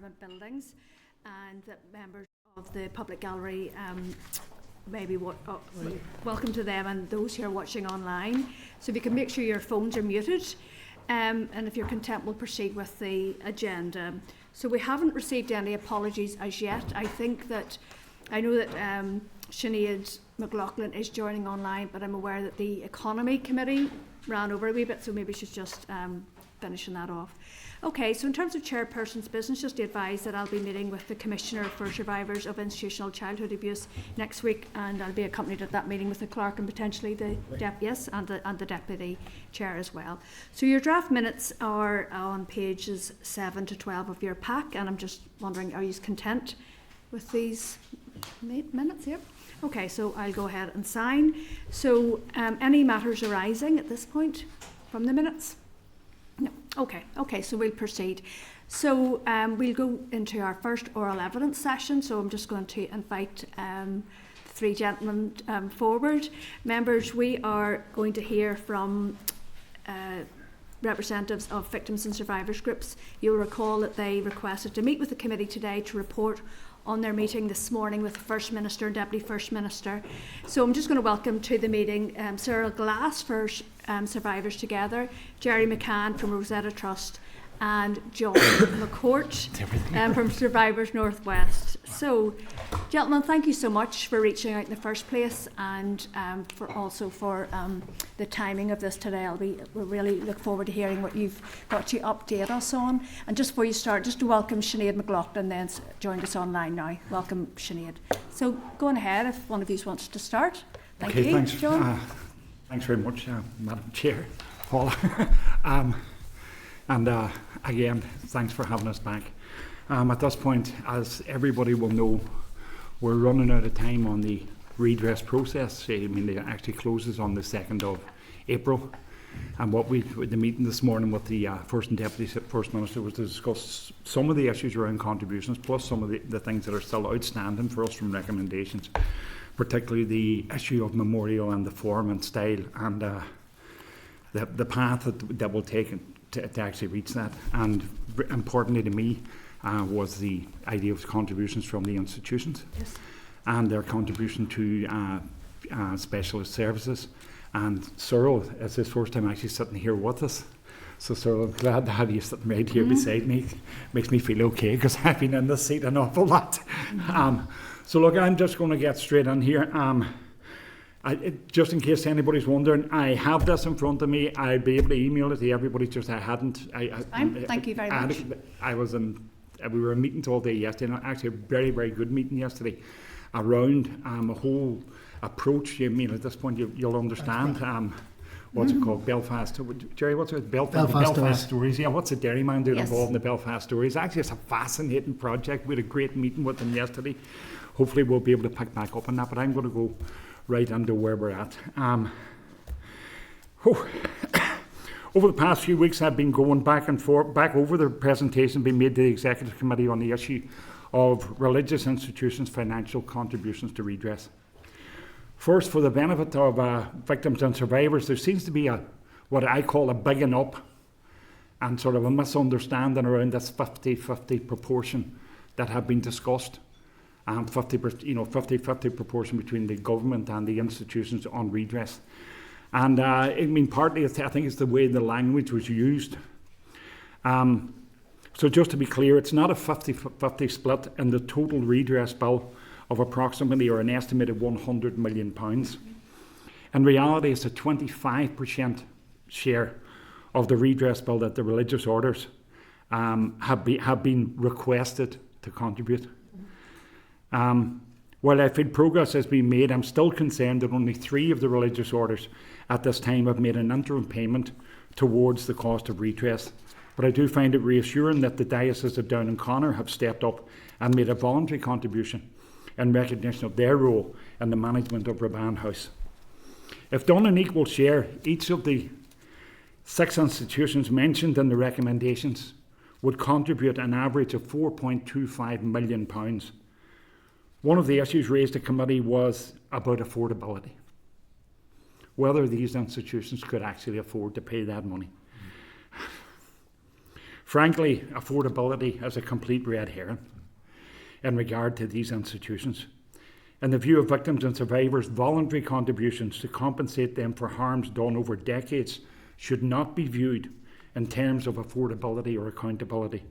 government buildings, and that members of the public gallery welcome to them and those who are watching online. So if you can make sure your phones are muted, and if you're content, we'll proceed with the agenda. So we haven't received any apologies as yet. I know that Sinead McLaughlin is joining online, but I'm aware that the Economy Committee ran over a wee bit, so maybe she's just finishing that off. Okay, so in terms of chairperson's business, just to advise that I'll be meeting with the Commissioner for Survivors of Institutional Childhood Abuse next week, and I'll be accompanied at that meeting with the clerk and potentially the the deputy chair as well. So your draft minutes are on pages 7 to 12 of your pack, and I'm just wondering, are you content with these minutes here? Okay, so I'll go ahead and sign. So any matters arising at this point from the minutes? No. Okay, so we'll proceed. So we'll go into our first oral evidence session. So I'm just going to invite the three gentlemen forward. Members, we are going to hear from representatives of victims and survivors groups. You'll recall that they requested to meet with the committee today to report on their meeting this morning with the First Minister and Deputy First Minister. So I'm just going to welcome to the meeting Cyril Glass for Survivors Together, Jerry McCann from Rosetta Trust, and John McCourt from Survivors Northwest. So, gentlemen, thank you so much for reaching out in the first place, and for the timing of this today. We'll really look forward to hearing what you've got to update us on. And just before you start, just to welcome Sinead McLaughlin, then joined us online now. Welcome, Sinead. So, go on ahead if one of you wants to start. Thank you, thanks, John. Thanks very much, Madam Chair, Paula. Again, thanks for having us back. At this point, as everybody will know, we're running out of time on the redress process. It actually closes on the 2nd of April. And the meeting this morning with the First and Deputy First Minister was to discuss some of the issues around contributions, plus some of the things that are still outstanding for us from recommendations, particularly the issue of memorial and the form and style, and the path that we'll take to actually reach that. And importantly to me was the idea of contributions from the institutions. Yes. And their contribution to specialist services. And Cyril, it's his first time actually sitting here with us. So Cyril, I'm glad to have you sitting right here beside me. Makes me feel okay because I've been in this seat an awful lot. So look, I'm just going to get straight in here. Just in case anybody's wondering, I have this in front of me. I'll be able to email it to everybody. Just I hadn't. Thank you very much. We were in meetings all day yesterday. Actually, a very, very good meeting yesterday around a whole approach. At this point you'll understand. What's it called? Belfast. Jerry, what's it? Belfast Stories. Yeah, what's the Dairyman doing involved in the Belfast Stories? Actually, it's a fascinating project. We had a great meeting with them yesterday. Hopefully, we'll be able to pick back up on that. But I'm going to go right into where we're at. Over the past few weeks, I've been going back over the presentation being made to the Executive Committee on the issue of religious institutions' financial contributions to redress. First, for the benefit of victims and survivors, there seems to be what I call a bigging up and sort of a misunderstanding around this 50-50 proportion that have been discussed. 50-50 proportion between the government and the institutions on redress. And partly I think it's the way the language was used. So just to be clear, it's not a 50-50 split in the total redress bill of approximately or an estimated £100 million. In reality, it's a 25% share of the redress bill that the religious orders have been requested to contribute. While I feel progress has been made, I'm still concerned that only 3 of the religious orders at this time have made an interim payment towards the cost of redress. But I do find it reassuring that the Diocese of Down and Connor have stepped up and made a voluntary contribution in recognition of their role in the management of Raban House. If done in equal share, each of the 6 institutions mentioned in the recommendations would contribute an average of £4.25 million. One of the issues raised at committee was about affordability, whether these institutions could actually afford to pay that money. Frankly, affordability is a complete red herring in regard to these institutions. In the view of victims and survivors, voluntary contributions to compensate them for harms done over decades should not be viewed in terms of affordability or accountability,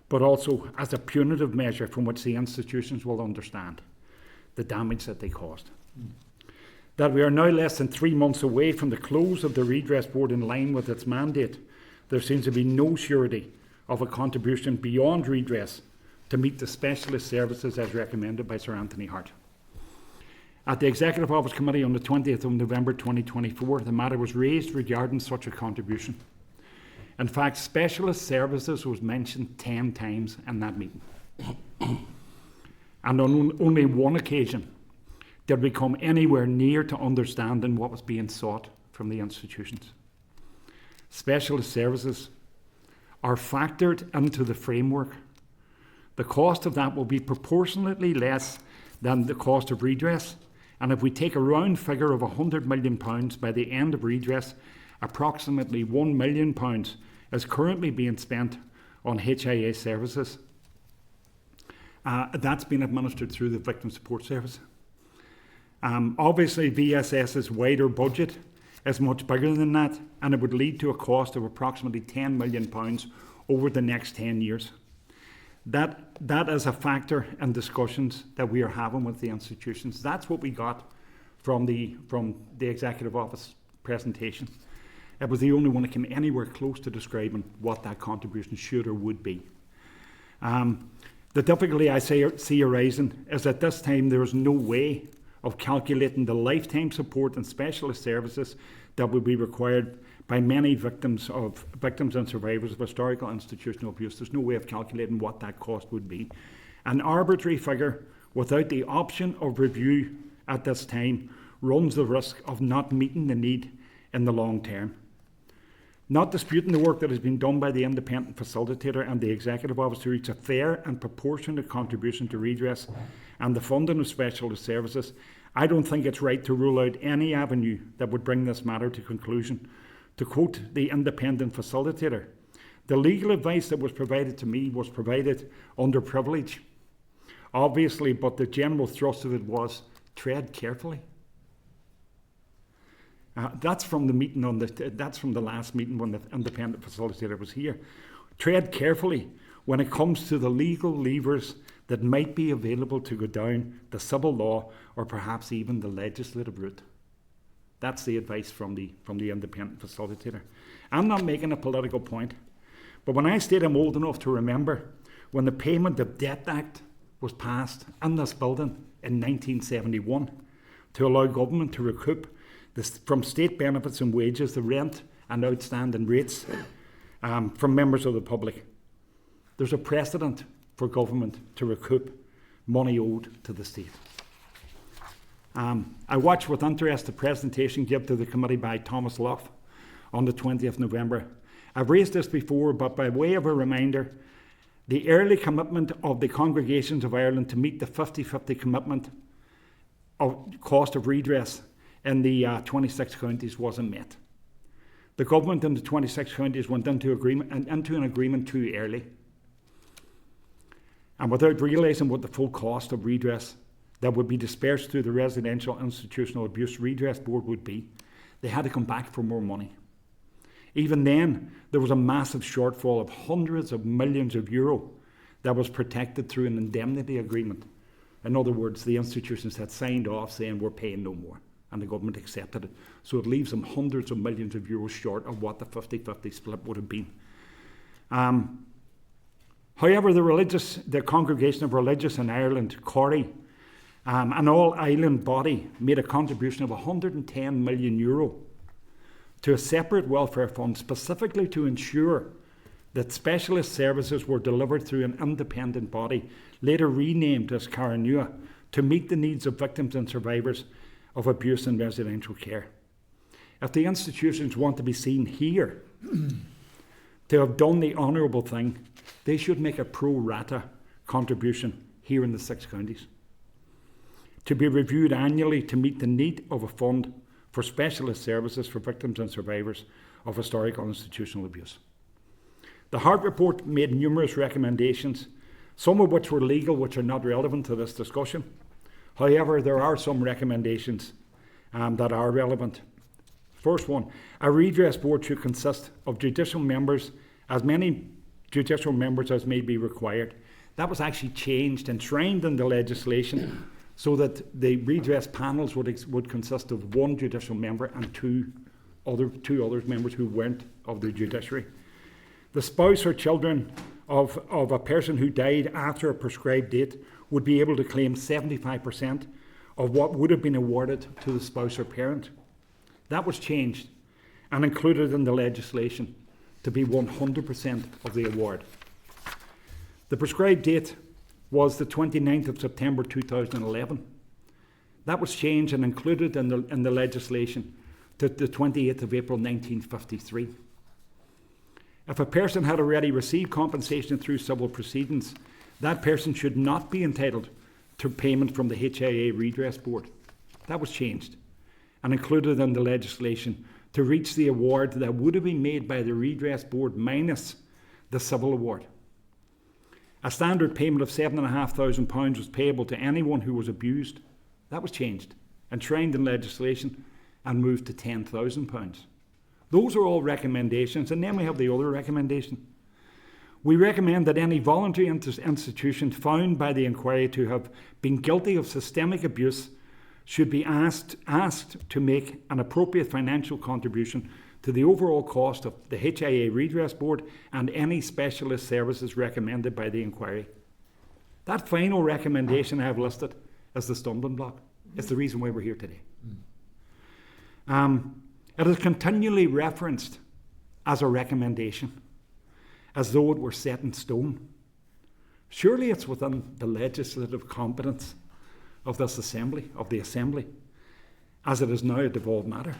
but also as a punitive measure from which the institutions will understand the damage that they caused. That we are now less than 3 months away from the close of the Redress Board in line with its mandate, there seems to be no surety of a contribution beyond redress to meet the specialist services as recommended by Sir Anthony Hart. At the Executive Office Committee on the 20th of November 2024, the matter was raised regarding such a contribution. In fact, specialist services was mentioned 10 times in that meeting. And on only one occasion did we come anywhere near to understanding what was being sought from the institutions. Specialist services are factored into the framework. The cost of that will be proportionately less than the cost of redress. And if we take a round figure of £100 million by the end of redress, approximately £1 million is currently being spent on HIA services. That's been administered through the Victim Support Service. Obviously, VSS's wider budget is much bigger than that, and it would lead to a cost of approximately £10 million over the next 10 years. That is a factor in discussions that we are having with the institutions. That's what we got from the Executive Office presentation. It was the only one that came anywhere close to describing what that contribution should or would be. The difficulty I see arising is at this time there is no way of calculating the lifetime support and specialist services that would be required by many victims and survivors of historical institutional abuse. There's no way of calculating what that cost would be. An arbitrary figure without the option of review at this time runs the risk of not meeting the need in the long term. Not disputing the work that has been done by the independent facilitator and the Executive Office to reach a fair and proportionate contribution to redress and the funding of specialist services, I don't think it's right to rule out any avenue that would bring this matter to conclusion. To quote the independent facilitator, the legal advice that was provided to me was provided under privilege, obviously, but the general thrust of it was tread carefully. That's from the meeting that's from the last meeting when the independent facilitator was here. Tread carefully when it comes to the legal levers that might be available to go down the civil law or perhaps even the legislative route. That's the advice from the independent facilitator. I'm not making a political point, but when I state I'm old enough to remember when the Payment of Debt Act was passed in this building in 1971 to allow government to recoup from state benefits and wages the rent and outstanding rates from members of the public. There's a precedent for government to recoup money owed to the state. I watched with interest the presentation given to the committee by Thomas Luff on the 20th November. I've raised this before, but by way of a reminder, the early commitment of the Congregations of Ireland to meet the 50-50 commitment of cost of redress in the 26 counties wasn't met. The government in the 26 counties went into an agreement too early, and without realising what the full cost of redress that would be dispersed through the Residential Institutional Abuse Redress Board would be, they had to come back for more money. Even then, there was a massive shortfall of hundreds of millions of euro that was protected through an indemnity agreement. In other words, the institutions had signed off saying we're paying no more, and the government accepted it. So it leaves them hundreds of millions of euros short of what the 50-50 split would have been. However, the Congregation of Religious in Ireland, CORI, an all-island body, made a contribution of €110 million to a separate welfare fund specifically to ensure that specialist services were delivered through an independent body, later renamed as Caranua, to meet the needs of victims and survivors of abuse in residential care. If the institutions want to be seen here to have done the honourable thing, they should make a pro rata contribution here in the 6 counties, to be reviewed annually to meet the need of a fund for specialist services for victims and survivors of historical institutional abuse. The Hart report made numerous recommendations, some of which were legal, which are not relevant to this discussion. However, there are some recommendations that are relevant. First one, a redress board should consist of judicial members, as many judicial members as may be required. That was actually changed, enshrined in the legislation, so that the redress panels would consist of one judicial member and two other members who weren't of the judiciary. The spouse or children of a person who died after a prescribed date would be able to claim 75% of what would have been awarded to the spouse or parent. That was changed and included in the legislation to be 100% of the award. The prescribed date was the 29th of September 2011. That was changed and included in the legislation to the 28th of April 1953. If a person had already received compensation through civil proceedings, that person should not be entitled to payment from the HIA Redress Board. That was changed and included in the legislation to reach the award that would have been made by the Redress Board minus the civil award. A standard payment of £7,500 was payable to anyone who was abused. That was changed, enshrined in legislation, and moved to £10,000. Those are all recommendations, and then we have the other recommendation. We recommend that any voluntary institution found by the inquiry to have been guilty of systemic abuse should be asked to make an appropriate financial contribution to the overall cost of the HIA Redress Board and any specialist services recommended by the inquiry. That final recommendation I have listed is the stumbling block. It's the reason why we're here today. It is continually referenced as a recommendation, as though it were set in stone. Surely it's within the legislative competence of this assembly, as it is now a devolved matter,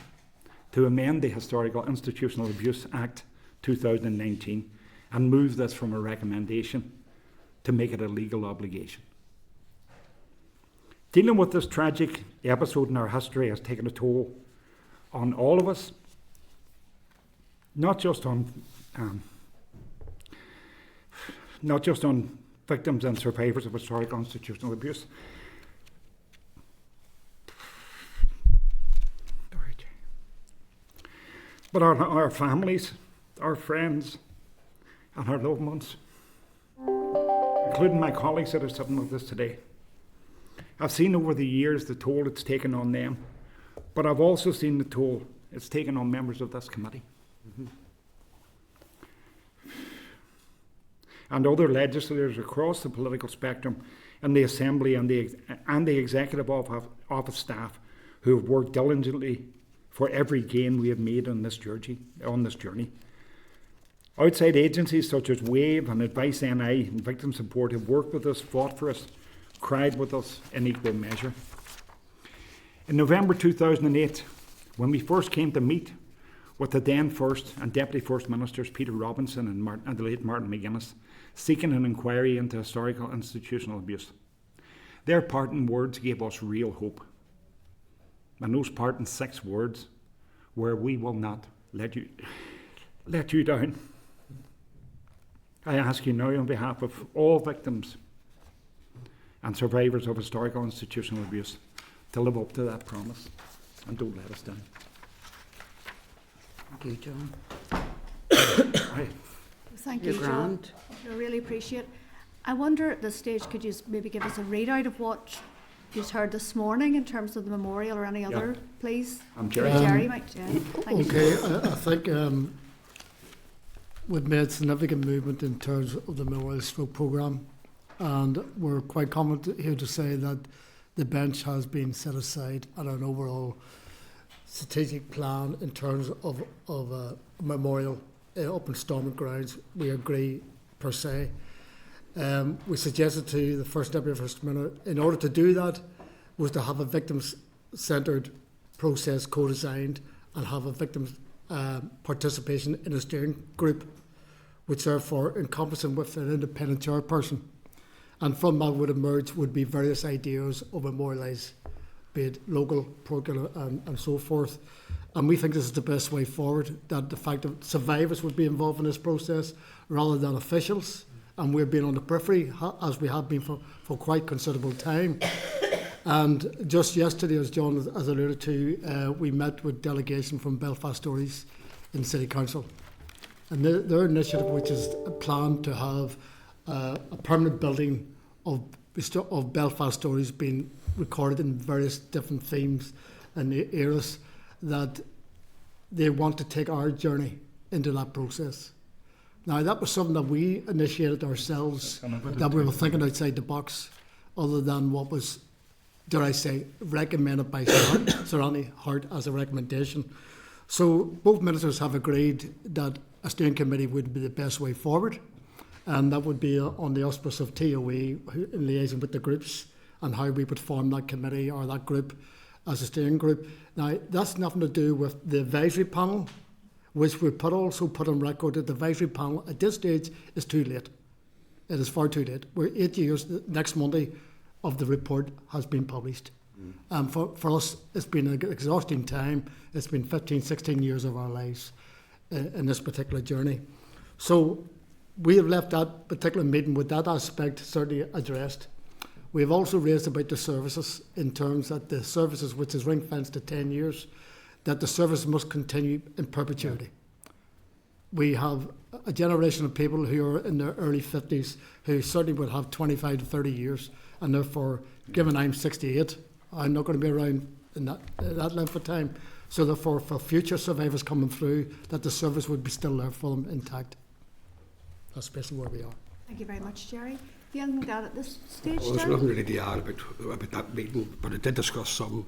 to amend the Historical Institutional Abuse Act 2019 and move this from a recommendation to make it a legal obligation. Dealing with this tragic episode in our history has taken a toll on all of us, not just on victims and survivors of historical institutional abuse, but our families, our friends, and our loved ones, including my colleagues that are sitting with us today. I've seen over the years the toll it's taken on them, but I've also seen the toll it's taken on members of this committee. And other legislators across the political spectrum in the Assembly and the Executive Office staff who have worked diligently for every gain we have made on this journey. Outside agencies such as WAVE and Advice NI and Victim Support have worked with us, fought for us, cried with us in equal measure. In November 2008, when we first came to meet with the then First and Deputy First Ministers Peter Robinson and the late Martin McGuinness, seeking an inquiry into historical institutional abuse, their parting words gave us real hope. And those parting 6 words were, "We will not let you down." I ask you now on behalf of all victims and survivors of historical institutional abuse to live up to that promise and don't let us down. Thank you, John. Thank you, You're John. grand. I really appreciate it. I wonder at this stage, could you maybe give us a readout of what you heard this morning in terms of the memorial or any other, please? I'm Jerry. Jerry might. Yeah. Thank you. Okay, I think we've made significant movement in terms of the Memorial Stroke programme, and we're quite confident here to say that the bench has been set aside and an overall strategic plan in terms of a memorial up in Stormont Grounds. We agree per se. We suggested to the First Deputy First Minister, in order to do that, was to have a victims-centred process co-designed and have a victims' participation in a steering group, which therefore encompassing with an independent chairperson. And from that would emerge would be various ideas of memorialised be it local, provincial and so forth. And we think this is the best way forward, that the fact that survivors would be involved in this process rather than officials. And we're being on the periphery, as we have been for quite considerable time. And just yesterday, as John has alluded to, we met with delegation from Belfast Stories in City Council. And their initiative, which is planned to have a permanent building of Belfast Stories being recorded in various different themes and eras, that they want to take our journey into that process. Now, that was something that we initiated ourselves, that we were thinking outside the box, other than what was, dare I say, recommended by Sir Anthony Hart as a recommendation. So both ministers have agreed that a steering committee would be the best way forward, and that would be on the auspice of TOE in liaison with the groups and how we would form that committee or that group as a steering group. Now, that's nothing to do with the advisory panel, which we also put on record that the advisory panel at this stage is too late. It is far too late. We're 8 years, next Monday, of the report has been published. For us, it's been an exhausting time. It's been 15, 16 years of our lives in this particular journey. So we have left that particular meeting with that aspect certainly addressed. We have also raised about the services, in terms that the services, which is ring-fenced to 10 years, that the service must continue in perpetuity. We have a generation of people who are in their early 50s who certainly would have 25 to 30 years, and therefore, given I'm 68, I'm not going to be around in that length of time. So therefore, for future survivors coming through, that the service would be still there for them intact. That's basically where we are. Thank you very much, Jerry. Do you have anything to add at this stage, Well, there's Jerry? nothing really to add about that meeting, but it did discuss some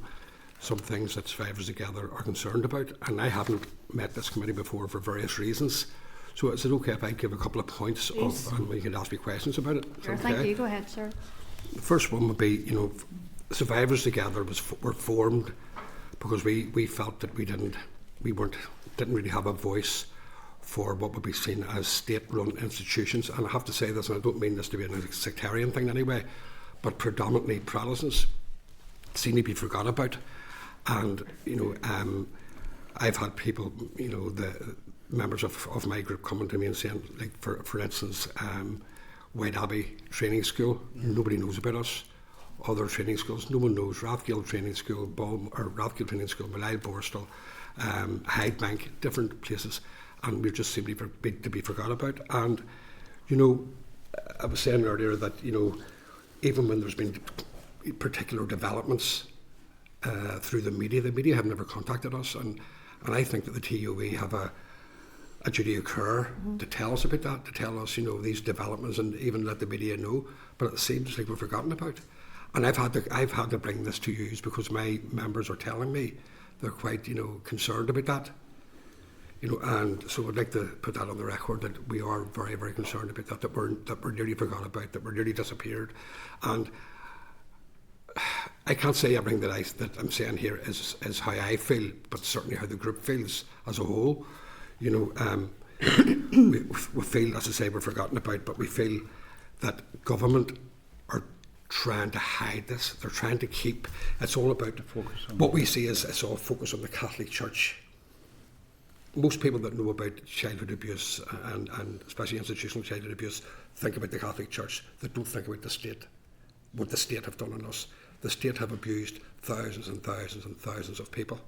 things that Survivors Together are concerned about, and I haven't met this committee before for various reasons. So is it okay if I give a couple of points and you can ask me questions about it? Sure, Okay? thank you. Go ahead, sir. The first one would be, Survivors Together were formed because we felt that we didn't really have a voice for what would be seen as state-run institutions. And I have to say this, and I don't mean this to be a sectarian thing anyway, but predominantly Protestants seem to be forgot about. And I've had people, the members of my group coming to me and saying, like for instance, White Abbey Training School, nobody knows about us. Other training schools, no one knows. Rathgill Training School, Rathgill Training School, Malile Borstal, Hydebank, different places, and we just seem to be forgot about. And I was saying earlier that even when there's been particular developments through the media have never contacted us, and I think that the TOE have a duty of care to tell us about that, to tell us these developments and even let the media know. But it seems like we've forgotten about. And I've had to bring this to you because my members are telling me they're quite concerned about that. And so I'd like to put that on the record that we are very, very concerned about that we're nearly forgot about, that we're nearly disappeared. And I can't say everything that I'm saying here is how I feel, but certainly how the group feels as a whole. We feel, as I say, we're forgotten about, but we feel that government are trying to hide this. They're trying to keep. It's all about what we see is it's all focused on the Catholic Church. Most people that know about childhood abuse and especially institutional childhood abuse think about the Catholic Church. They don't think about the state, what the state have done on us. The state have abused thousands and thousands and thousands of people,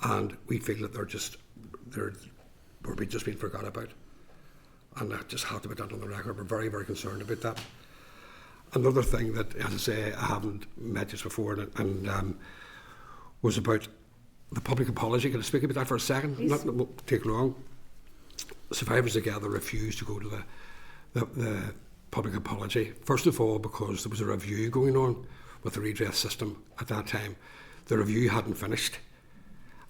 and we feel that we're just being forgot about. And I just have to put that on the record. We're very, very concerned about that. Another thing that, as I say, I haven't met just before, and was about the public apology. Can I speak about that for a second? It won't take long. Survivors Together refused to go to the public apology. First of all, because there was a review going on with the redress system at that time. The review hadn't finished.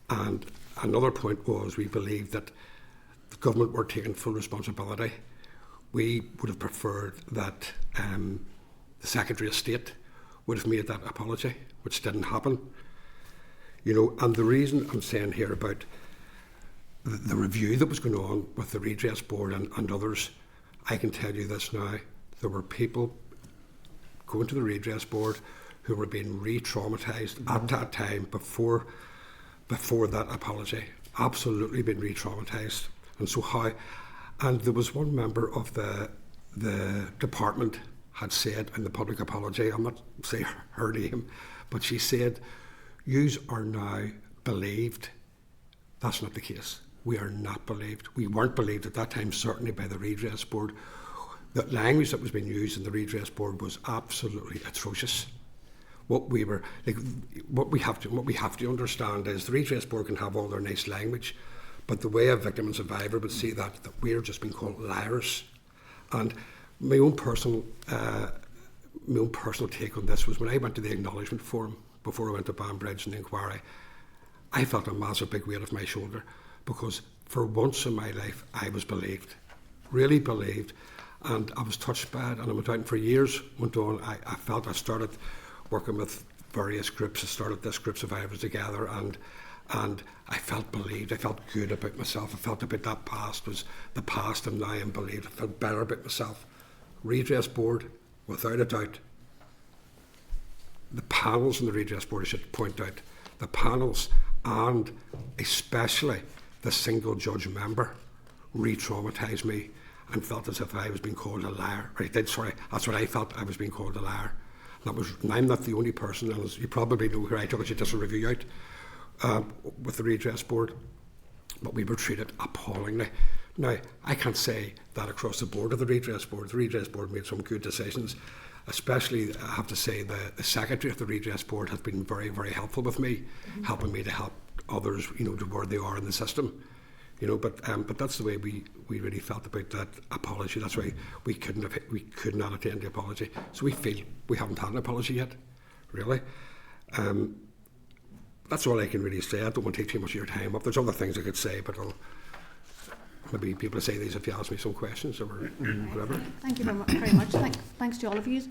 And another point was we believed that the government were taking full responsibility. We would have preferred that the Secretary of State would have made that apology, which didn't happen. And the reason I'm saying here about the review that was going on with the Redress Board and others, I can tell you this now, there were people going to the Redress Board who were being re-traumatised at that time before that apology. Absolutely been re-traumatised. And so how... And there was one member of the department had said in the public apology, I'm not saying her name, but she said, "Yous are now believed." That's not the case. We are not believed. We weren't believed at that time, certainly by the Redress Board. The language that was being used in the Redress Board was absolutely atrocious. What we have to understand is the Redress Board can have all their nice language, but the way a victim and survivor would see that we're just being called liars. And my own personal take on this was when I went to the acknowledgement forum before I went to Banbridge and the inquiry, I felt a massive big weight off my shoulder, because for once in my life I was believed, really believed, and I was touched by it. And I went out, and for years went on. I felt I started working with various groups. I started this group Survivors Together, and I felt believed. I felt good about myself. I felt about that past was the past, and now I'm believed. I felt better about myself. Redress Board, without a doubt. The panels in the Redress Board, I should point out, the panels, and especially the single judge member, re-traumatised me and felt as if I was being called a liar. That's what I felt. I was being called a liar. And I'm not the only person, and as you probably know where I took it, just a review out with the Redress Board, but we were treated appallingly. Now, I can't say that across the board of the Redress Board. The Redress Board made some good decisions, especially, I have to say, the Secretary of the Redress Board has been very, very helpful with me, helping me to help others, to where they are in the system. But that's the way we really felt about that apology. That's why we could not attend the apology. So we feel we haven't had an apology yet, really. That's all I can really say. I don't want to take too much of your time up. There's other things I could say, but I'll maybe be able to say these if you ask me some questions or whatever. Thank you very much. Thanks to all of you.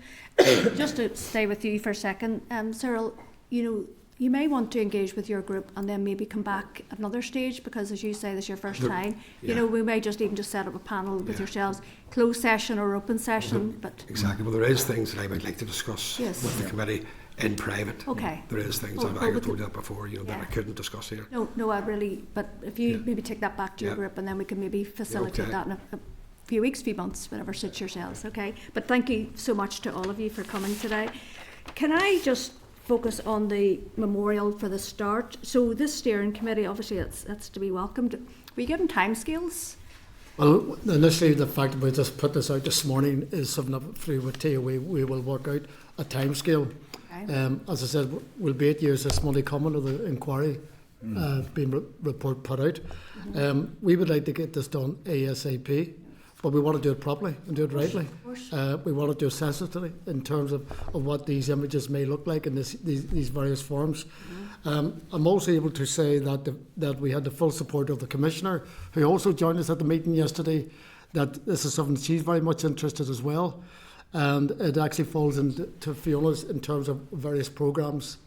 Just to stay with you for a second, Cyril, you may want to engage with your group and then maybe come back at another stage, because as you say, this is your first time. Yeah. We may just set up a panel with yourselves, closed session or open session. But exactly. Well, there is things that I would like to discuss with the committee in private. Okay. There is things that I told you that before, that I couldn't discuss here. No, I really. But if you maybe take that back to your group, and then we can maybe facilitate that in a few weeks, few months, whatever suits yourselves. Okay. But thank you so much to all of you for coming today. Can I just focus on the memorial for the start? So this steering committee, obviously, that's to be welcomed. Were you given timescales? Well, initially the fact that we just put this out this morning is something that through with TOE we will work out a timescale. Okay. As I said, will be 8 years this Monday coming of the inquiry being report put out. We would like to get this done ASAP, but we want to do it properly and do it rightly. We want to do it sensitively in terms of what these images may look like in these various forms. I'm also able to say that we had the full support of the Commissioner, who also joined us at the meeting yesterday, that this is something she's very much interested as well. And it actually falls into Fiona's in terms of various programmes.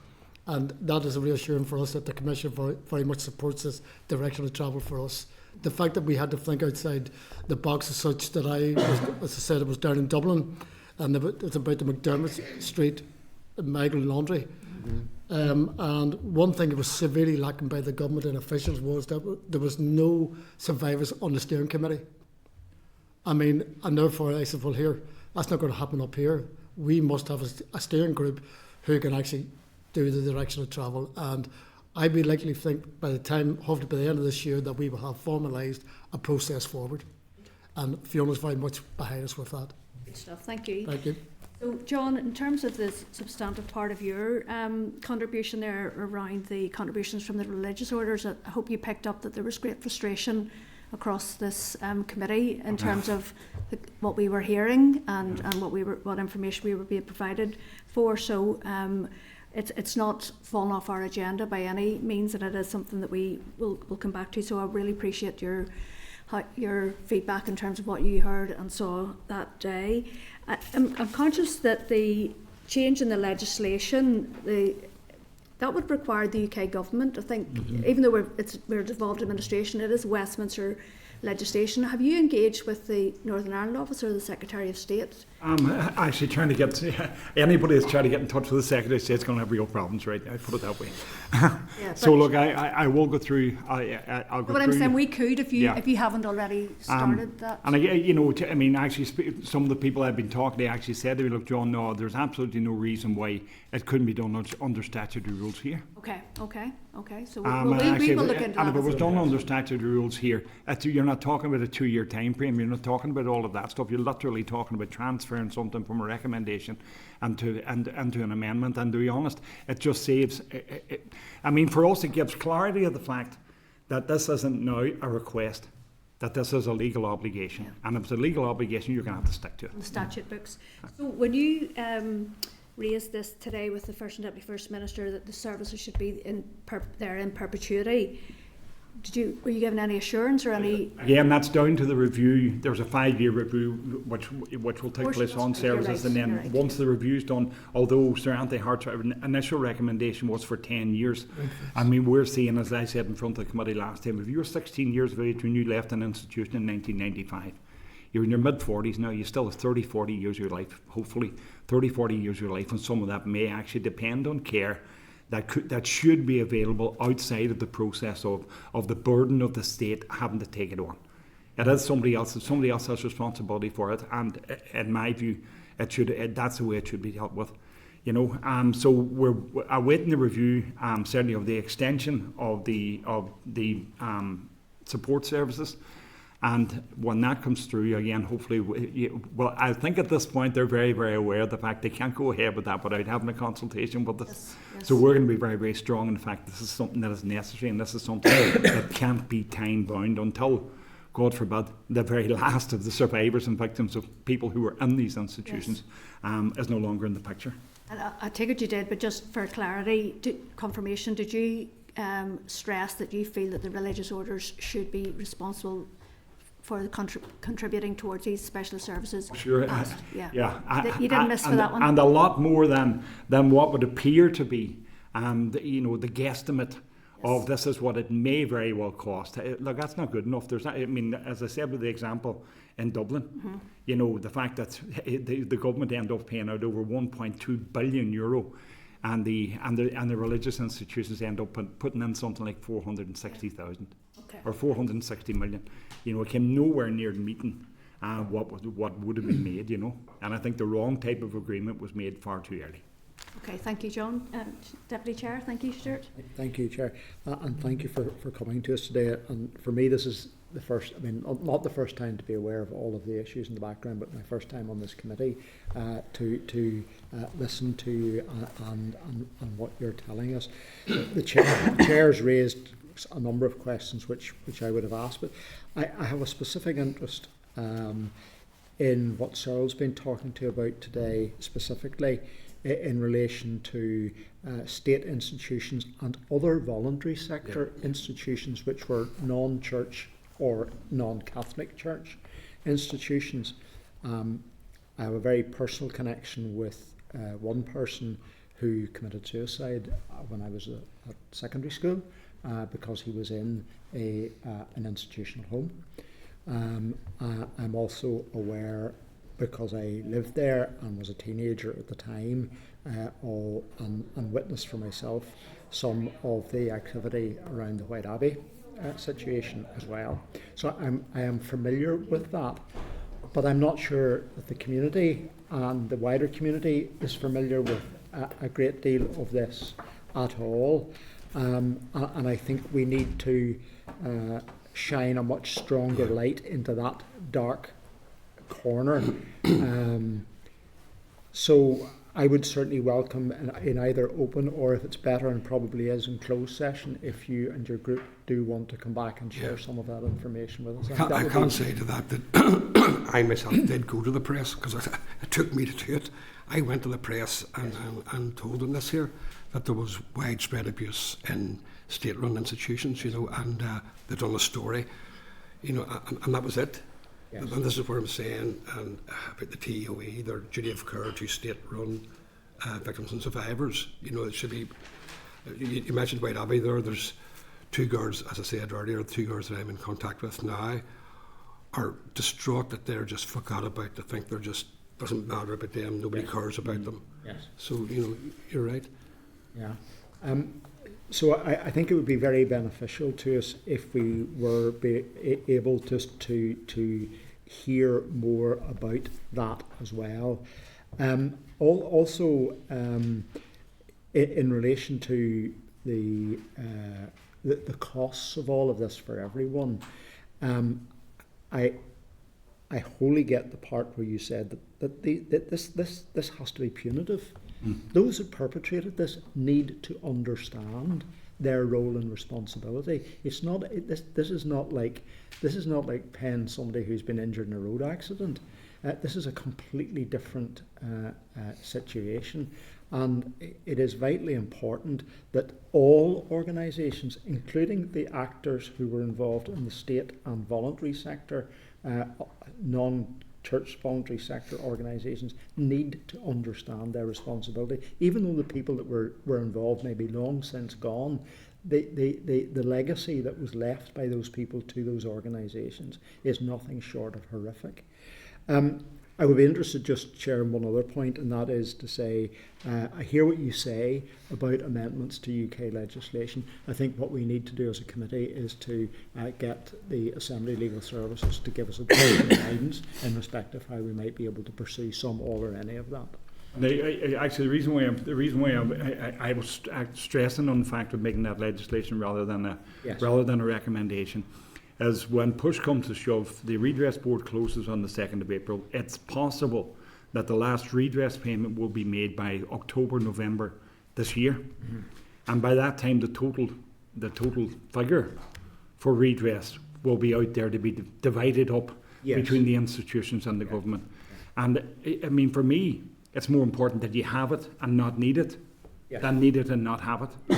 And that is a reassurance for us that the Commissioner very, very much supports this direction of travel for us. The fact that we had to think outside the box as such that as I said, it was down in Dublin, and it's about the McDermott Street migrant laundry. And one thing that was severely lacking by the government and officials was that there was no survivors on the steering committee. I mean, and therefore I said, well, here, that's not going to happen up here. We must have a steering group who can actually do the direction of travel. And I would likely think by the time, hopefully by the end of this year, that we will have formalised a process forward. And Fiona's very much behind us with that. Good stuff. Thank you. Thank you. So, John, in terms of the substantive part of your contribution there around the contributions from the religious orders, I hope you picked up that there was great frustration across this committee in terms of what we were hearing and what information we were being provided for. So it's not fallen off our agenda by any means, and it is something that we will come back to. So I really appreciate your feedback in terms of what you heard and saw that day. I'm conscious that the change in the legislation, that would require the UK government. I think, even though we're devolved administration, it is Westminster legislation. Have you engaged with the Northern Ireland office or the Secretary of State? Actually trying to get anybody that's trying to get in touch with the Secretary of State is going to have real problems, right? I put it that way. Yeah, So look, I will go through. I'll go what through. I'm saying, we could if you Yeah. haven't already started that. And I, I mean, actually, some of the people I've been talking to actually said to me, "Look, John, no, there's absolutely no reason why it couldn't be done under statutory rules here." Okay. So And we actually, will look into and that. if it as was well. done under statutory rules here, you're not talking about a 2-year time frame. You're not talking about all of that stuff. You're literally talking about transferring something from a recommendation and to an amendment. And to be honest, it just saves. I mean, for us, it gives clarity of the fact that this isn't now a request, that this is a legal obligation. And if it's a legal obligation, you're going to have to stick to it. The statute books. So when you raised this today with the First and Deputy First Minister that the services should be in perpetuity, were you given any assurance or any? Again, that's down to the review. There's a 5-year review which will take Course, place on that's right, you're services, right, and then you're right. once the review's done, although Sir Anthony Hart's initial recommendation was for 10 years, I mean, we're seeing, as I said in front of the committee last time, if you were 16 years of age when you left an institution in 1995, you're in your mid-40s now, you still have 30, 40 years of your life, hopefully 30, 40 years of your life, and some of that may actually depend on care that should be available outside of the process of the burden of the state having to take it on. It is somebody else. Somebody else has responsibility for it, and in my view, that's the way it should be dealt with. So we're awaiting the review, certainly of the extension of the support services. And when that comes through, again, hopefully, well, I think at this point they're very, very aware of the fact they can't go ahead with that without having a consultation with us. Yes. So we're going to be very, very strong in the fact this is something that is necessary, and this is something that can't be time bound until, God forbid, the very last of the survivors and victims of people who were in these institutions is no longer in the picture. And I take it you did, but just for clarity, confirmation, did you stress that you feel that the religious orders should be responsible for contributing towards these special services? Sure. You didn't miss for that one. And a lot more than what would appear to be, the guesstimate of this is what it may very well cost. Look, that's not good enough. As I said with the example in Dublin, the fact that the government ended up paying out over 1.2 billion euro, and the religious institutions end up putting in something like 460,000. Or 460 million. It came nowhere near meeting what would have been made, And I think the wrong type of agreement was made far too early. Okay, thank you, John. Deputy Chair, thank you, Stuart. Thank you, Chair. And thank you for coming to us today. And for me, this is the first, not the first time to be aware of all of the issues in the background, but my first time on this committee to listen to you and what you're telling us. The Chair's raised a number of questions which I would have asked, but I have a specific interest in what Cyril's been talking to you about today, specifically in relation to state institutions and other voluntary sector institutions which were non-church or non-Catholic church institutions. I have a very personal connection with one person who committed suicide when I was at secondary school. Because he was in an institutional home. I'm also aware, because I lived there and was a teenager at the time, and witnessed for myself some of the activity around the White Abbey situation as well. So I am familiar with that, but I'm not sure that the community and the wider community is familiar with a great deal of this at all. And I think we need to shine a much stronger light into that dark corner. So I would certainly welcome in either open, or if it's better and probably is in closed session, if you and your group do want to come back and share some of that information with us. I can't say to that I myself did go to the press, because it took me to do it. I went to the press and told them this here, that there was widespread abuse in state-run institutions, and they'd done a story, and that was it. Yes. And this is where I'm saying about the TOE, their duty of care to state-run victims and survivors. It should be. You mentioned White Abbey there. There's 2 girls, as I said earlier, 2 girls that I'm in contact with now, are distraught that they're just forgot about. They think they're just doesn't matter about them. Nobody Yes. cares about them. Yes. So you're right. Yeah. So I think it would be very beneficial to us if we were able to hear more about that as well. Also, in relation to the costs of all of this for everyone, I wholly get the part where you said that this has to be punitive. Those who perpetrated this need to understand their role and responsibility. It's not this is not like paying somebody who's been injured in a road accident. This is a completely different situation, and it is vitally important that all organisations, including the actors who were involved in the state and voluntary sector, non-church voluntary sector organisations, need to understand their responsibility. Even though the people that were involved may be long since gone, the legacy that was left by those people to those organisations is nothing short of horrific. I would be interested just sharing one other point, and that is to say, I hear what you say about amendments to UK legislation. I think what we need to do as a committee is to get the Assembly Legal Services to give us a guidance in respect of how we might be able to pursue some, all, or any of that. Actually, the reason why I was stressing on the fact of making that legislation rather than a recommendation is when push comes to shove, the redress board closes on the 2nd of April. It's possible that the last redress payment will be made by October, November this year. Mm-hmm. And by that time, the total figure for redress will be out there to be divided up between the institutions and the government. And I mean, for me, it's more important that you have it and not need it than need it and not have it.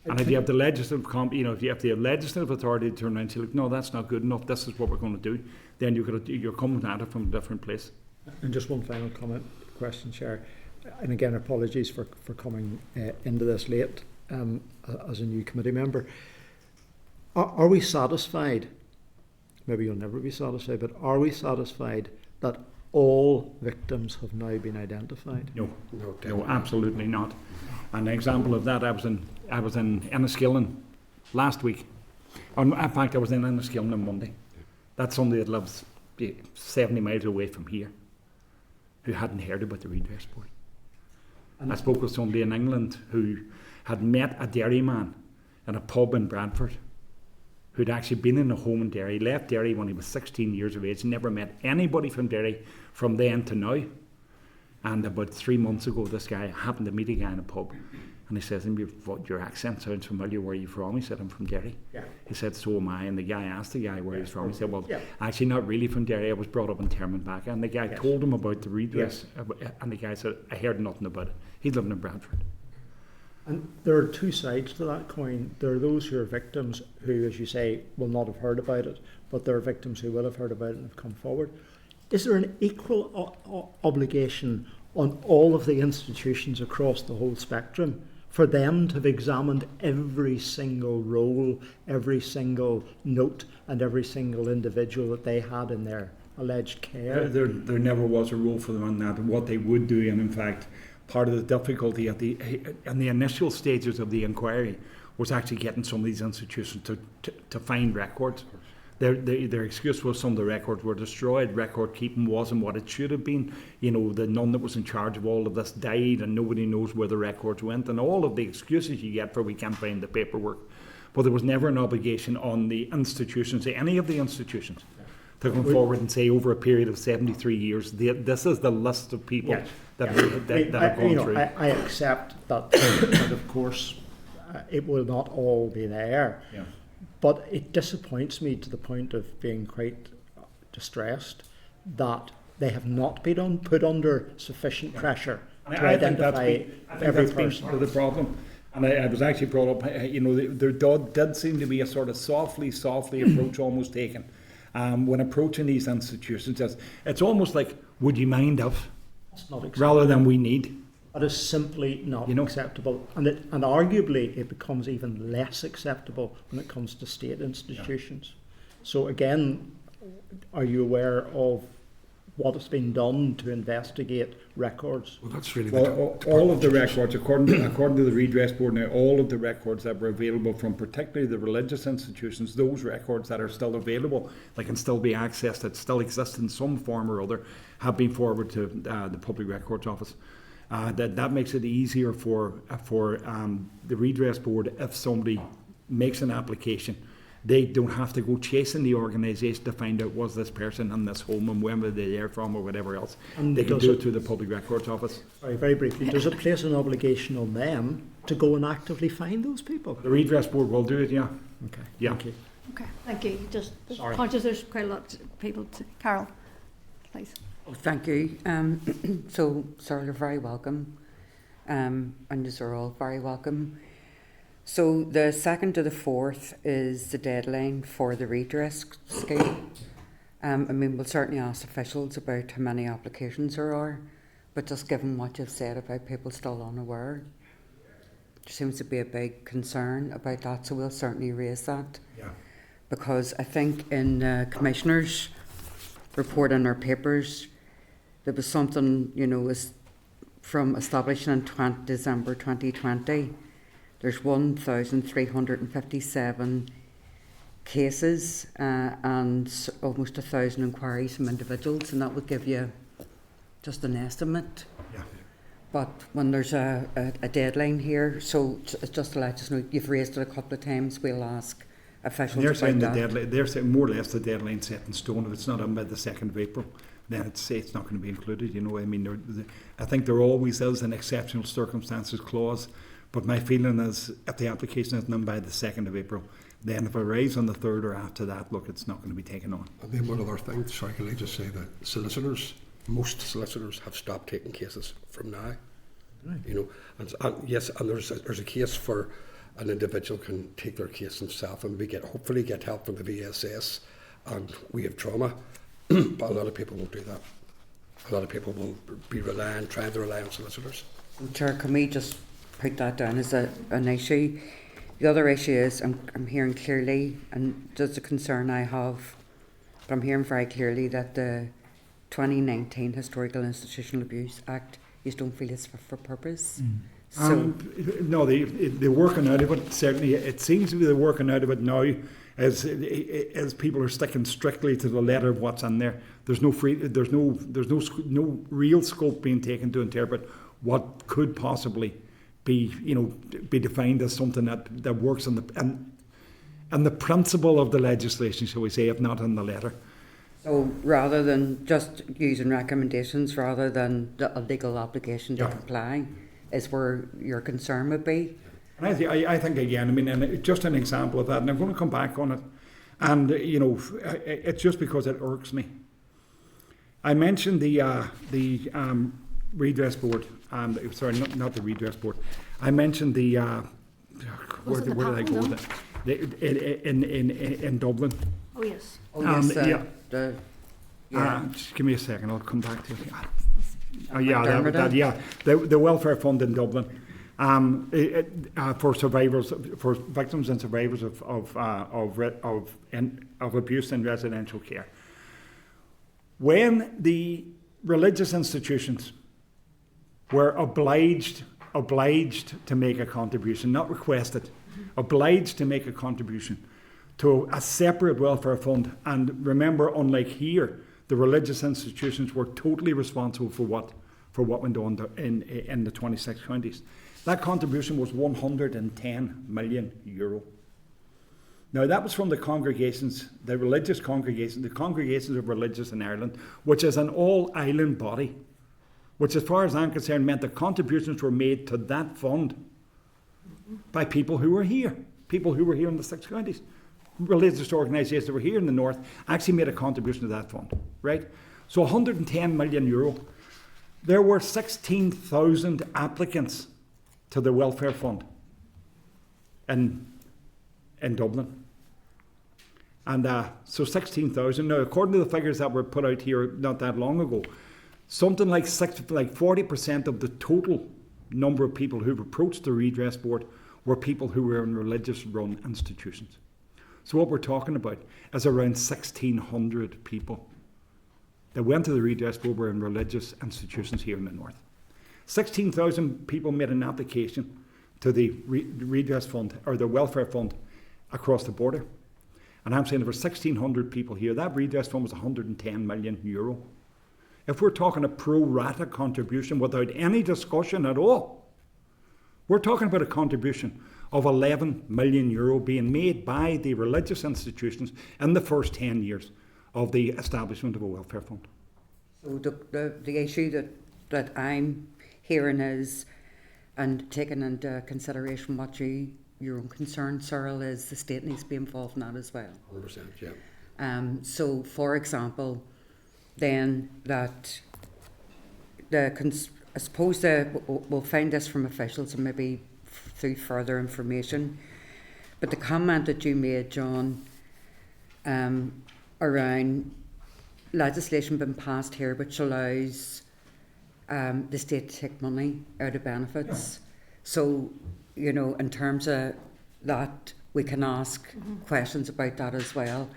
And if you have the legislative, if you have the legislative authority to turn around and say, look, no, that's not good enough, this is what we're going to do, then you're coming at it from a different place. And just one final question, Chair. And again, apologies for coming into this late as a new committee member. Are we satisfied, maybe you'll never be satisfied, but are we satisfied that all victims have now been identified? No, absolutely not. An example of that, I was in Enniskillen last week. In fact, I was in Enniskillen on Monday. That's somebody that lives 70 miles away from here who hadn't heard about the redress board. And I spoke with somebody in England who had met a dairyman in a pub in Bradford who'd actually been in a home in Derry, left Derry when he was 16 years of age, never met anybody from Derry from then to now. And about 3 months ago, this guy happened to meet a guy in a pub. And he says to him, your accent sounds familiar, where are you from? He said, I'm from Derry. Yeah. He said, so am I. And the guy asked the guy where he's from. He said, well, actually not really from Derry. I was brought up in Termonbacca. And the guy told him about the redress. And the guy said, I heard nothing about it. He's living in Bradford. And there are two sides to that coin. There are those who are victims who, as you say, will not have heard about it, but there are victims who will have heard about it and have come forward. Is there an equal obligation on all of the institutions across the whole spectrum for them to have examined every single role, every single note, and every single individual that they had in their alleged care? There never was a role for them on that. And what they would do, and in fact, part of the difficulty in the initial stages of the inquiry was actually getting some of these institutions to find records. Their excuse was some of the records were destroyed, record keeping wasn't what it should have been. The nun that was in charge of all of this died and nobody knows where the records went, and all of the excuses you get for we can't find the paperwork. But there was never an obligation on the institutions, any of the institutions, to come forward and say over a period of 73 years, this is the list of people that have gone through. I accept that, of course, it will not all be there. Yeah. But it disappoints me to the point of being quite distressed that they have not been put under sufficient pressure to identify every person. Part of the problem. And I was actually brought up, there did seem to be a sort of softly approach almost taken when approaching these institutions. It's almost like, would you mind if, rather than we need. That is simply not acceptable. And arguably it becomes even less acceptable when it comes to state institutions. So again, are you aware of what has been done to investigate records? Well, that's really Well, all of the records, according to the Redress Board now, all of the records that were available from particularly the religious institutions, those records that are still available, that can still be accessed, that still exist in some form or other, have been forwarded to the Public Records Office. That makes it easier for the Redress Board if somebody makes an application. They don't have to go chasing the organisation to find out was this person in this home and when were they there from or whatever else. And they can does do it- it through the Public Records Office. Sorry, very briefly, does it place an obligation on them to go and actively find those people? The Redress Board will do it, yeah. Okay, Yeah. thank you. Okay, thank you. Just Sorry. conscious there's quite a lot of people. Carol, please. Oh, thank you. So, sir, you're very welcome. And you're all very welcome. So, the 2nd to the 4th is the deadline for the redress scheme. I mean, we'll certainly ask officials about how many applications there are, but just given what you've said about people still unaware, there seems to be a big concern about that, so we'll certainly raise that. Yeah. Because I think in the Commissioner's report in our papers, there was something, you know, was from establishing in December 2020, there's 1,357 cases and almost 1,000 inquiries from individuals, and that would give you just an estimate. Yeah. But when there's a deadline here, so just to let us know, you've raised it a couple of times, we'll ask officials They're saying about the that. deadline. They're saying more or less the deadline set in stone. If it's not on by the 2nd of April, then it's not going to be included. You know, I mean, I think there always is an exceptional circumstances clause. But my feeling is, if the application isn't done by the 2nd of April, then if it arrives on the 3rd or after that, look, it's not going to be taken on. And then one other thing, sorry, can I just say that solicitors, most solicitors have stopped taking cases from now. Right. You know, and yes, and there's a case for an individual can take their case themselves and hopefully get help from the VSS, and we have trauma, but a lot of people won't do that. A lot of people will be trying to rely on solicitors. Chair, can we just put that down as an issue? The other issue is, I'm hearing clearly, and just a concern I have, but I'm hearing very clearly that the 2019 Historical Institutional Abuse Act, you don't feel it's for purpose. So, No, they're working out of it. Certainly, it seems to be they're working out of it now, as people are sticking strictly to the letter of what's in there. There's no real scope being taken to interpret what could possibly be defined as something that works in the principle of the legislation, shall we say, if not in the letter. so rather than just using recommendations, rather than a legal obligation to Yeah. comply, is where your concern would be. And I think again, I mean, and just an example of that, and I'm going to come back on it, and it's just because it irks me. I mentioned the Redress Board. Sorry, not the Redress Board. I mentioned the where did I go with it? In Dublin. Oh yes. Oh yes, Yeah. Just give me a second. I'll come back to it. McDermott. The welfare fund in Dublin. For survivors, for victims and survivors of abuse in residential care. When the religious institutions were obliged to make a contribution, not requested, obliged to make a contribution to a separate welfare fund, and remember, unlike here, the religious institutions were totally responsible for what went on in the 26 counties. That contribution was €110 million. Now that was from the congregations, the religious congregations, the congregations of religious in Ireland, which is an all-island body, which as far as I'm concerned meant the contributions were made to that fund by people who were here in the 6 counties. Religious organisations that were here in the north actually made a contribution to that fund, right? So €110 million. There were 16,000 applicants to the welfare fund in Dublin. And so 16,000. Now, according to the figures that were put out here not that long ago, something like 40% of the total number of people who've approached the Redress Board were people who were in religious-run institutions. So what we're talking about is around 1,600 people that went to the redress board were in religious institutions here in the north. 16,000 people made an application to the redress fund or the welfare fund across the border. And I'm saying there were 1,600 people here. That redress fund was €110 million. If we're talking a pro rata contribution without any discussion at all, we're talking about a contribution of €11 million being made by the religious institutions in the first 10 years of the establishment of a welfare fund. So the issue that I'm hearing is, and taking into consideration what your own concern, Cyril, is the state needs to be involved in that as well. 100%, yeah. So, for example, then that I suppose we'll find this from officials and maybe through further information. But the comment that you made, John, around legislation being passed here which allows the state to take money out of benefits. So, you know, in terms of that, we can ask questions about that as well.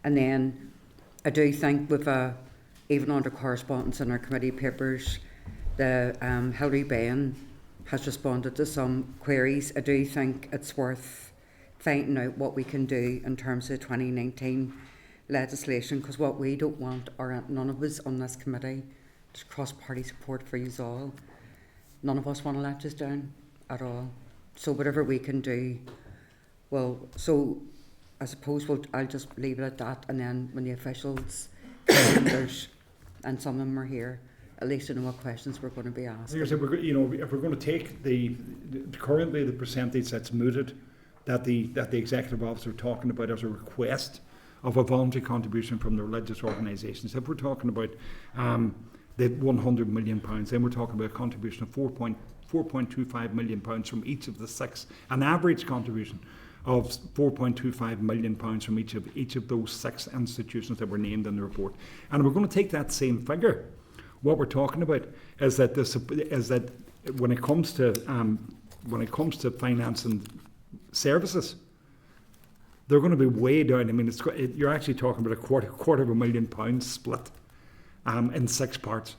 And then I do think with even under correspondence in our committee papers, the Hilary Bain has responded to some queries. I do think it's worth finding out what we can do in terms of 2019 legislation, because what we don't want are none of us on this committee, just cross-party support for you all. None of us want to let us down at all. So whatever we can do, well, so I suppose I'll just leave it at that, and then when the officials and some of them are here, at least to know what questions we're going to be asked. If we're going to take currently the percentage that's mooted, that the executive officer talking about as a request of a voluntary contribution from the religious organisations, if we're talking about the £100 million, then we're talking about a contribution of £4.25 million from each of the six, an average contribution of £4.25 million from each of those six institutions that were named in the report. And we're going to take that same figure. What we're talking about is that when it comes to financing services, they're going to be way down. I mean, you're actually talking about a quarter of £1,000,000 split in 6 parts,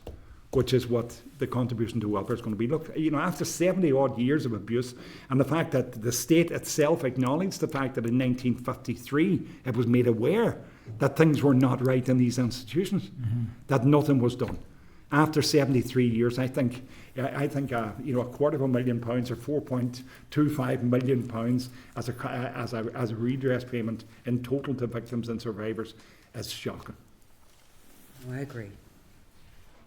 which is what the contribution to welfare is going to be. Look, you know, after 70 odd years of abuse, and the fact that the state itself acknowledged the fact that in 1953 it was made aware that things were not right in these institutions, that nothing was done. After 73 years, I think a quarter of £1,000,000 or £4.25 million as a redress payment in total to victims and survivors is shocking. Oh, I agree.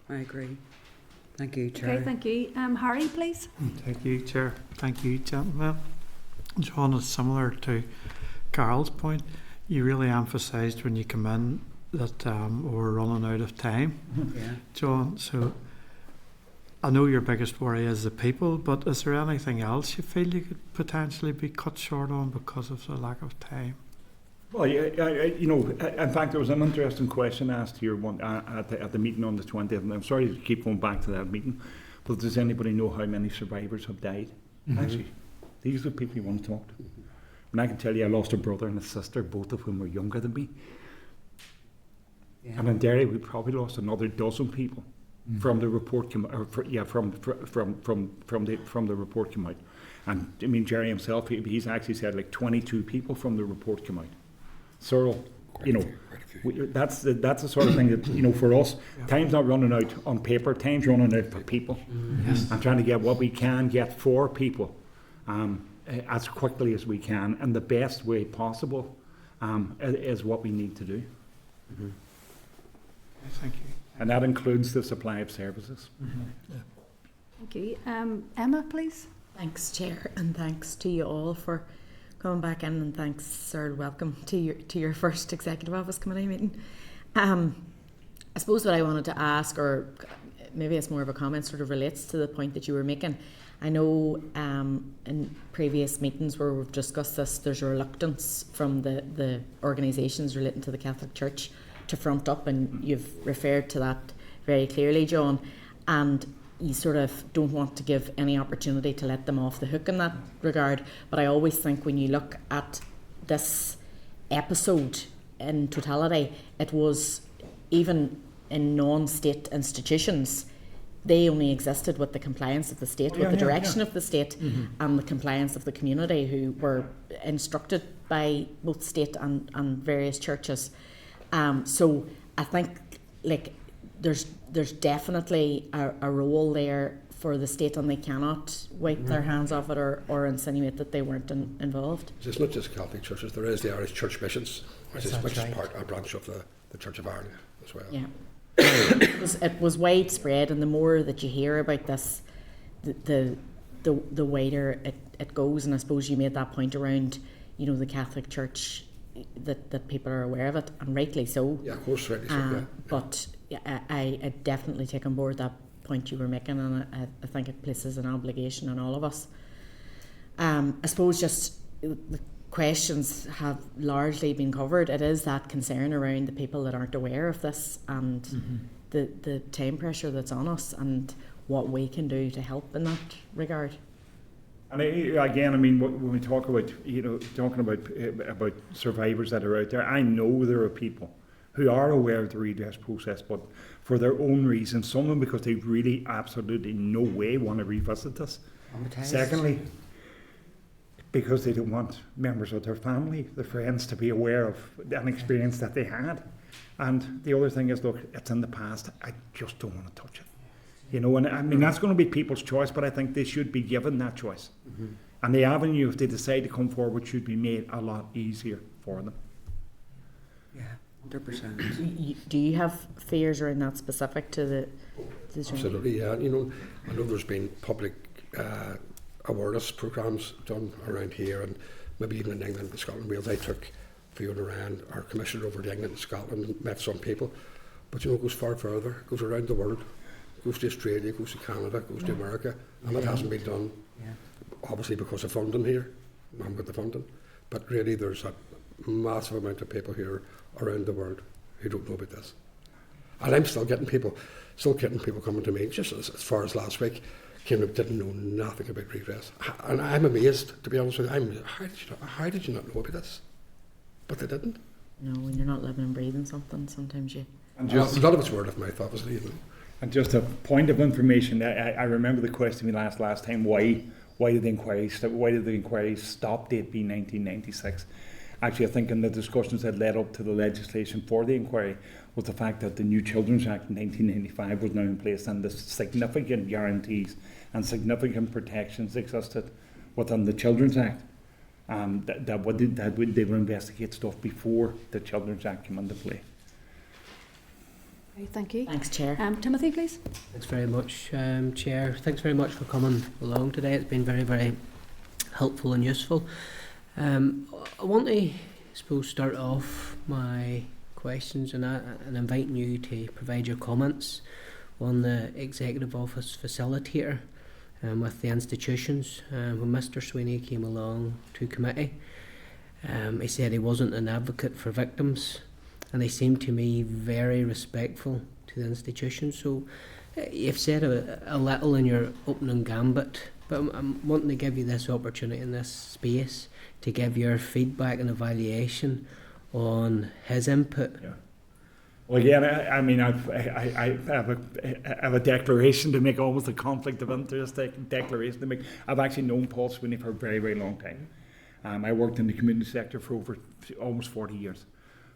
Thank you, Chair. Okay, thank you. Harry, please. Thank you, Chair. Thank you, gentlemen. John, is similar to Carol's point. You really emphasised when you come in that we're running out of time, Yeah. John. So I know your biggest worry is the people, but is there anything else you feel you could potentially be cut short on because of the lack of time? Well, in fact, there was an interesting question asked here at the meeting on the 20th, and I'm sorry to keep going back to that meeting, but does anybody know how many survivors have died? Actually, these are the people you want to talk to. And I can tell you I lost a brother and a sister, both of whom were younger than me. Yeah. And in Derry, we probably lost another dozen people from the report from the report came out. And I mean, Jerry himself, he's actually said like 22 people from the report came out. Cyril, that's the sort of thing that, for us, time's not running out on paper, time's running out for people. Yes. And trying to get what we can get for people as quickly as we can and the best way possible is what we need to do. Thank you. And that includes the supply of services. Thank you. Emma, please. Thanks, Chair, and thanks to you all for coming back in, and thanks, Cyril, welcome to your first Executive Office Committee meeting. I suppose what I wanted to ask, or maybe it's more of a comment, sort of relates to the point that you were making. I know in previous meetings where we've discussed this, there's a reluctance from the organisations relating to the Catholic Church to front up, and you've referred to that very clearly, John, and you sort of don't want to give any opportunity to let them off the hook in that regard. But I always think when you look at this episode in totality. It was even in non-state institutions, they only existed with the compliance of the state, with the direction of the state, and the compliance of the community, who were instructed by both state and various churches. So I think there's definitely a role there for the state, and they cannot wipe their hands off it or insinuate that they weren't involved. It's not just Catholic churches, there is the Irish Church Missions, which is a branch of the Church of Ireland as well. Yeah. It was widespread, and the more that you hear about this, the wider it goes. And I suppose you made that point around, the Catholic Church, that people are aware of it, and rightly so. Yeah, of course, rightly so. Yeah. But I definitely take on board that point you were making, and I think it places an obligation on all of us. I suppose just the questions have largely been covered. It is that concern around the people that aren't aware of this, and the time pressure that's on us, and what we can do to help in that regard. And again, I mean, when we talk about, talking about survivors that are out there, I know there are people who are aware of the redress process, but for their own reasons, some of them because they really absolutely no way want to revisit this. Secondly, because they don't want members of their family, their friends, to be aware of an experience that they had. And the other thing is, look, it's in the past. I just don't want to touch it. And I mean, that's going to be people's choice, but I think they should be given that choice. And the avenue, if they decide to come forward, should be made a lot easier for them. Yeah, 100%. Do you have fears around that specific to the Absolutely, yeah. I know there's been public awareness programmes done around here, and maybe even in England and Scotland, Wales. I took Fiona Ryan, our commissioner over to England and Scotland, and met some people. But it goes far further. It goes around the world. It goes to Australia, it goes to Canada, it goes to America, and it hasn't been done, obviously because of funding here, and with the funding. But really there's a massive amount of people here around the world who don't know about this. And I'm still getting people coming to me, just as far as last week, came up, didn't know nothing about redress. And I'm amazed, to be honest with you. How did you not know about this? But they didn't. No, when you're not living and breathing something, sometimes you... And a lot of it's word of mouth, obviously, And just a point of information, I remember the question we asked last time, why did the inquiry stop date be 1996? Actually, I think in the discussions that led up to the legislation for the inquiry was the fact that the new Children's Act in 1995 was now in place, and the significant guarantees and significant protections existed within the Children's Act. They would investigate stuff before the Children's Act came into play. Okay, thank you. Thanks, Chair. Timothy, please. Thanks very much, Chair. Thanks very much for coming along today. It's been very, very helpful and useful. I want to, start off my questions and inviting you to provide your comments on the Executive Office facilitator with the institutions. When Mr. Sweeney came along to committee, he said he wasn't an advocate for victims, and they seemed to me very respectful to the institutions. So you've said a little in your opening gambit, but I'm wanting to give you this opportunity in this space to give your feedback and evaluation on his input. Yeah. Well, again, I mean, I have a declaration to make, almost a conflict of interest declaration to make. I've actually known Paul Sweeney for a very, very long time. I worked in the community sector for almost 40 years.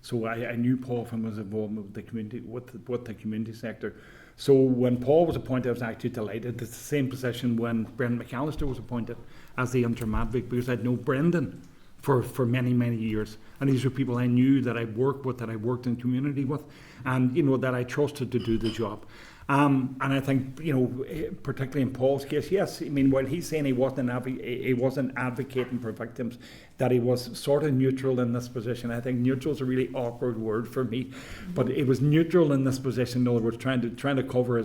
So I knew Paul from his involvement with the community sector. So when Paul was appointed, I was actually delighted. It's the same position when Brendan McAllister was appointed as the interim advocate, because I'd known Brendan for many, many years. And these were people I knew, that I worked with, that I worked in community with, and that I trusted to do the job. And I think, particularly in Paul's case, yes, I mean, while he's saying he wasn't advocating for victims, that he was sort of neutral in this position. I think neutral is a really awkward word for me, but it was neutral in this position. In other words, trying to cover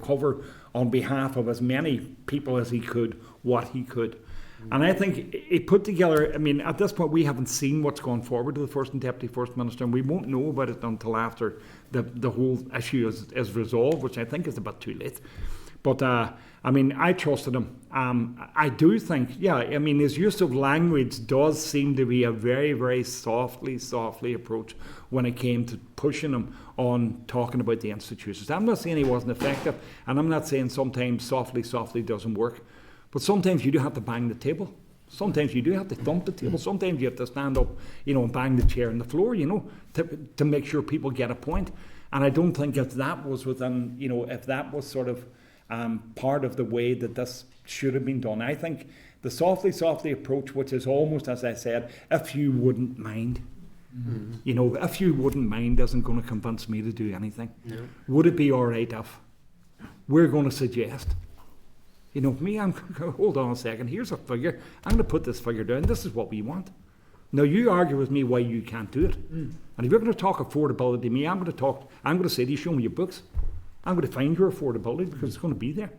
cover on behalf of as many people as he could what he could. And I think it put together, I mean, at this point we haven't seen what's gone forward to the First and Deputy First Minister, and we won't know about it until after the whole issue is resolved, which I think is a bit too late. But I mean, I trusted him. I do think, yeah, I mean, his use of language does seem to be a very, very softly approach when it came to pushing him on talking about the institutions. I'm not saying he wasn't effective, and I'm not saying sometimes softly doesn't work, but sometimes you do have to bang the table. Sometimes you do have to thump the table. Sometimes you have to stand up, and bang the chair on the floor, to make sure people get a point. And I don't think if that was within, if that was sort of part of the way that this should have been done. I think the softly approach, which is almost, as I said, if you wouldn't mind, if you wouldn't mind, isn't going to convince me to do anything. No. Would it be all right if we're going to suggest? Me, I'm hold on a second. Here's a figure. I'm going to put this figure down. This is what we want. Now you argue with me why you can't do it. And if you're going to talk affordability to me, I'm going to say to you, show me your books. I'm going to find your affordability because it's going to be there.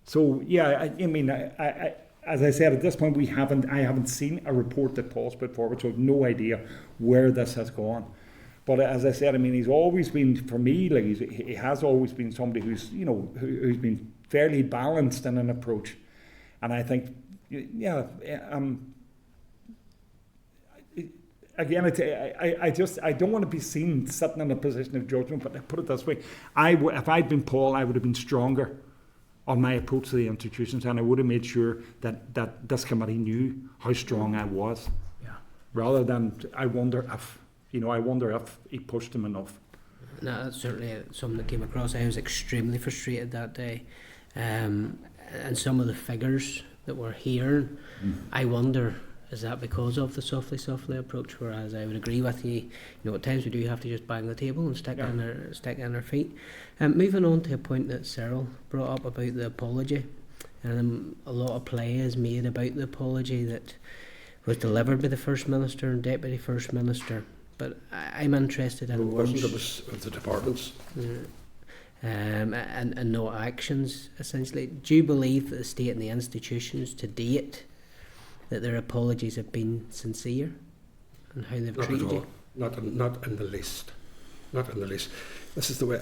So yeah, I as I said, at this point I haven't seen a report that Paul's put forward, so I have no idea where this has gone. But as I said, he's always been, for me, like he has always been somebody who's who's been fairly balanced in an approach, and I think again, I don't want to be seen sitting in a position of judgment, but I put it this way: if I'd been Paul, I would have been stronger on my approach to the institutions, and I would have made sure that this committee knew how strong I was, rather than I wonder if he pushed them enough. No, that's certainly something that came across. I was extremely frustrated that day, and some of the figures that we're hearing, I wonder, is that because of the softly approach? Whereas I would agree with you, at times we do have to just bang the table and stick on their feet. Moving on to a point that Cyril brought up about the apology, and a lot of play is made about the apology that was delivered by the First Minister and Deputy First Minister. But I'm interested in words. It was of the departments. And no actions, essentially. Do you believe that the state and the institutions to date, that their apologies have been sincere and how they've treated you? Not in the least. Not in the least. This is the way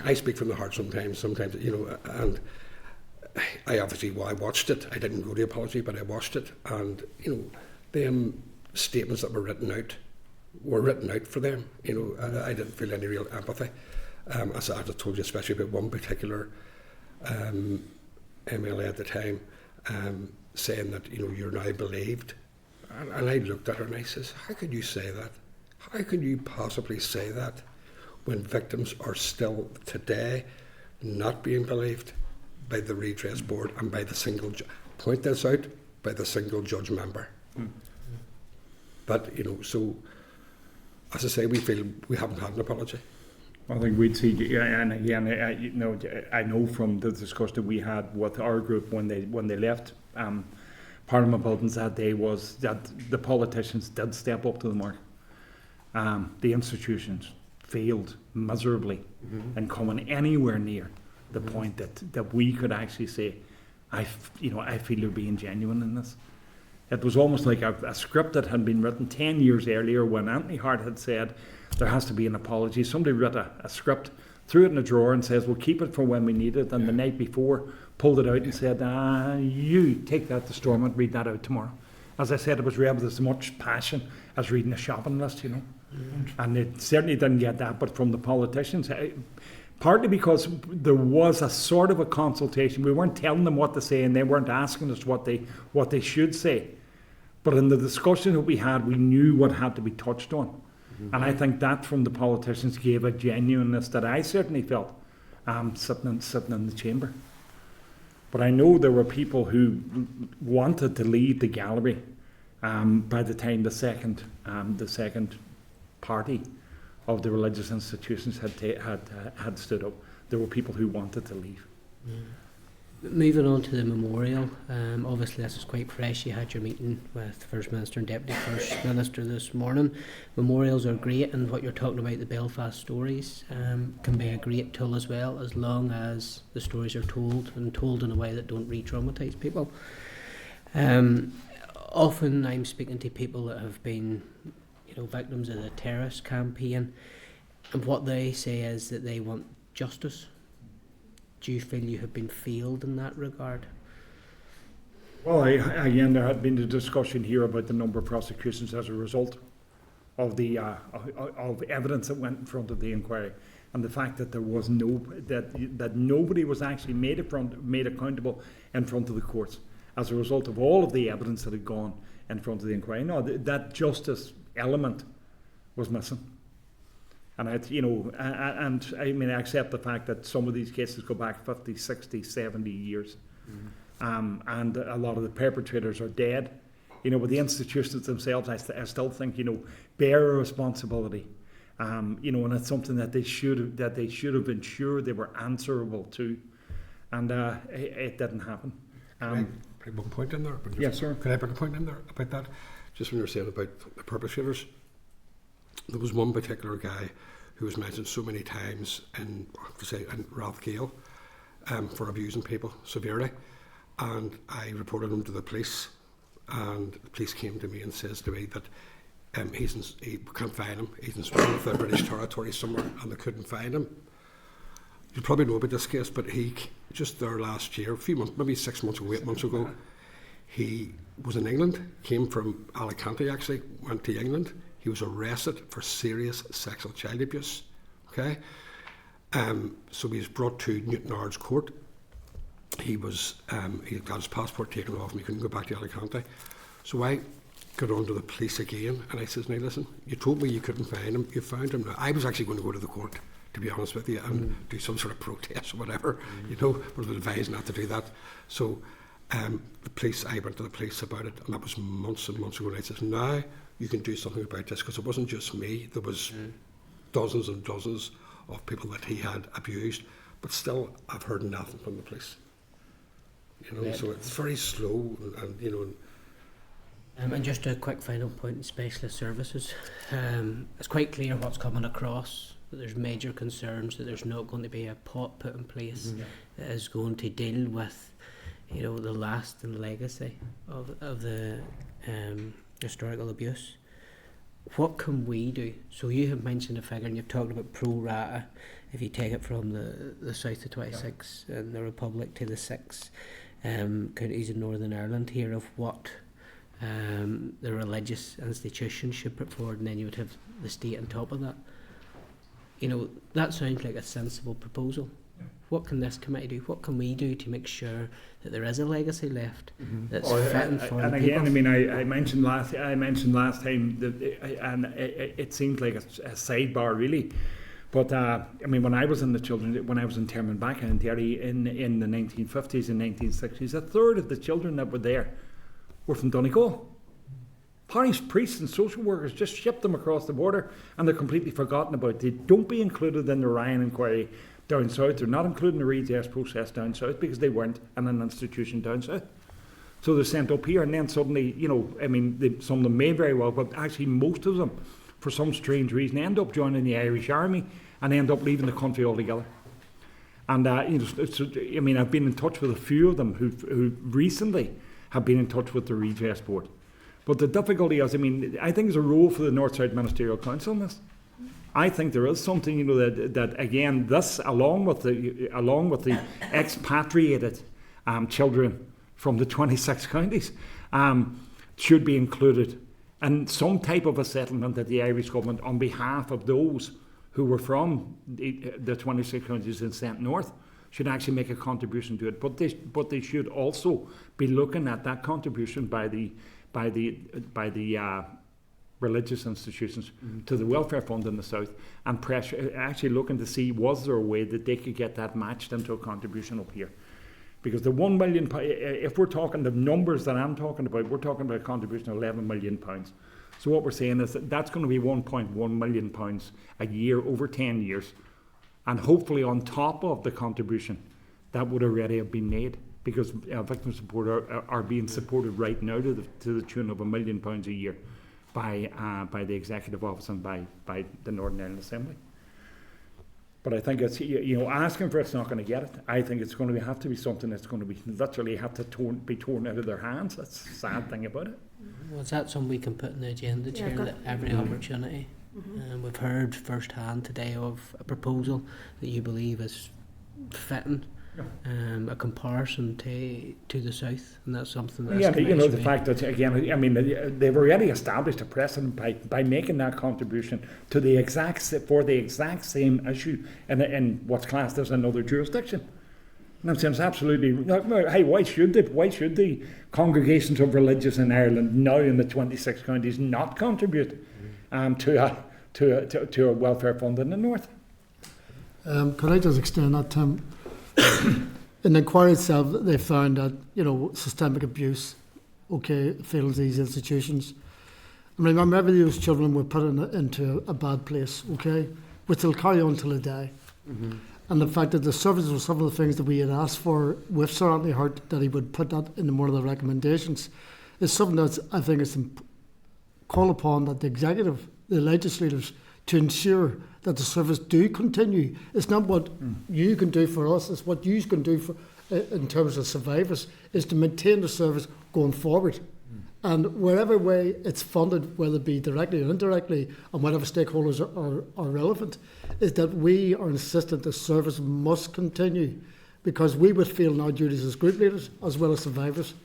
I speak from the heart sometimes, and I obviously, I watched it. I didn't go to the apology, but I watched it, and them statements that were written out for them. I didn't feel any real empathy. As I told you, especially about one particular MLA at the time, saying that you're now believed, and I looked at her and I says, how could you say that? How can you possibly say that when victims are still today not being believed by the redress board and by the single point this out by the single judge member? But so as I say, we feel we haven't had an apology. I think we'd see, and again, I know from the discussion we had with our group when they left Parliament buildings that day, was that the politicians did step up to the mark. The institutions failed miserably in coming anywhere near the point that we could actually say, I feel they're being genuine in this. It was almost like a script that had been written 10 years earlier when Anthony Hart had said there has to be an apology. Somebody wrote a script, threw it in a drawer and says, we'll keep it for when we need it. And the night before, pulled it out and said, you take that to Stormont, read that out tomorrow. As I said, it was read with as much passion as reading a shopping list, And it certainly didn't get that, but from the politicians, partly because there was a sort of a consultation. We weren't telling them what to say and they weren't asking us what they should say. But in the discussion that we had, we knew what had to be touched on. And I think that from the politicians gave a genuineness that I certainly felt sitting in the chamber. But I know there were people who wanted to leave the gallery by the time the second party of the religious institutions had stood up. There were people who wanted to leave. Moving on to the memorial, obviously this is quite fresh. You had your meeting with the First Minister and Deputy First Minister this morning. Memorials are great, and what you're talking about, the Belfast stories, can be a great tool as well, as long as the stories are told and told in a way that don't re-traumatise people. Often I'm speaking to people that have been victims of the terrorist campaign, and what they say is that they want justice. do you feel you have been failed in that regard? Well, again, there had been a discussion here about the number of prosecutions as a result of the of evidence that went in front of the inquiry, and the fact that there was that nobody was actually made accountable in front of the courts as a result of all of the evidence that had gone in front of the inquiry. No, that justice element was missing. And I accept the fact that some of these cases go back 50, 60, 70 years. And a lot of the perpetrators are dead. But the institutions themselves, I still think, bear a responsibility. And it's something that they should have been sure they were answerable to. And it didn't happen. Can I put a point in there? Yes, sir. Can I put a point in there about that? Just when you're saying about the perpetrators, there was one particular guy who was mentioned so many times in Rathgale for abusing people severely, and I reported him to the police, and the police came to me and says to me that he can't find him. He's in the British territory somewhere, and they couldn't find him. You probably know about this case, but he just there last year, a few months, maybe 6 months ago, 8 months ago, he was in England, came from Alicante actually, went to England. He was arrested for serious sexual child abuse. Okay, so he was brought to Newtownards Court. He got his passport taken off him. He couldn't go back to Alicante. So I got on to the police again, and I says, "Now listen, you told me you couldn't find him. You found him. Now I was actually going to go to the court, to be honest with you, and do some sort of protest or whatever. But I was advised not to do that. So the police, I went to the police about it, and that was months and months ago. And I says, now you can do something about this, because it wasn't just me. There was dozens and dozens of people that he had abused, but still I've heard nothing from the police. So it's very slow, and And just a quick final point in specialist services. It's quite clear what's coming across, that there's major concerns that there's not going to be a pot put in place that is going to deal with the lasting legacy of the historical abuse. What can we do? So you have mentioned a figure, and you've talked about pro rata, if you take it from the south to 26 and the Republic to the 6 counties in Northern Ireland here, of what the religious institutions should put forward, and then you would have the state on top of that. That sounds like a sensible proposal. What can this committee do? What can we do to make sure that there is a legacy left that's fitting for the people? And again, I mentioned last time that, and it seems like a sidebar really, but when I was in when I was in Termon back in Derry in the 1950s and 1960s, a third of the children that were there were from Donegal. Parish priests and social workers just shipped them across the border, and they're completely forgotten about. They don't be included in the Ryan inquiry down south. They're not included in the redress process down south because they weren't in an institution down south. So they're sent up here, and then suddenly, some of them may very well, but actually most of them, for some strange reason, end up joining the Irish Army and end up leaving the country altogether. And I've been in touch with a few of them who recently have been in touch with the redress board. But the difficulty is, I think there's a role for the North-South Ministerial Council in this. I think there is something, that again, this along with the expatriated children from the 26 counties should be included in some type of a settlement that the Irish government, on behalf of those who were from the 26 counties and sent north, should actually make a contribution to it. But they should also be looking at that contribution by the religious institutions to the welfare fund in the south, and actually looking to see, was there a way that they could get that matched into a contribution up here? Because the £1 million, if we're talking the numbers that I'm talking about, we're talking about a contribution of £11 million. So what we're saying is that that's going to be £1.1 million a year over 10 years, and hopefully on top of the contribution that would already have been made, because victim support are being supported right now to the tune of £1 million a year by the Executive Office and by the Northern Ireland Assembly. But I think it's, asking for it's not going to get it. I think it's going to have to be something that's going to be literally have to be torn out of their hands. That's the sad thing about it. Well, is that something we can put in the agenda, Chair, at every opportunity? We've heard firsthand today of a proposal that you believe is fitting a comparison to the south, and that's something that's Yeah, but, you know, the commensurate. fact that, again, I mean, they've already established a precedent by making that contribution to the exact same issue in what's classed as another jurisdiction. And I'm saying it's absolutely. Hey, why should the congregations of religious in Ireland now in the 26 counties not contribute to a welfare fund in the north? Could I just extend that, Tim? In the inquiry itself, they found that, you know, systemic abuse, fails these institutions. I mean, remember those children were put into a bad place, which they'll carry on till they die. Mm-hmm. And the fact that the services were some of the things that we had asked for with Sir Anthony Hart, that he would put that in one of the recommendations, is something that I think is call upon that the executive, the legislators, to ensure that the service do continue. It's not what you can do for us, it's what you can do for in terms of survivors, is to maintain the service going forward. And wherever way it's funded, whether it be directly or indirectly, and whatever stakeholders are relevant, is that we are insistent the service must continue, because we would feel in our duties as group leaders as well as survivors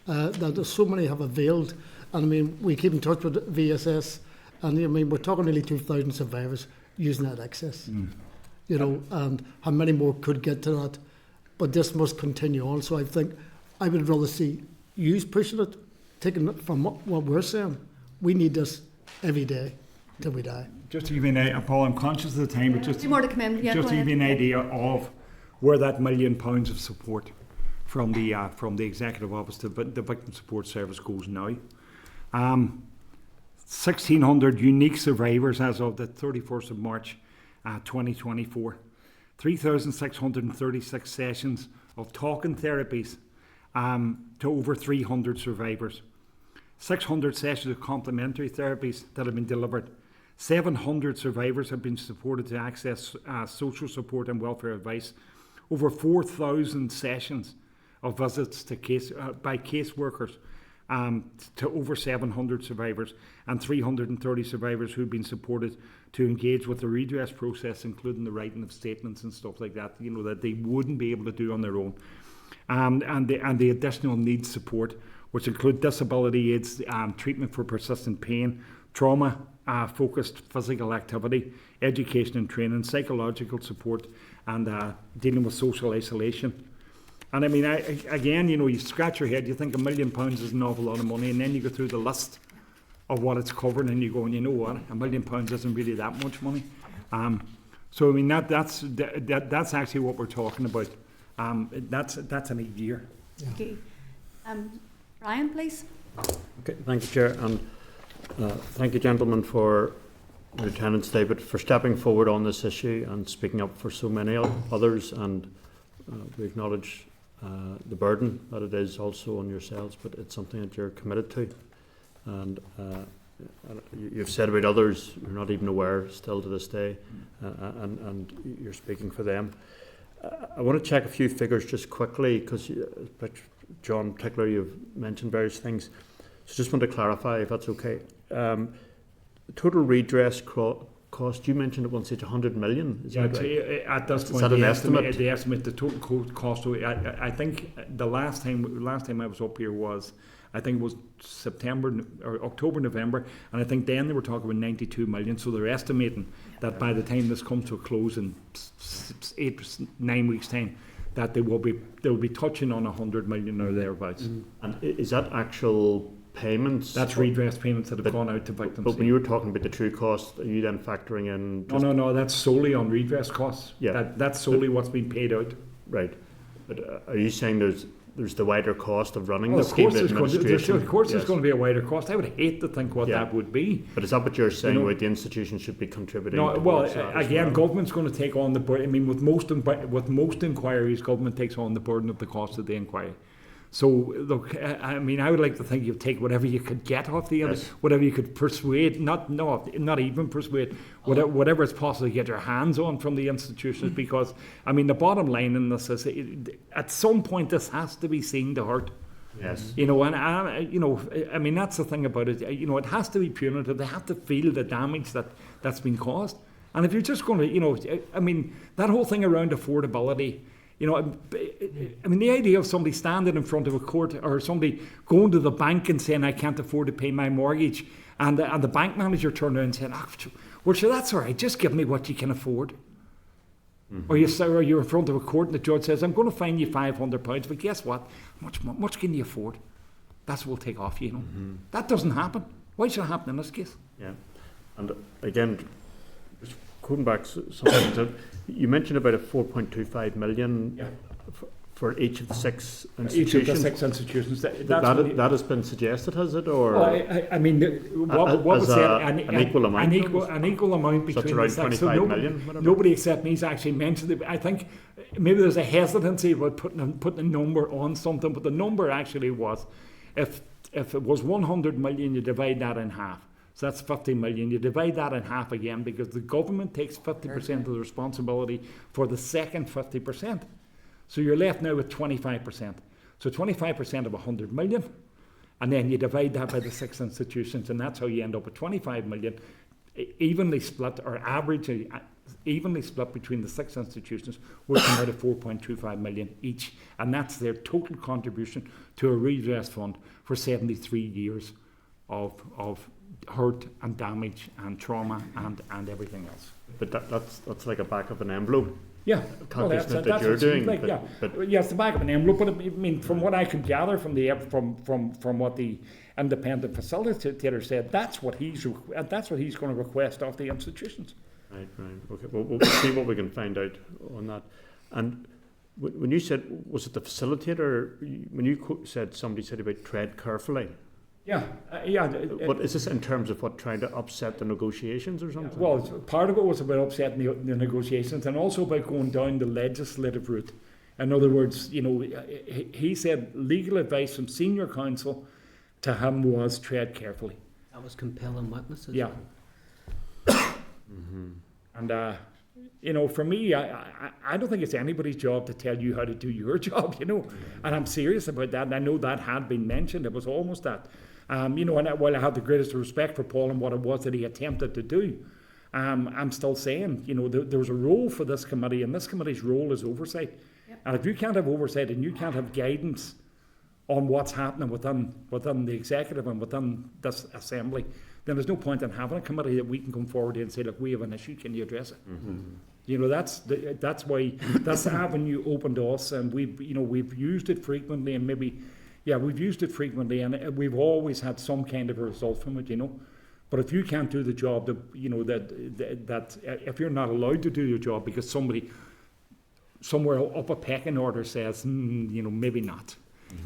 that so many have availed. And I mean, we keep in touch with VSS, and I mean, we're talking nearly 2,000 survivors using that access. You know, and how many more could get to that? But this must continue on. So I think I would rather see you pushing it, taking it from what we're saying. We need this every day till we die. Just to give you an idea, Paul, I'm conscious of the time, but just Two more to come in. Yeah, just go to give you an ahead. idea of where that £1 million of support from the Executive Office to the Victim Support Service goes now. 1,600 unique survivors as of the 31st of March 2024. 3,636 sessions of talking therapies to over 300 survivors. 600 sessions of complementary therapies that have been delivered. 700 survivors have been supported to access social support and welfare advice. Over 4,000 sessions of visits to by caseworkers to over 700 survivors, and 330 survivors who've been supported to engage with the redress process, including the writing of statements and stuff like that, you know, that they wouldn't be able to do on their own. And the additional needs support, which include disability aids, treatment for persistent pain, trauma, focused physical activity, education and training, psychological support, and dealing with social isolation. And I mean, again, you know, you scratch your head, you think £1 million is an awful lot of money, and then you go through the list of what it's covering, and you go, and you know what, £1 million isn't really that much money. So I mean, that's actually what we're talking about. That's in a year. Okay. Ryan, please. Okay, thank you, Chair, and thank you, gentlemen, for your attendance today, but for stepping forward on this issue and speaking up for so many others. And we acknowledge the burden that it is also on yourselves, but it's something that you're committed to. And you've said about others you're not even aware still to this day, and you're speaking for them. I want to check a few figures just quickly, because John, particularly, you've mentioned various things. So just want to clarify, if that's okay. The total redress cost, you mentioned at one stage 100 million. Is that right? At this point, Is that an estimate? The total cost. I think the last time I was up here was, I think it was September or October, November, and I think then they were talking about 92 million. So they're estimating that by the time this comes to a close in 9 weeks' time, that they will be touching on 100 million or thereabouts. And is that actual payments? That's redress payments that have gone out to victims. But when you were talking about the true cost, are you then factoring in? No, that's solely on redress costs. Yeah. That's solely what's been paid out. Right. But are you saying there's the wider cost of running Well, the of course, scheme administration? of course, Yes. there's going to be a wider cost. I would hate to think what Yeah. that would be. But is that what you're saying? You know, About the institution should be contributing? No, well, towards that as again, well? government's going to take on the burden. I mean, with most inquiries, government takes on the burden of the cost of the inquiry. So, look, I mean, I would like to think you'd take whatever you could get off the other, Yes. whatever you could persuade, not even persuade, whatever it's possible to get your hands on from the institutions. Because, I mean, the bottom line in this is, at some point, this has to be seen to hurt. Yes. You know, and you know, I mean, that's the thing about it. You know, it has to be punitive. They have to feel the damage that's been caused. And if you're just going to, you know, I mean, that whole thing around affordability, You know, I mean, the idea of somebody standing in front of a court or somebody going to the bank and saying, I can't afford to pay my mortgage, and the bank manager turning around and saying, well, sure, that's all right, just give me what you can afford. Or you're in front of a court and the judge says, I'm going to fine you £500, but guess what? How much can you afford? That's what we'll take off you, you know. That doesn't happen. Why should it happen in this case? Yeah. And again, just going back something that you mentioned about a 4.25 million for each of the 6 institutions. Each of the 6 institutions. That has been suggested, has it? Or well, I mean, what was said, an equal amount? An equal amount between around the 6. 25 million, whatever. Nobody except me's actually mentioned it. I think maybe there's a hesitancy about putting a number on something, but the number actually was, if it was 100 million, you divide that in half. So that's 50 million. You divide that in half again because the government takes 50% of the responsibility for the second 50%. So you're left now with 25%. So 25% of 100 million, and then you divide that by the 6 institutions, and that's how you end up with 25 million, evenly split, or average, evenly split between the 6 institutions, will come out of 4.25 million each. And that's their total contribution to a redress fund for 73 years of hurt and damage and trauma and everything else. But that's like a back of an envelope. Yeah, calculation that you're doing. Like, but yes, the back of an envelope. But I mean, from what I could gather from what the independent facilitator said, that's what he's going to request of the institutions. Right. Okay. Well, we'll see what we can find out on that. And when you said, was it the facilitator? When you said somebody said about tread carefully. Yeah. But is this in terms of trying to upset the negotiations or something? Well, part of it was about upsetting the negotiations, and also about going down the legislative route. In other words, you know, he said legal advice from senior counsel to him was tread carefully. That was compelling witnesses. Yeah. And you know, for me, I don't think it's anybody's job to tell you how to do your job. You know, and I'm serious about that. And I know that had been mentioned. It was almost that. You know, and while I have the greatest respect for Paul and what it was that he attempted to do, I'm still saying, you know, there's a role for this committee, and this committee's role is oversight. Yep. And if you can't have oversight and you can't have guidance on what's happening within the executive and within this assembly, then there's no point in having a committee that we can come forward and say, look, we have an issue, can you address it? You know, that's why that's the avenue open to us, and we've used it frequently, and we've used it frequently, and we've always had some kind of a result from it, you know. But if you can't do the job, that if you're not allowed to do your job because somebody somewhere up a pecking order says, you know, maybe not.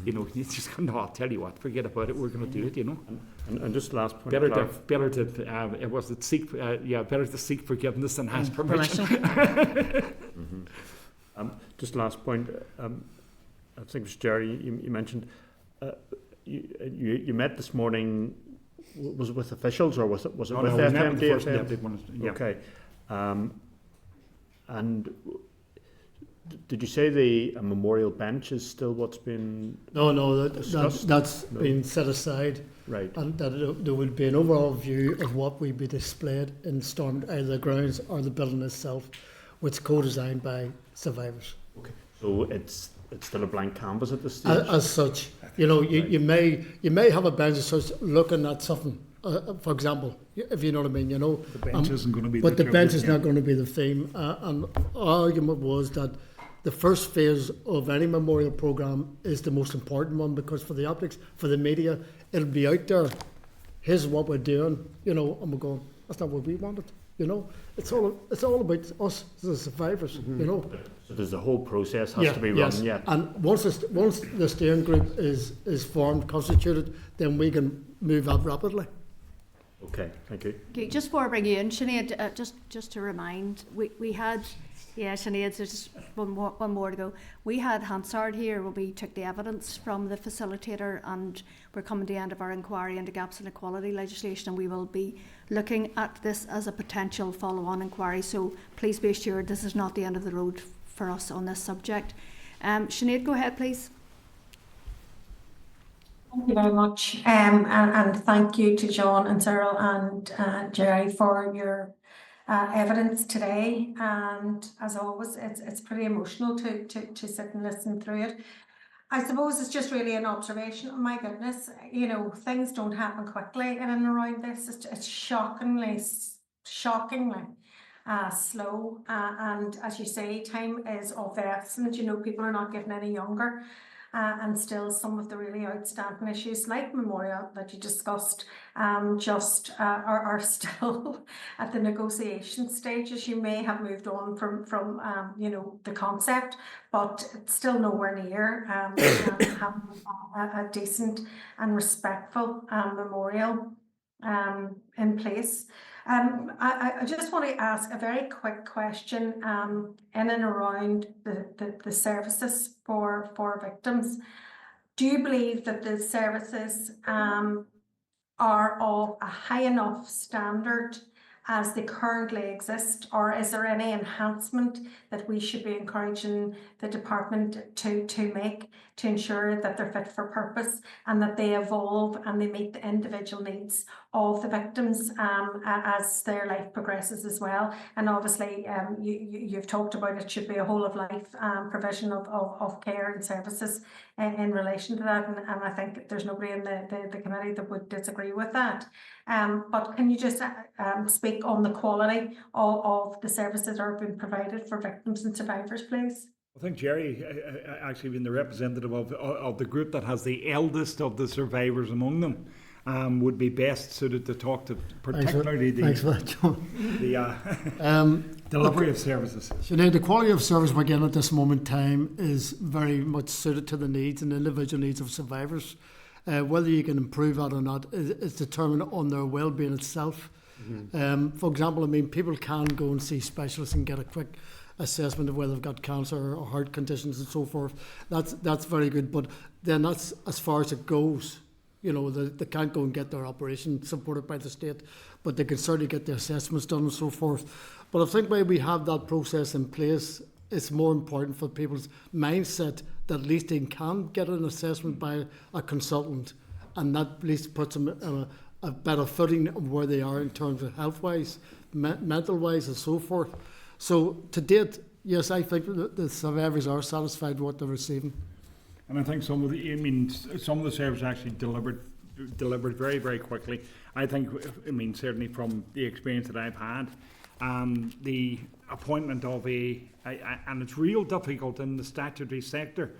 You know, it's just no. I'll tell you what, forget about it. We're going to do it. You know. And just last point. Better to seek forgiveness than ask permission. Just last point. I think it was Jerry. You mentioned you met this morning. Was it with officials or was it with FMD? Yeah. Okay. And did you say a memorial bench is still what's been? No, that's been set aside. Right. And that there would be an overall view of what would be displayed in either the grounds or the building itself, which is co-designed by survivors. Okay. So it's still a blank canvas at this stage. As such, you know, you may have a bench as such looking at something. For example, if you know what I mean, you know, the bench isn't going to be. But the bench is not going to be the theme. And our argument was that the first phase of any memorial programme is the most important one, because for the optics, for the media, it'll be out there. Here's what we're doing, you know, and we're going, that's not what we wanted, you know. It's all about us, the survivors, you know. So there's the whole process has to be run yet. And once the steering group is formed, constituted, then we can move up rapidly. Okay, thank you. Okay, just before I bring you in, Sinead, just to remind, we had, Sinead, there's just one more to go. We had Hansard here when we took the evidence from the facilitator, and we're coming to the end of our inquiry into gaps in equality legislation, and we will be looking at this as a potential follow-on inquiry. So please be assured this is not the end of the road for us on this subject. Sinead, go ahead, please. Thank you very much, and thank you to John and Cyril and Jerry for your evidence today, and as always, it's pretty emotional to sit and listen through it. I suppose it's just really an observation. Oh my goodness, you know, things don't happen quickly in and around this. It's shockingly slow. And as you say, time is of the essence. You know, people are not getting any younger. And still some of the really outstanding issues like Memorial that you discussed are still at the negotiation stages. You may have moved on from you know, the concept, but it's still nowhere near having a decent and respectful memorial in place. I just want to ask a very quick question in and around the services for victims. Do you believe that the services are of a high enough standard as they currently exist, or is there any enhancement that we should be encouraging the department to make to ensure that they're fit for purpose and that they evolve and they meet the individual needs of the victims as their life progresses as well? And obviously you've talked about it should be a whole of life provision of care and services in relation to that, and I think there's nobody in the committee that would disagree with that. But can you just speak on the quality of the services that are being provided for victims and survivors, please? I think Jerry, actually being the representative of the group that has the eldest of the survivors among them, would be best suited to talk to particularly the delivery of services. Sinead, the quality of service we're getting at this moment in time is very much suited to the needs and individual needs of survivors. Whether you can improve that or not is determined on their well-being itself. For example, I mean, people can go and see specialists and get a quick assessment of whether they've got cancer or heart conditions and so forth. That's very good, but then that's as far as it goes. You know, they can't go and get their operation supported by the state, but they can certainly get the assessments done and so forth. But I think when we have that process in place, it's more important for people's mindset that at least they can get an assessment by a consultant, and that at least puts them in a better footing of where they are in terms of health-wise, mental-wise and so forth. So to date, yes, I think the survivors are satisfied with what they're receiving. And I think some of the services actually delivered very, very quickly. I think, certainly from the experience that I've had, the appointment of and it's real difficult in the statutory sector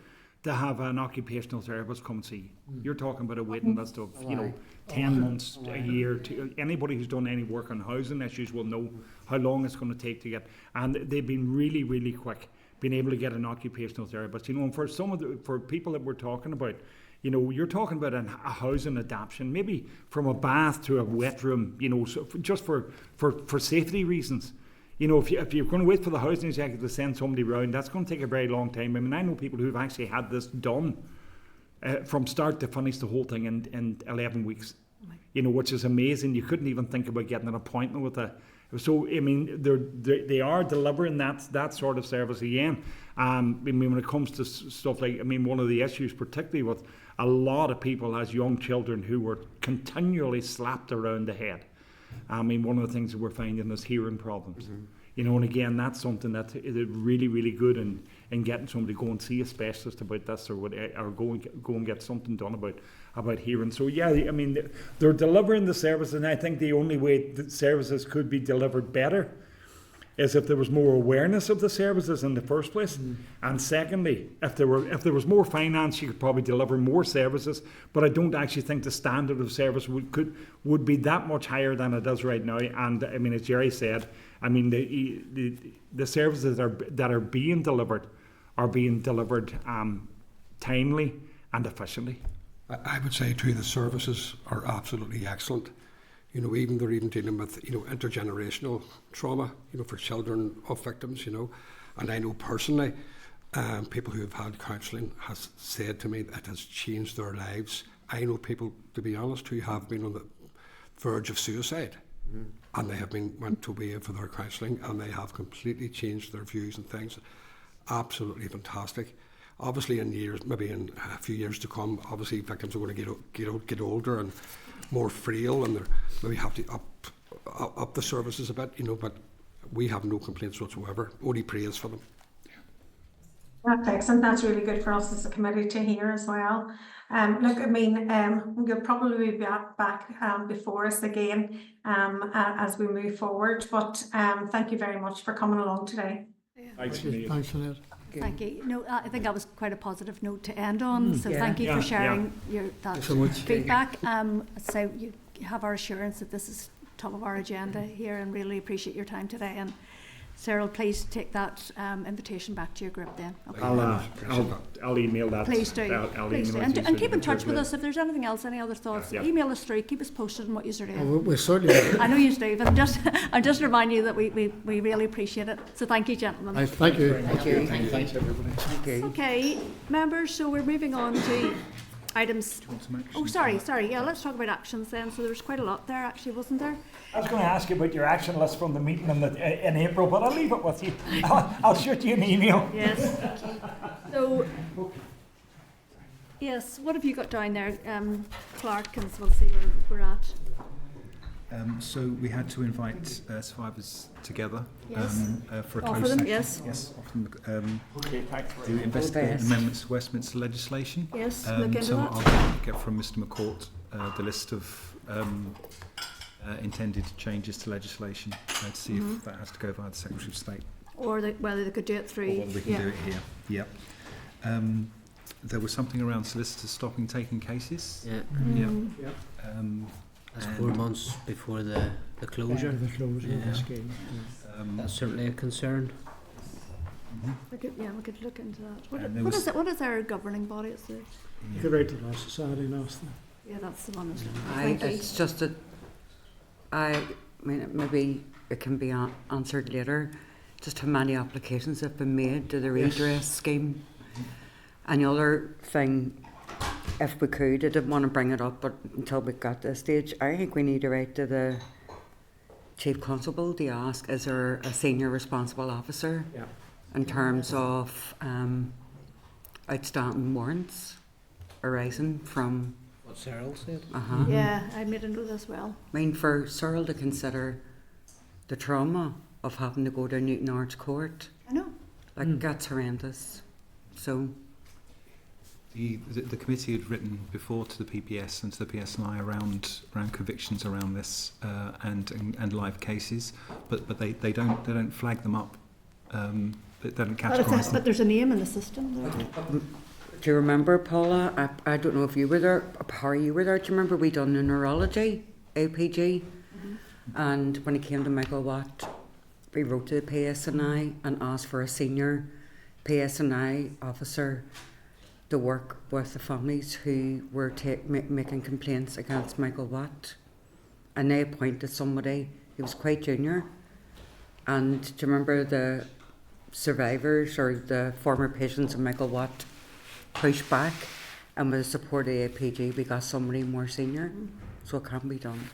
to have an occupational therapist come and see you. You're talking about a waiting list of 10 months, a year. Anybody who's done any work on housing issues will know how long it's going to take to get. And they've been really, really quick, being able to get an occupational therapist. You know, and for people that we're talking about, you know, you're talking about a housing adaptation, maybe from a bath to a wet room. You know, so just for safety reasons. You know, if you're going to wait for the housing executive to send somebody round, that's going to take a very long time. I mean, I know people who've actually had this done from start to finish, the whole thing in 11 weeks. You know, which is amazing. You couldn't even think about getting an appointment with a. So I mean, they are delivering that sort of service again. I mean, when it comes to stuff like, I mean, one of the issues, particularly with a lot of people as young children who were continually slapped around the head. I mean, one of the things that we're finding is hearing problems. You know, and again, that's something that is really, really good in getting somebody to go and see a specialist about this, or go and get something done about hearing. So yeah, I mean, they're delivering the services, and I think the only way the services could be delivered better is if there was more awareness of the services in the first place, and secondly, if there was more finance, you could probably deliver more services. But I don't actually think the standard of service would be that much higher than it is right now. And I mean, as Jerry said, I mean, the services that are being delivered timely and efficiently. I would say too, the services are absolutely excellent. You know, they're even dealing with, you know, intergenerational trauma, you know, for children of victims, you know. And I know personally, people who have had counselling has said to me that it has changed their lives. I know people, to be honest, who have been on the verge of suicide, and they have went away for their counselling, and they have completely changed their views and things. Absolutely fantastic. Obviously, maybe in a few years to come, obviously victims are going to get older and more frail, and they maybe have to up the services a bit, you know. But we have no complaints whatsoever, only praise for them. That's excellent. That's really good for us as a committee to hear as well. Look, I mean, we'll probably be back before us again as we move forward. But thank you very much for coming along today. Thanks, Thanks, Sinead. Thank you. No, I think that was quite a positive note to end on. So Yeah. thank you Yeah, for sharing that Thanks so much. feedback. So you have our assurance that this is top of our agenda here, and really appreciate your time today. And Cyril, please take that invitation back to your group then. Okay. I'll email that. Please do. I'll Please do. email And, it to and you keep in touch with so- us if there's anything else, any other thoughts. Yeah. Email us through. Keep us posted on what you're doing. Oh, we certainly. I know you do, but I'm just reminding you that we really appreciate it. So thank you, gentlemen. Thank you. Thank you. Thanks, everybody. Thank you. Okay, members, so we're moving on to items. Oh, sorry. Yeah, let's talk about actions then. So there was quite a lot there, actually, wasn't there? I was going to ask you about your action list from the meeting in April, but I'll leave it with you. I'll shoot you an email. Yes. So, yes, what have you got down there, Clark, and we'll see where we're at. So we had to invite survivors together Yes. for a Offer closed them, session. yes. Yes, offer them, Okay, thanks. to investigate Yes. amendments to Westminster legislation. Yes, look into so that. I'll get from Mr McCourt the list of intended changes to legislation to see Mm-hmm. if that has to go via the Secretary of State Or whether they could do it through. or whether we can do it here. Yep. There was something around solicitors stopping taking cases. Yeah, Yep. that's And- 4 months before the closure. The closure of Yeah. the scheme. That's certainly a concern. We could look into that. And there What was- is it? What is our governing body? It's the, You could write to Law Society and ask them. yeah, that's the one. Isn't it? I, Thank you. it's just that I mean, maybe it can be answered later. Just how many applications have been made to the redress scheme. And the other thing, if we could, I didn't want to bring it up, but until we got to this stage, I think we need to write to the Chief Constable to ask, is there a senior responsible officer Yeah. in terms of outstanding warrants arising from What Cyril said. Yeah, I made a note as well. I mean, for Cyril to consider the trauma of having to go to Newton Arts Court, I know. like, that's horrendous. So, The committee had written before to the PPS and to the PSNI around convictions around this and live cases, but they don't flag them up. They don't categorise them. But there's a name in the system. There. do you remember, Paula? I don't know if you were there, Harry, you were there. Do you remember we done the neurology, APG? And when it came to Michael Watt, we wrote to the PSNI and asked for a senior PSNI officer to work with the families who were making complaints against Michael Watt. And they appointed somebody who was quite junior. And do you remember the survivors or the former patients of Michael Watt pushed back, and with the support of the APG we got somebody more senior. So it can be done.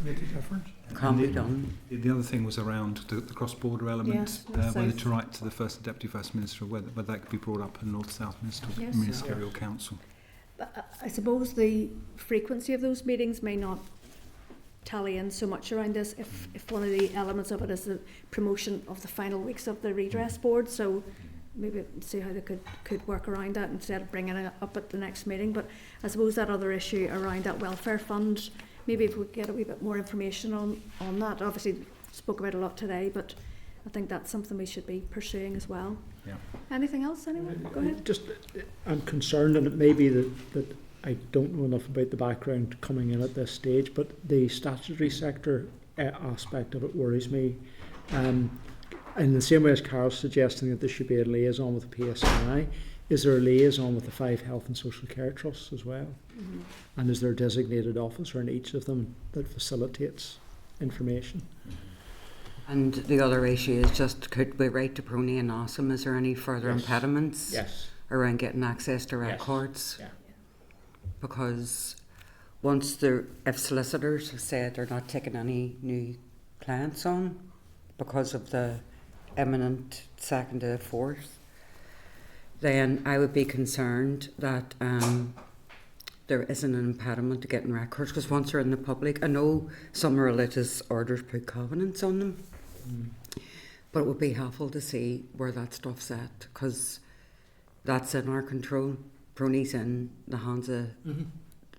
Make a difference. Can be done. The other thing was around the cross-border element, Yes, whether south. to write to the First and Deputy First Minister, whether that could be brought up in North-South Yes. Ministerial Council. But I suppose the frequency of those meetings may not tally in so much around this if one of the elements of it is the promotion of the final weeks of the redress board. So maybe see how they could work around that instead of bringing it up at the next meeting. But I suppose that other issue around that welfare fund, maybe if we get a wee bit more information on that. Obviously spoke about a lot today, but I think that's something we should be pursuing as well. Yeah. Anything else, anyone? Go ahead. Just, I'm concerned, and it may be that I don't know enough about the background coming in at this stage, but the statutory sector aspect of it worries me. In the same way as Carol's suggesting that there should be a liaison with the PSNI, is there a liaison with the 5 health and social care trusts as well? And is there a designated officer in each of them that facilitates information? And the other issue is just, could we write to Prony and ask them, is there any further impediments Yes. around getting access to records? Yeah. Because if solicitors have said they're not taking any new clients on because of the imminent 2nd to the 4th, then I would be concerned that there isn't an impediment to getting records, because once they're in the public, I know some religious orders put covenants on them, But it would be helpful to see where that stuff's at, because that's in our control. Brony's in the hands of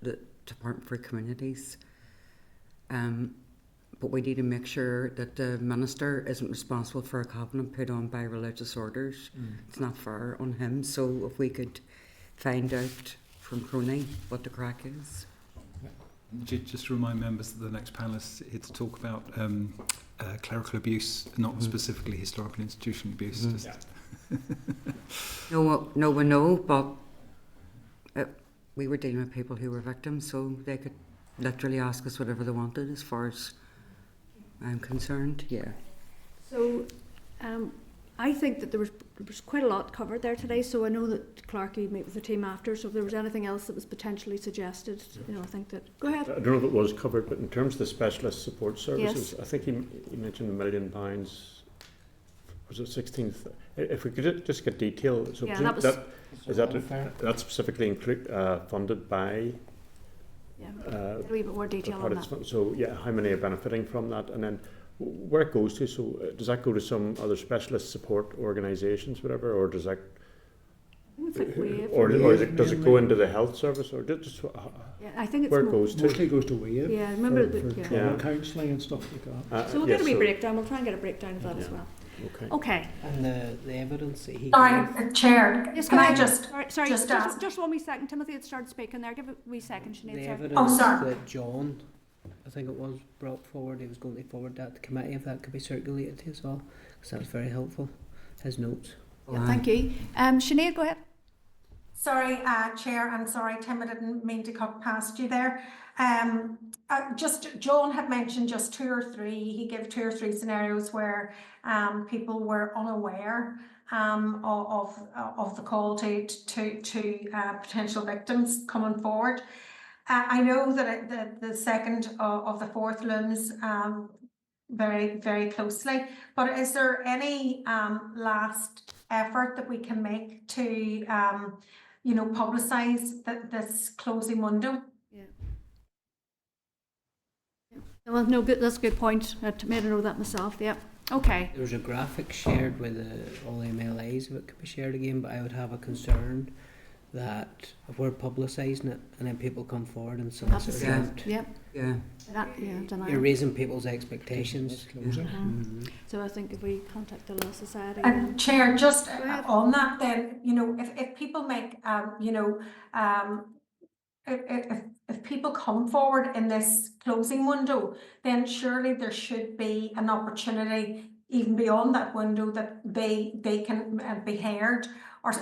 the Department for Communities. But we need to make sure that the minister isn't responsible for a covenant put on by religious orders. It's not fair on him. So if we could find out from Brony what the crack is. Just to remind members that the next panelist is here to talk about clerical abuse, not specifically historical institutional abuse. Just No, we know, but we were dealing with people who were victims, so they could literally ask us whatever they wanted, as far as I'm concerned. Yeah. So, I think that there was quite a lot covered there today. So I know that Clark, you meet with the team after. So if there was anything else that was potentially suggested, you know, I think that. Go ahead. I don't know if it was covered, but in terms of the specialist support services, Yes. I think you mentioned £1 million. Was it 16th? If we could just get detail. So Yeah, that's specifically funded by. Yeah, a wee bit more detail on that. So yeah, how many are benefiting from that, and then where it goes to? So does that go to some other specialist support organisations, whatever, or does that? Does it go into the health service, or just yeah, I think it's where it goes to? Mostly goes to WAVE. Yeah, remember for counselling and stuff like that. So we'll get a wee breakdown. We'll try and get a breakdown of that as well. Okay. And the evidence that he Sorry, Chair, Yes, can go I ahead. just sorry, just ask? just 1 wee second. Timothy had started speaking there. Give it a wee second, Sinead. the sorry. evidence sorry. that John, I think it was, brought forward, he was going to forward that to committee, if that could be circulated to us all, because that was very helpful, his notes. Yeah, thank you. Sinead, go ahead. Sorry, Chair, I'm sorry, Tim, I didn't mean to cut past you there. Just John had mentioned just 2 or 3. He gave 2 or 3 scenarios where people were unaware of the call to potential victims coming forward. I know that the second of the 4th looms very, very closely, but is there any last effort that we can make to publicise this closing window? Well, no, good. That's a good point. I made a note of that myself. Yeah. Okay. There was a graphic shared with all the MLAs, if it could be shared again, but I would have a concern that if we're publicising it and then people come forward and solicit it, you're raising people's expectations. So I think if we contact the Law Society. And Chair, just on that then, if people make, if people come forward in this closing window, then surely there should be an opportunity even beyond that window that they can be heard, or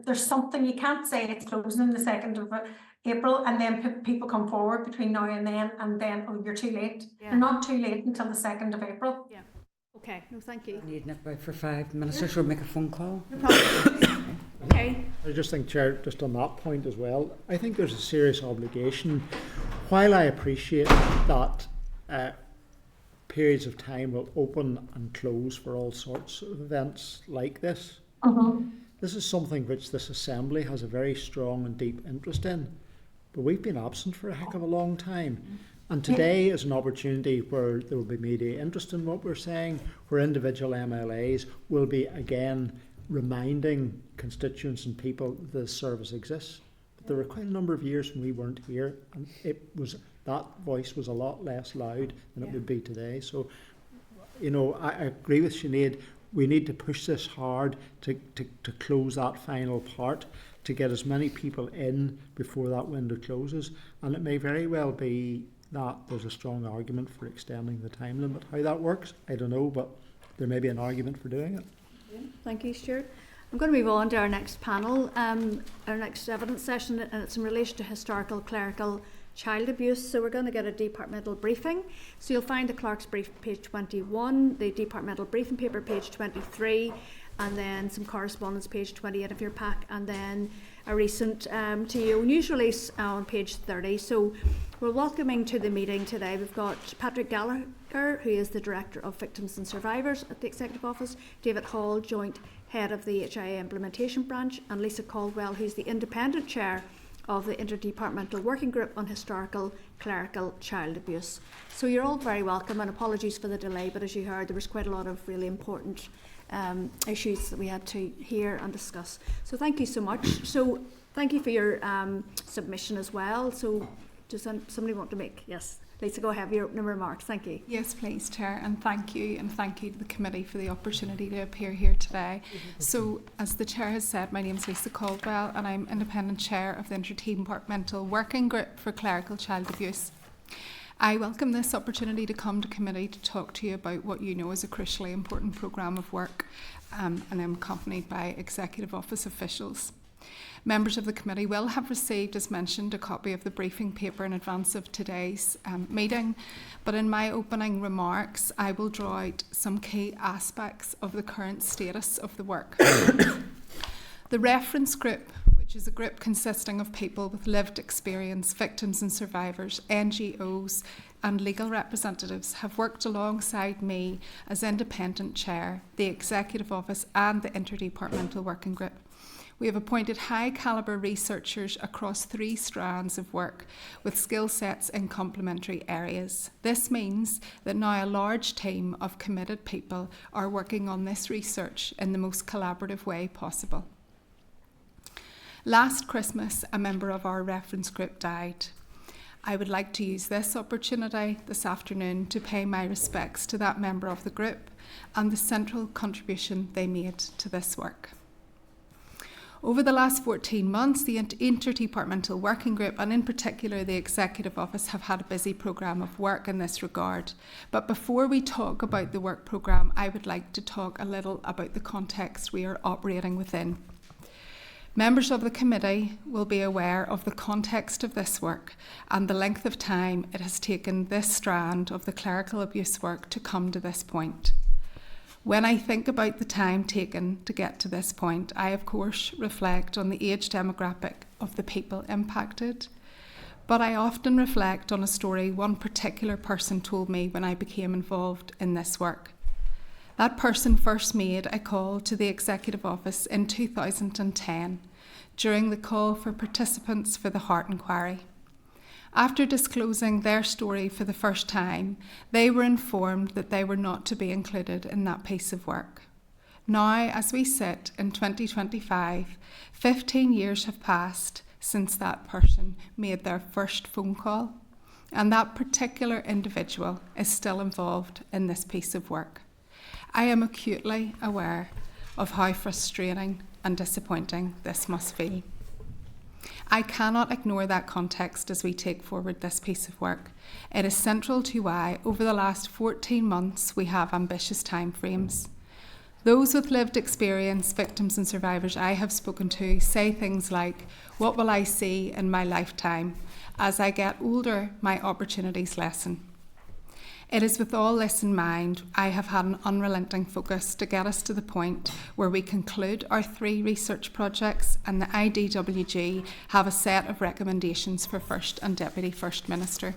there's something. You can't say it's closing on the 2nd of April and then people come forward between now and then you're too late. You're not too late until the 2nd of April. Yeah. Okay. No, thank you. Need nip out for 5 minutes, or should we make a phone call? No problem. Okay. I just think, Chair, just on that point as well, I think there's a serious obligation. While I appreciate that periods of time will open and close for all sorts of events like this, this is something which this Assembly has a very strong and deep interest in. But we've been absent for a heck of a long time. And today is an opportunity where there will be media interest in what we're saying, where individual MLAs will be again reminding constituents and people that this service exists. But there were quite a number of years when we weren't here, and that voice was a lot less loud than it would be today. So, I agree with Sinead. We need to push this hard to close that final part, to get as many people in before that window closes. And it may very well be that there's a strong argument for extending the time limit. How that works, I don't know, but there may be an argument for doing it. Thank you, Stuart. I'm going to move on to our next panel, our next evidence session, and it's in relation to historical clerical child abuse. So we're going to get a departmental briefing. So you'll find the Clerk's brief, page 21, the departmental briefing paper, page 23, and then some correspondence, page 28 of your pack, and then a recent TO news release on page 30. So we're welcoming to the meeting today, we've got Patrick Gallagher, who is the Director of Victims and Survivors at the Executive Office, David Hall, Joint Head of the HIA Implementation Branch, and Lisa Caldwell, who's the Independent Chair of the Interdepartmental Working Group on Historical Clerical Child Abuse. So you're all very welcome, and apologies for the delay, but as you heard, there was quite a lot of really important issues that we had to hear and discuss. So thank you so much. So thank you for your submission as well. So does somebody want to make, yes, Lisa, go ahead with your opening remarks. Thank you. Yes, please, Chair, and thank you to the committee for the opportunity to appear here today. So, as the Chair has said, my name is Lisa Caldwell, and I'm Independent Chair of the Interdepartmental Working Group for Clerical Child Abuse. I welcome this opportunity to come to committee to talk to you about what you know is a crucially important programme of work, and I'm accompanied by Executive Office officials. Members of the committee will have received, as mentioned, a copy of the briefing paper in advance of today's meeting, but in my opening remarks I will draw out some key aspects of the current status of the work. The reference group, which is a group consisting of people with lived experience, victims and survivors, NGOs and legal representatives, have worked alongside me as independent chair, the Executive Office and the Interdepartmental Working Group. We have appointed high-calibre researchers across 3 strands of work with skill sets in complementary areas. This means that now a large team of committed people are working on this research in the most collaborative way possible. Last Christmas, a member of our reference group died. I would like to use this opportunity this afternoon to pay my respects to that member of the group and the central contribution they made to this work. Over the last 14 months, the Interdepartmental Working Group, and in particular the Executive Office, have had a busy programme of work in this regard. But before we talk about the work programme, I would like to talk a little about the context we are operating within. Members of the committee will be aware of the context of this work and the length of time it has taken this strand of the clerical abuse work to come to this point. When I think about the time taken to get to this point, I of course reflect on the age demographic of the people impacted, but I often reflect on a story one particular person told me when I became involved in this work. That person first made a call to the Executive Office in 2010 during the call for participants for the Heart Inquiry. After disclosing their story for the first time, they were informed that they were not to be included in that piece of work. Now, as we sit in 2025, 15 years have passed since that person made their first phone call, and that particular individual is still involved in this piece of work. I am acutely aware of how frustrating and disappointing this must feel. I cannot ignore that context as we take forward this piece of work. It is central to why, over the last 14 months, we have ambitious timeframes. Those with lived experience, victims and survivors I have spoken to say things like, "What will I see in my lifetime? As I get older, my opportunities lessen." It is with all this in mind, I have had an unrelenting focus to get us to the point where we conclude our 3 research projects and the IDWG have a set of recommendations for First and Deputy First Minister.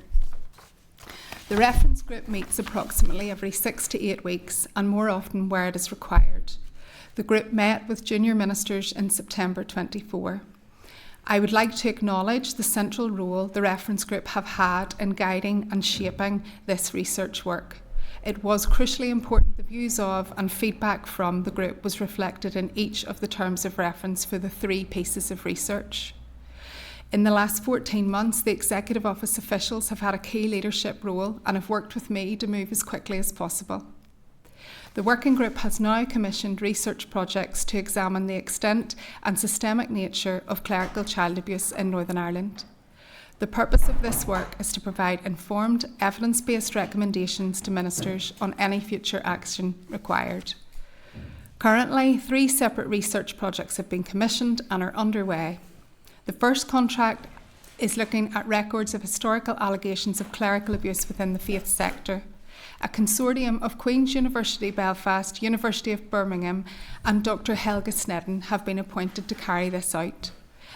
The reference group meets approximately every 6 to 8 weeks and more often where it is required. The group met with junior ministers in September 24. I would like to acknowledge the central role the reference group have had in guiding and shaping this research work. It was crucially important the views of and feedback from the group was reflected in each of the terms of reference for the 3 pieces of research. In the last 14 months, the Executive Office officials have had a key leadership role and have worked with me to move as quickly as possible. The working group has now commissioned research projects to examine the extent and systemic nature of clerical child abuse in Northern Ireland. The purpose of this work is to provide informed, evidence-based recommendations to ministers on any future action required. Currently, 3 separate research projects have been commissioned and are underway. The first contract is looking at records of historical allegations of clerical abuse within the faith sector. A consortium of Queen's University Belfast, University of Birmingham and Dr Helga Snedden have been appointed to carry this out.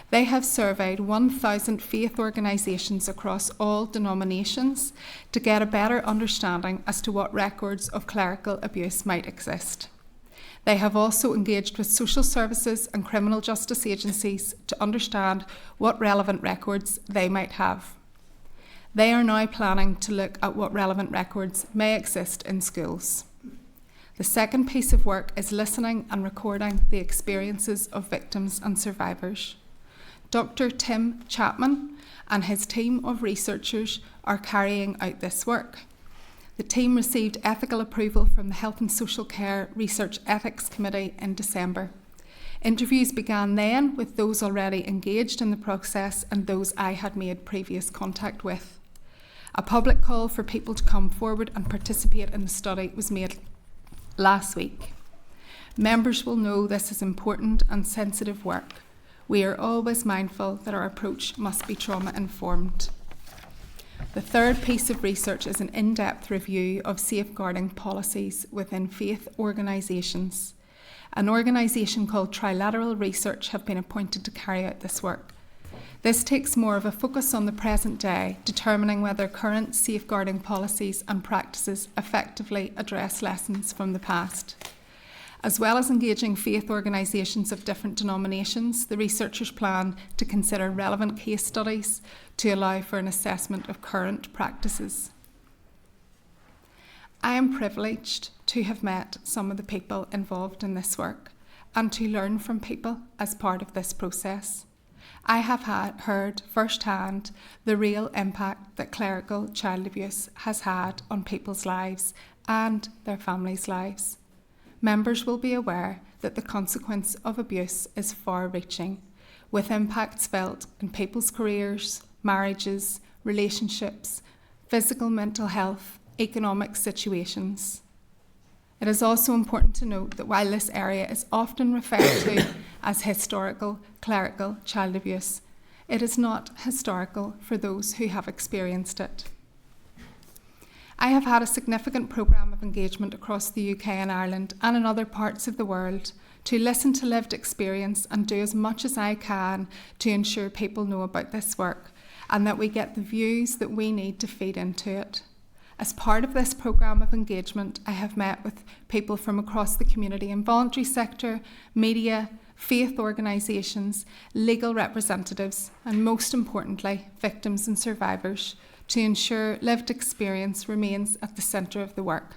They have surveyed 1,000 faith organisations across all denominations to get a better understanding as to what records of clerical abuse might exist. They have also engaged with social services and criminal justice agencies to understand what relevant records they might have. They are now planning to look at what relevant records may exist in schools. The second piece of work is listening and recording the experiences of victims and survivors. Dr. Tim Chapman and his team of researchers are carrying out this work. The team received ethical approval from the Health and Social Care Research Ethics Committee in December. Interviews began then with those already engaged in the process and those I had made previous contact with. A public call for people to come forward and participate in the study was made last week. Members will know this is important and sensitive work. We are always mindful that our approach must be trauma-informed. The third piece of research is an in-depth review of safeguarding policies within faith organisations. An organisation called Trilateral Research have been appointed to carry out this work. This takes more of a focus on the present day, determining whether current safeguarding policies and practices effectively address lessons from the past. As well as engaging faith organisations of different denominations, the researchers plan to consider relevant case studies to allow for an assessment of current practices. I am privileged to have met some of the people involved in this work and to learn from people as part of this process. I have heard firsthand the real impact that clerical child abuse has had on people's lives and their families' lives. Members will be aware that the consequence of abuse is far-reaching, with impacts felt in people's careers, marriages, relationships, physical, mental health, economic situations. It is also important to note that while this area is often referred to as historical clerical child abuse, it is not historical for those who have experienced it. I have had a significant programme of engagement across the UK and Ireland and in other parts of the world to listen to lived experience and do as much as I can to ensure people know about this work and that we get the views that we need to feed into it. As part of this programme of engagement, I have met with people from across the community and voluntary sector, media, faith organisations, legal representatives, and most importantly, victims and survivors, to ensure lived experience remains at the centre of the work.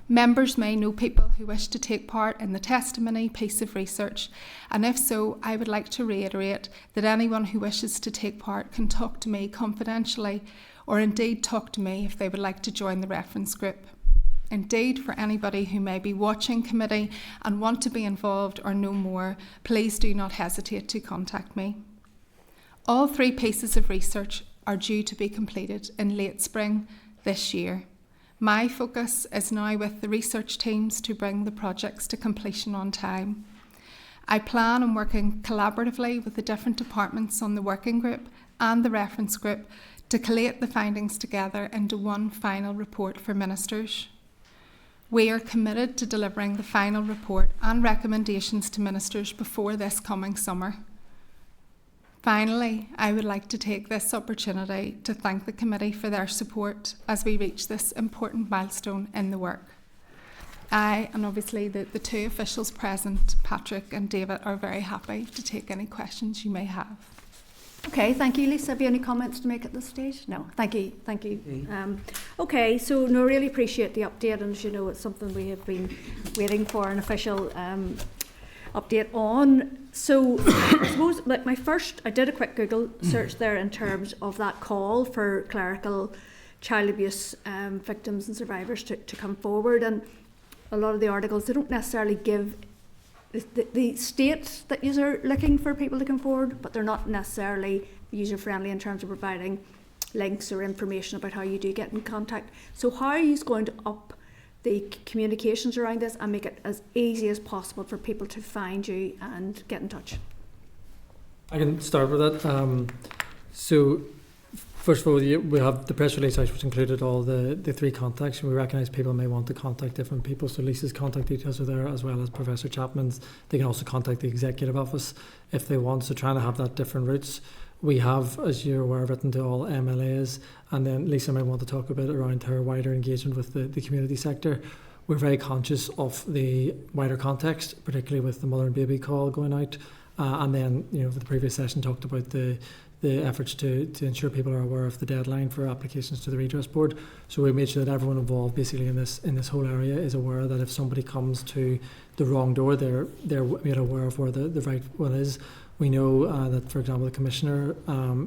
Members may know people who wish to take part in the testimony piece of research, and if so, I would like to reiterate that anyone who wishes to take part can talk to me confidentially, or indeed talk to me if they would like to join the reference group. Indeed, for anybody who may be watching committee and want to be involved or know more, please do not hesitate to contact me. All three pieces of research are due to be completed in late spring this year. My focus is now with the research teams to bring the projects to completion on time. I plan on working collaboratively with the different departments on the working group and the reference group to collate the findings together into one final report for ministers. We are committed to delivering the final report and recommendations to ministers before this coming summer. Finally, I would like to take this opportunity to thank the committee for their support as we reach this important milestone in the work. I, and obviously the two officials present, Patrick and David, are very happy to take any questions you may have. Okay, thank you, Lisa. Have you any comments to make at this stage? No, thank you. Okay, so no, really appreciate the update, and as you know, it's something we have been waiting for an official update on. So I suppose, like I did a quick Google search there in terms of that call for clerical child abuse victims and survivors to come forward, and a lot of the articles, they don't necessarily give the state that you are looking for people to come forward, but they're not necessarily user-friendly in terms of providing links or information about how you do get in contact. So how are you going to up the communications around this and make it as easy as possible for people to find you and get in touch? I can start with that. So first of all, we have the press release out, which included all the three contacts, and we recognise people may want to contact different people. So Lisa's contact details are there, as well as Professor Chapman's. They can also contact the Executive Office if they want, so trying to have that different routes. We have, as you're aware, written to all MLAs, and then Lisa might want to talk a bit around her wider engagement with the community sector. we're very conscious of the wider context, particularly with the mother and baby call going out. And then, the previous session talked about the efforts to ensure people are aware of the deadline for applications to the redress board. So we made sure that everyone involved basically in this whole area is aware that if somebody comes to the wrong door, they're made aware of where the right one is. We know that, for example, the Commissioner,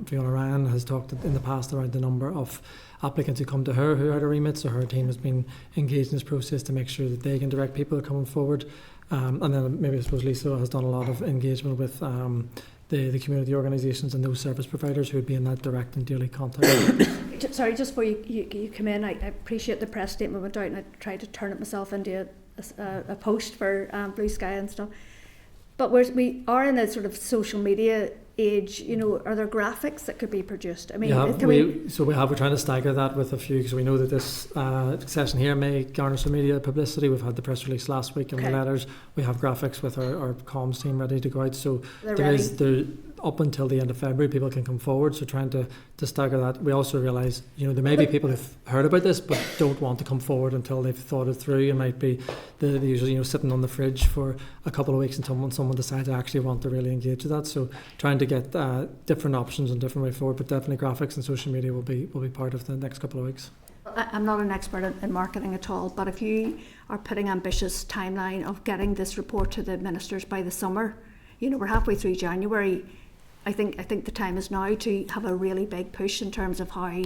Fiona Ryan, has talked in the past around the number of applicants who come to her who are out of remit, so her team has been engaged in this process to make sure that they can direct people who are coming forward. And then maybe I suppose Lisa has done a lot of engagement with the community organisations and those service providers who would be in that direct and daily contact. Sorry, just before you come in, I appreciate the press statement went out, and I tried to turn it myself into a post for Blue Sky and stuff. But we are in a sort of social media age. Are there graphics that could be produced? I mean, we're trying to stagger that with a few, because we know that this session here may garner some media publicity. We've had the press release last week and the letters. We have graphics with our comms team ready to go out. So there up until the end of February, people can come forward. So trying to stagger that. We also realise, there may be people who've heard about this but don't want to come forward until they've thought it through. It might be the usual, sitting on the fridge for a couple of weeks until someone decides I actually want to really engage with that. So trying to get different options and different way forward, but definitely graphics and social media will be part of the next couple of weeks. I'm not an expert in marketing at all, but if you are putting ambitious timeline of getting this report to the ministers by the summer, we're halfway through January. I think the time is now to have a really big push in terms of how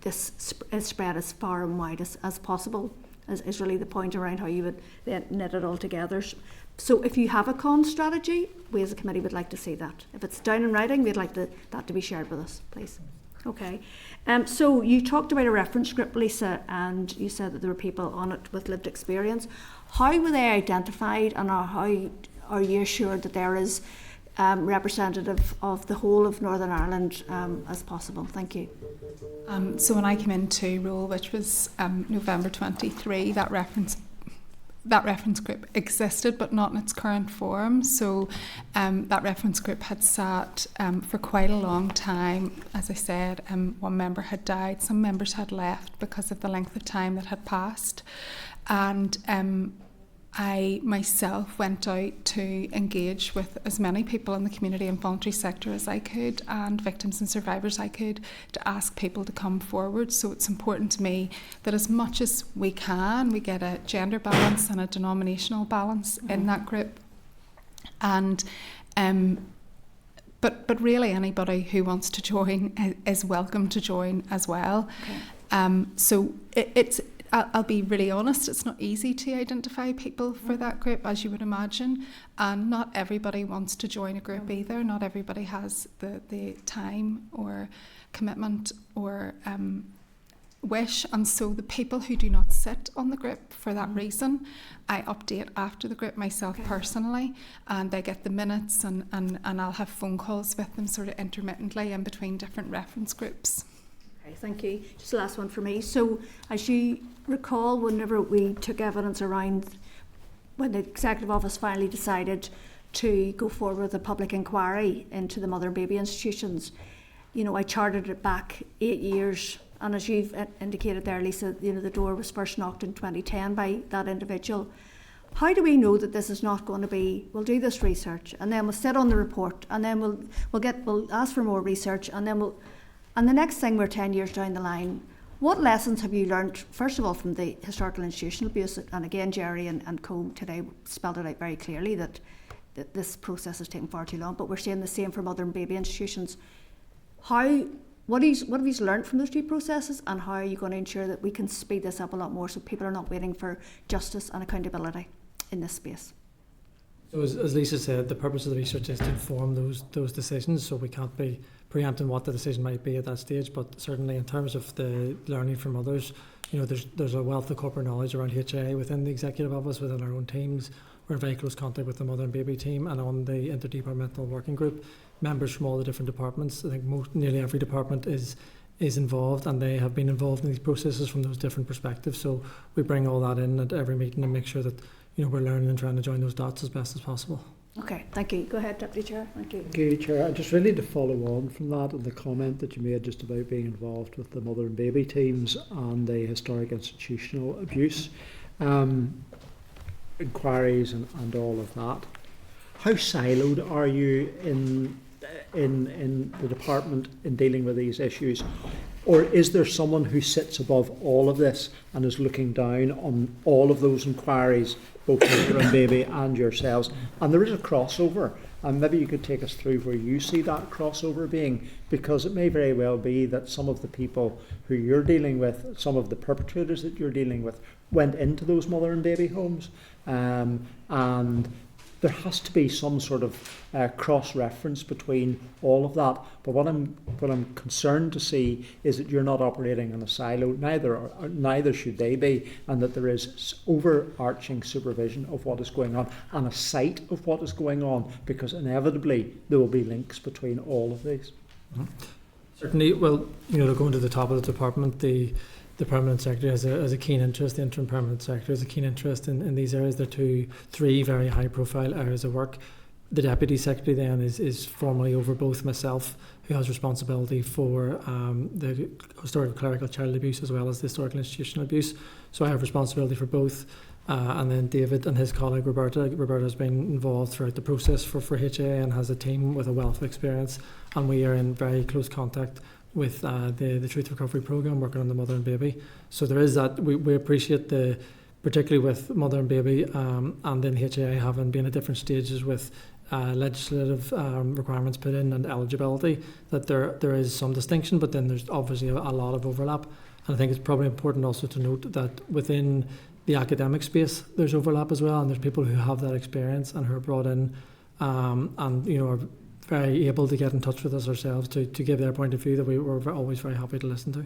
this is spread as far and wide as possible, is really the point around how you would then knit it all together. So if you have a comms strategy, we as a committee would like to see that. If it's down in writing, we'd like that to be shared with us, please. Okay. So you talked about a reference script, Lisa, and you said that there were people on it with lived experience. How were they identified, and how are you assured that there is representative of the whole of Northern Ireland as possible? Thank you. So when I came into role, which was November 23, that reference group existed, but not in its current form. So that reference group had sat for quite a long time. As I said, one member had died, some members had left because of the length of time that had passed. And I myself went out to engage with as many people in the community and voluntary sector as I could, and victims and survivors I could, to ask people to come forward. So it's important to me that as much as we can, we get a gender balance and a denominational balance in that group. And but really anybody who wants to join is welcome to join as well. Okay. So it's I'll be really honest, it's not easy to identify people for that group, as you would imagine, and not everybody wants to join a group either. Not everybody has the time or commitment or wish, and so the people who do not sit on the group for that reason, I update after the group myself personally, and they get the minutes, and I'll have phone calls with them sort of intermittently in between different reference groups. Thank you. Just the last one for me. So, as you recall, whenever we took evidence around when the Executive Office finally decided to go forward with a public inquiry into the mother and baby institutions, I charted it back 8 years. And as you've indicated there, Lisa, the door was first knocked in 2010 by that individual. How do we know that this is not going to be, we'll do this research and then we'll sit on the report and then we'll ask for more research and then and the next thing, we're 10 years down the line. What lessons have you learned, first of all, from the historical institutional abuse? And again, Jerry and co today spelled it out very clearly that this process has taken far too long, but we're seeing the same for mother and baby institutions. What have you learned from those two processes, and how are you going to ensure that we can speed this up a lot more so people are not waiting for justice and accountability in this space? So as Lisa said, the purpose of the research is to inform those decisions, so we can't be preempting what the decision might be at that stage, but certainly in terms of the learning from others, there's a wealth of corporate knowledge around HIA within the Executive Office, within our own teams. We're in very close contact with the mother and baby team, and on the interdepartmental working group, members from all the different departments. I think nearly every department is involved, and they have been involved in these processes from those different perspectives. So we bring all that in at every meeting and make sure that we're learning and trying to join those dots as best as possible. Okay, thank you. Go ahead, Deputy Chair. Thank you. Thank you, Chair. Just really to follow on from that and the comment that you made just about being involved with the mother and baby teams and the historic institutional abuse. inquiries and all of that. How siloed are you in the department in dealing with these issues? Or is there someone who sits above all of this and is looking down on all of those inquiries, both Mother and Baby and yourselves? And there is a crossover, and maybe you could take us through where you see that crossover being, because it may very well be that some of the people who you're dealing with, some of the perpetrators that you're dealing with, went into those Mother and Baby homes, and there has to be some sort of cross-reference between all of that. But what I'm concerned to see is that you're not operating in a silo. Neither should they be, and that there is overarching supervision of what is going on and a sight of what is going on, because inevitably there will be links between all of these. Mm-hmm. Certainly, well, going to the top of the department, the Permanent Secretary has a keen interest, the Interim Permanent Secretary has a keen interest in these areas. They're three very high profile areas of work. The Deputy Secretary then is formally over both myself, who has responsibility for the historical clerical child abuse as well as the historical institutional abuse. So I have responsibility for both. And then David and his colleague Roberta has been involved throughout the process for HIA and has a team with a wealth of experience. And we are in very close contact with the Truth Recovery Programme, working on the Mother and Baby. So there is that. We appreciate particularly with Mother and Baby and then HIA having been at different stages with legislative requirements put in and eligibility, that there is some distinction, but then there's obviously a lot of overlap. And I think it's probably important also to note that within the academic space there's overlap as well, and there's people who have that experience and who are brought in and are very able to get in touch with us ourselves to give their point of view that we're always very happy to listen to.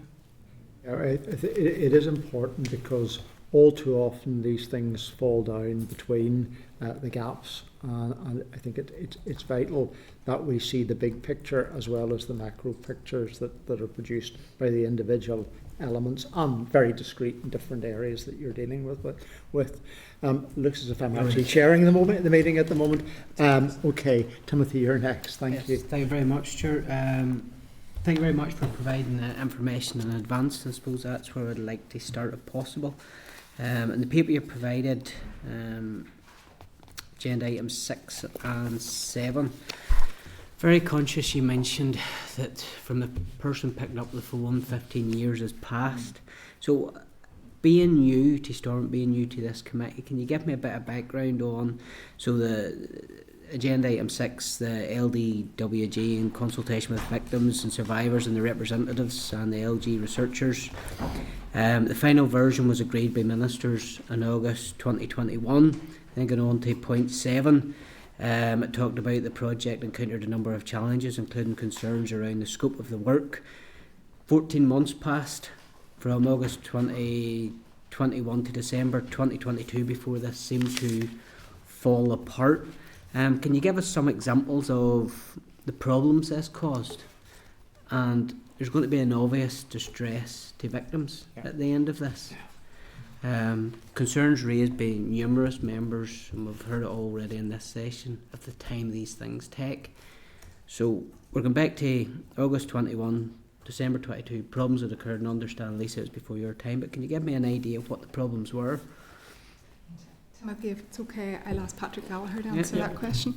Yeah, it is important, because all too often these things fall down between the gaps, and I think it's vital that we see the big picture as well as the macro pictures that are produced by the individual elements and very discrete in different areas that you're dealing with. Looks as if I'm actually chairing the meeting at the moment. Okay, Timothy, you're next. Thank you. Thank you very much, Chair. Thank you very much for providing the information in advance. I suppose that's where I'd like to start if possible. And the paper you provided, agenda items 6 and 7. Very conscious you mentioned that from the person picking up the phone 15 years has passed. So being new to Stormont, being new to this committee, can you give me a bit of background on, so the agenda item 6, the LDWG in consultation with victims and survivors and the representatives and the LG researchers. The final version was agreed by ministers in August 2021. Then going on to point 7. It talked about the project encountered a number of challenges, including concerns around the scope of the work. 14 months passed from August 2021 to December 2022 before this seemed to fall apart. Can you give us some examples of the problems this caused? And there's going to be an obvious distress to victims at the end of this. Concerns raised by numerous members, and we've heard it already in this session, of the time these things take. So we're going back to August 21, December 22, problems that occurred, and understand, Lisa, it's before your time, but can you give me an idea of what the problems were? Timothy, if it's okay, I'll ask Patrick Gallagher to answer that question.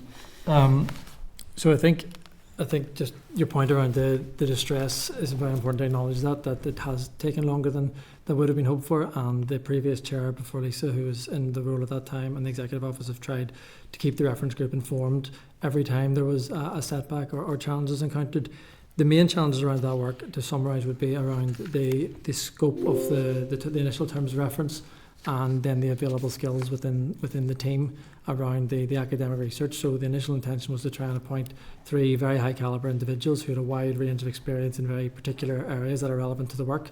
So I think just your point around the distress is very important to acknowledge that it has taken longer than would have been hoped for, and the previous chair before Lisa, who was in the role at that time, and the executive office have tried to keep the reference group informed every time there was a setback or challenges encountered. The main challenges around that work, to summarise, would be around the scope of the initial terms of reference, and then the available skills within the team around the academic research. So the initial intention was to try and appoint 3 very high calibre individuals who had a wide range of experience in very particular areas that are relevant to the work.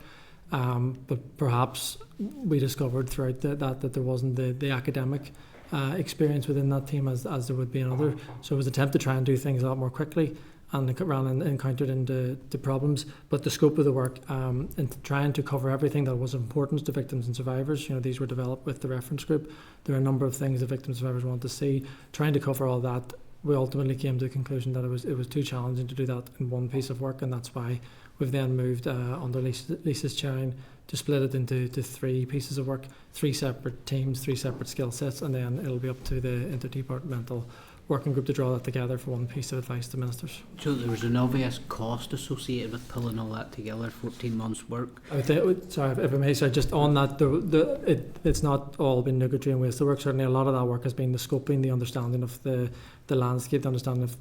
But perhaps we discovered throughout that there wasn't the academic experience within that team as there would be in other. So it was an attempt to try and do things a lot more quickly and encountered into the problems. But the scope of the work, and trying to cover everything that was important to victims and survivors, these were developed with the reference group. There are a number of things that victims and survivors want to see. Trying to cover all that, we ultimately came to the conclusion that it was too challenging to do that in one piece of work, and that's why we've then moved under Lisa's chairing split it into 3 pieces of work, 3 separate teams, 3 separate skill sets, and then it'll be up to the interdepartmental working group to draw that together for one piece of advice to ministers. So there was an obvious cost associated with pulling all that together, 14 months work. I would think, sorry, if I may say, just on that, it's not all been nugatory and wasted work. Certainly a lot of that work has been the scoping, the understanding of the landscape, the understanding of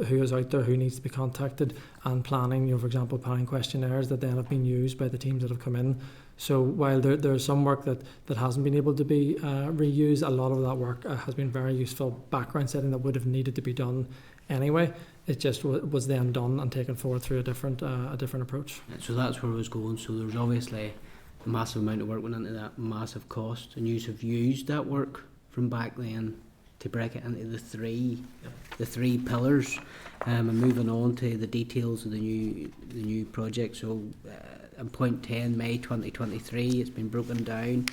who is out there, who needs to be contacted, and planning, for example, planning questionnaires that then have been used by the teams that have come in. So while there's some work that hasn't been able to be reused, a lot of that work has been very useful background setting that would have needed to be done anyway. It just was then done and taken forward through a different approach. So that's where I was going. So there's obviously a massive amount of work went into that, massive cost, and you have used that work from back then to break it into the three pillars, and moving on to the details of the new project. So in point 10, May 2023, it's been broken down.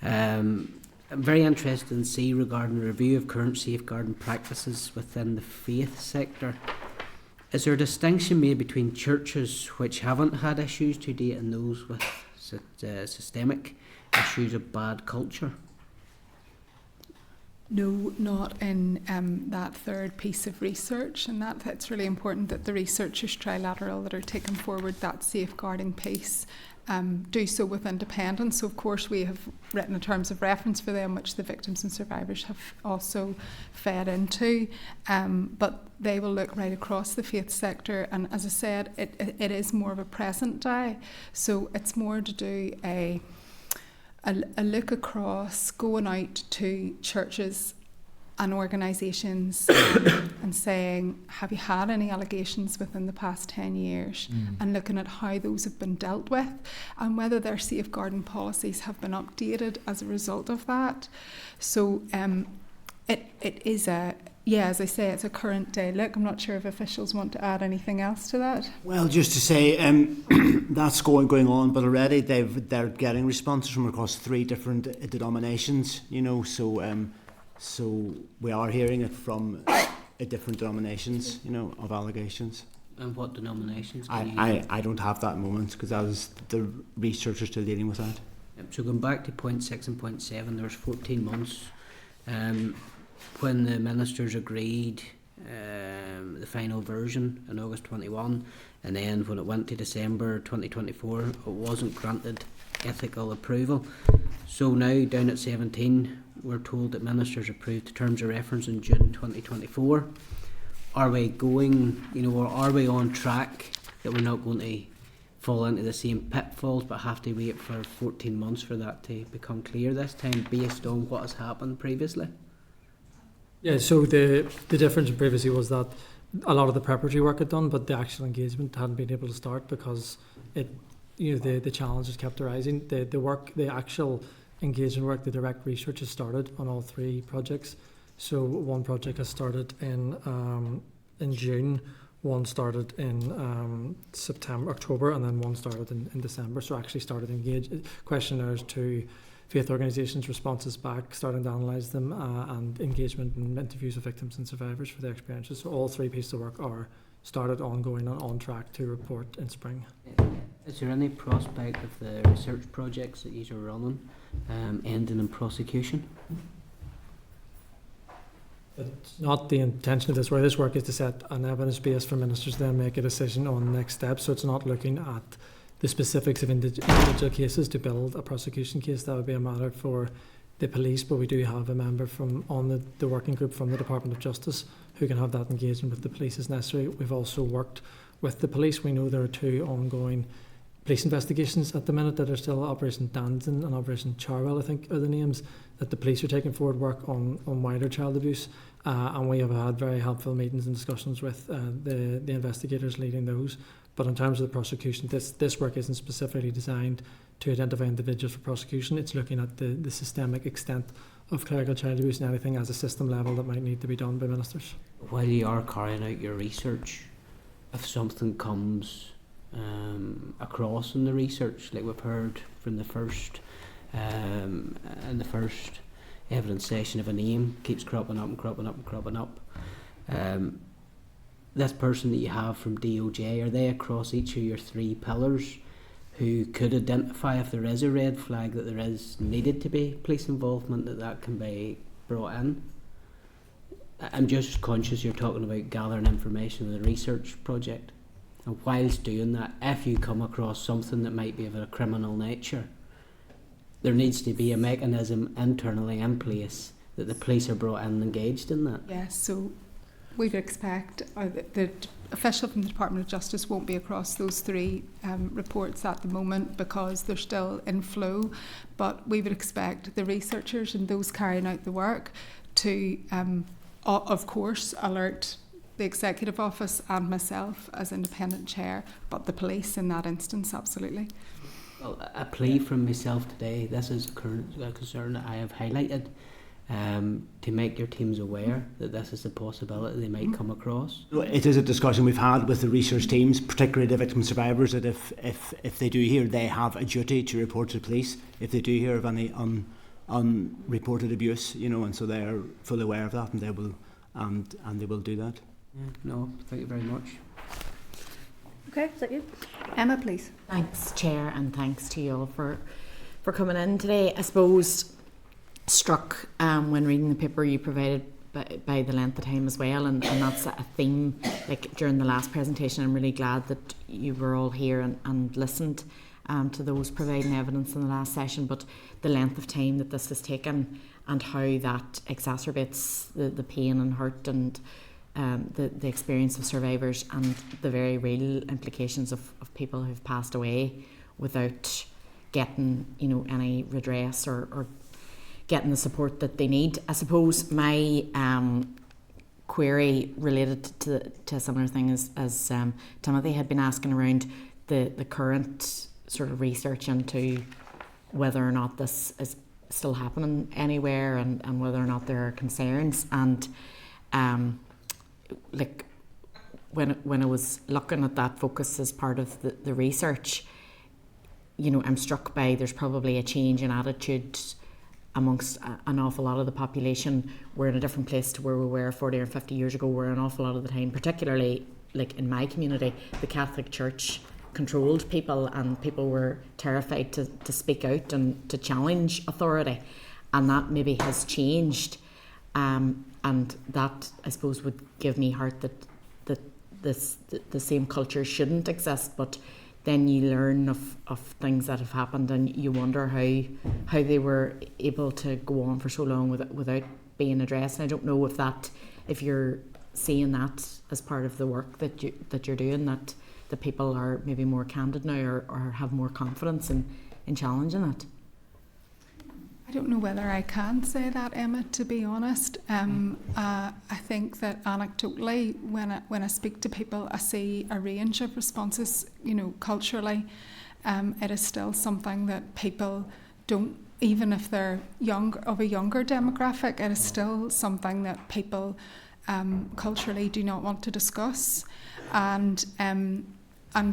I'm very interested in C regarding review of current safeguarding practices within the faith sector. Is there a distinction made between churches which haven't had issues to date and those with systemic issues of bad culture? No, not in that third piece of research, and that's really important that the researchers trilateral that are taking forward that safeguarding piece do so with independence. So of course we have written in terms of reference for them, which the victims and survivors have also fed into, but they will look right across the faith sector, and as I said, it is more of a present day, so it's more to do a look across, going out to churches and organisations and saying, have you had any allegations within the past 10 years? And looking at how those have been dealt with and whether their safeguarding policies have been updated as a result of that. So it is as I say, it's a current day look. I'm not sure if officials want to add anything else to that. Well, just to say, that's going on, but already they're getting responses from across 3 different denominations, so we are hearing it from different denominations, of allegations. And what denominations? I don't have that moment because the researchers still dealing with that. So going back to point 6 and point 7, there was 14 months. When the ministers agreed the final version in August 21, and then when it went to December 2024, it wasn't granted ethical approval. So now down at 17, we're told that ministers approved the terms of reference in June 2024. Are we going, or are we on track that we're not going to fall into the same pitfalls but have to wait for 14 months for that to become clear this time based on what has happened previously? Yeah, so the difference previously was that a lot of the preparatory work had done, but the actual engagement hadn't been able to start because the challenges kept arising. The actual engagement work, the direct research has started on all 3 projects. So one project has started in June, one started in October, and then one started in December. So actually started questionnaires to faith organisations, responses back, starting to analyse them, and engagement and interviews of victims and survivors for their experiences. So all 3 pieces of work are started, ongoing, and on track to report in spring. Is there any prospect of the research projects that you are running ending in prosecution? It's not the intention of this work. This work is to set an evidence base for ministers to then make a decision on next steps. So it's not looking at the specifics of individual cases to build a prosecution case. That would be a matter for the police, but we do have a member on the working group from the Department of Justice who can have that engagement with the police as necessary. We've also worked with the police. We know there are 2 ongoing police investigations at the minute that are still Operation Danton and Operation Charwell, I think are the names, that the police are taking forward work on wider child abuse, and we have had very helpful meetings and discussions with the investigators leading those. But in terms of the prosecution, this work isn't specifically designed to identify individuals for prosecution. It's looking at the systemic extent of clerical child abuse and anything as a system level that might need to be done by ministers. While you are carrying out your research, if something comes across in the research, like we've heard from the first evidence session, of a name keeps cropping up and cropping up and cropping up, this person that you have from DOJ, are they across each of your 3 pillars? who could identify if there is a red flag that there is needed to be police involvement, that can be brought in. I'm just conscious you're talking about gathering information in the research project, and whilst doing that, if you come across something that might be of a criminal nature, there needs to be a mechanism internally in place that the police are brought in and engaged in that. Yes, so we'd expect the official from the Department of Justice won't be across those three reports at the moment because they're still in flow, but we would expect the researchers and those carrying out the work to, of course, alert the Executive Office and myself as independent chair, but the police in that instance, absolutely. Well, a plea from myself today, this is a concern that I have highlighted, to make your teams aware that this is a possibility they might come across. It is a discussion we've had with the research teams, particularly the victim survivors, that if they do hear, they have a duty to report to the police if they do hear of any unreported abuse, and so they're fully aware of that, and they will do that. Yeah, no, thank you very much. Okay, is that you? Emma, please. Thanks, Chair, and thanks to you all for coming in today. I suppose struck when reading the paper you provided by the length of time as well, and that's a theme like during the last presentation. I'm really glad that you were all here and listened to those providing evidence in the last session, but the length of time that this has taken and how that exacerbates the pain and hurt and the experience of survivors and the very real implications of people who've passed away without getting any redress or getting the support that they need. I suppose my query related to a similar thing as Timothy had been asking around the current sort of research into whether or not this is still happening anywhere and whether or not there are concerns. And like when I was looking at that focus as part of the research, I'm struck by there's probably a change in attitude amongst an awful lot of the population. We're in a different place to where we were 40 or 50 years ago, where an awful lot of the time, particularly like in my community, the Catholic Church controlled people and people were terrified to speak out and to challenge authority, and that maybe has changed, and that I suppose would give me heart that the same culture shouldn't exist, but then you learn of things that have happened and you wonder how they were able to go on for so long without being addressed. And I don't know if you're seeing that as part of the work that you're doing, that the people are maybe more candid now or have more confidence in challenging it. I don't know whether I can say that, Emma, to be honest. I think that anecdotally, when I speak to people, I see a range of responses. Culturally, it is still something that people don't, even if they're of a younger demographic, it is still something that people culturally do not want to discuss. And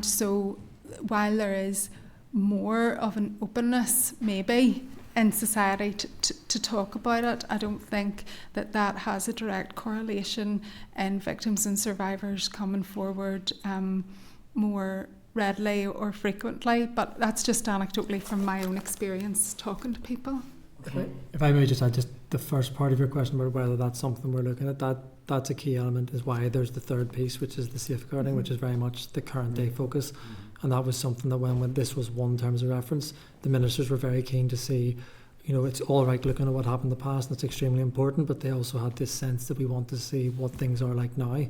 so while there is more of an openness, maybe, in society to talk about it, I don't think that has a direct correlation in victims and survivors coming forward more readily or frequently, but that's just anecdotally from my own experience talking to people. Okay. If I may just add just the first part of your question about whether that's something we're looking at, that's a key element, is why there's the third piece, which is the safeguarding, which is very much the current day focus. And that was something that when this was one terms of reference, the ministers were very keen to see, it's all right looking at what happened in the past, and it's extremely important, but they also had this sense that we want to see what things are like now.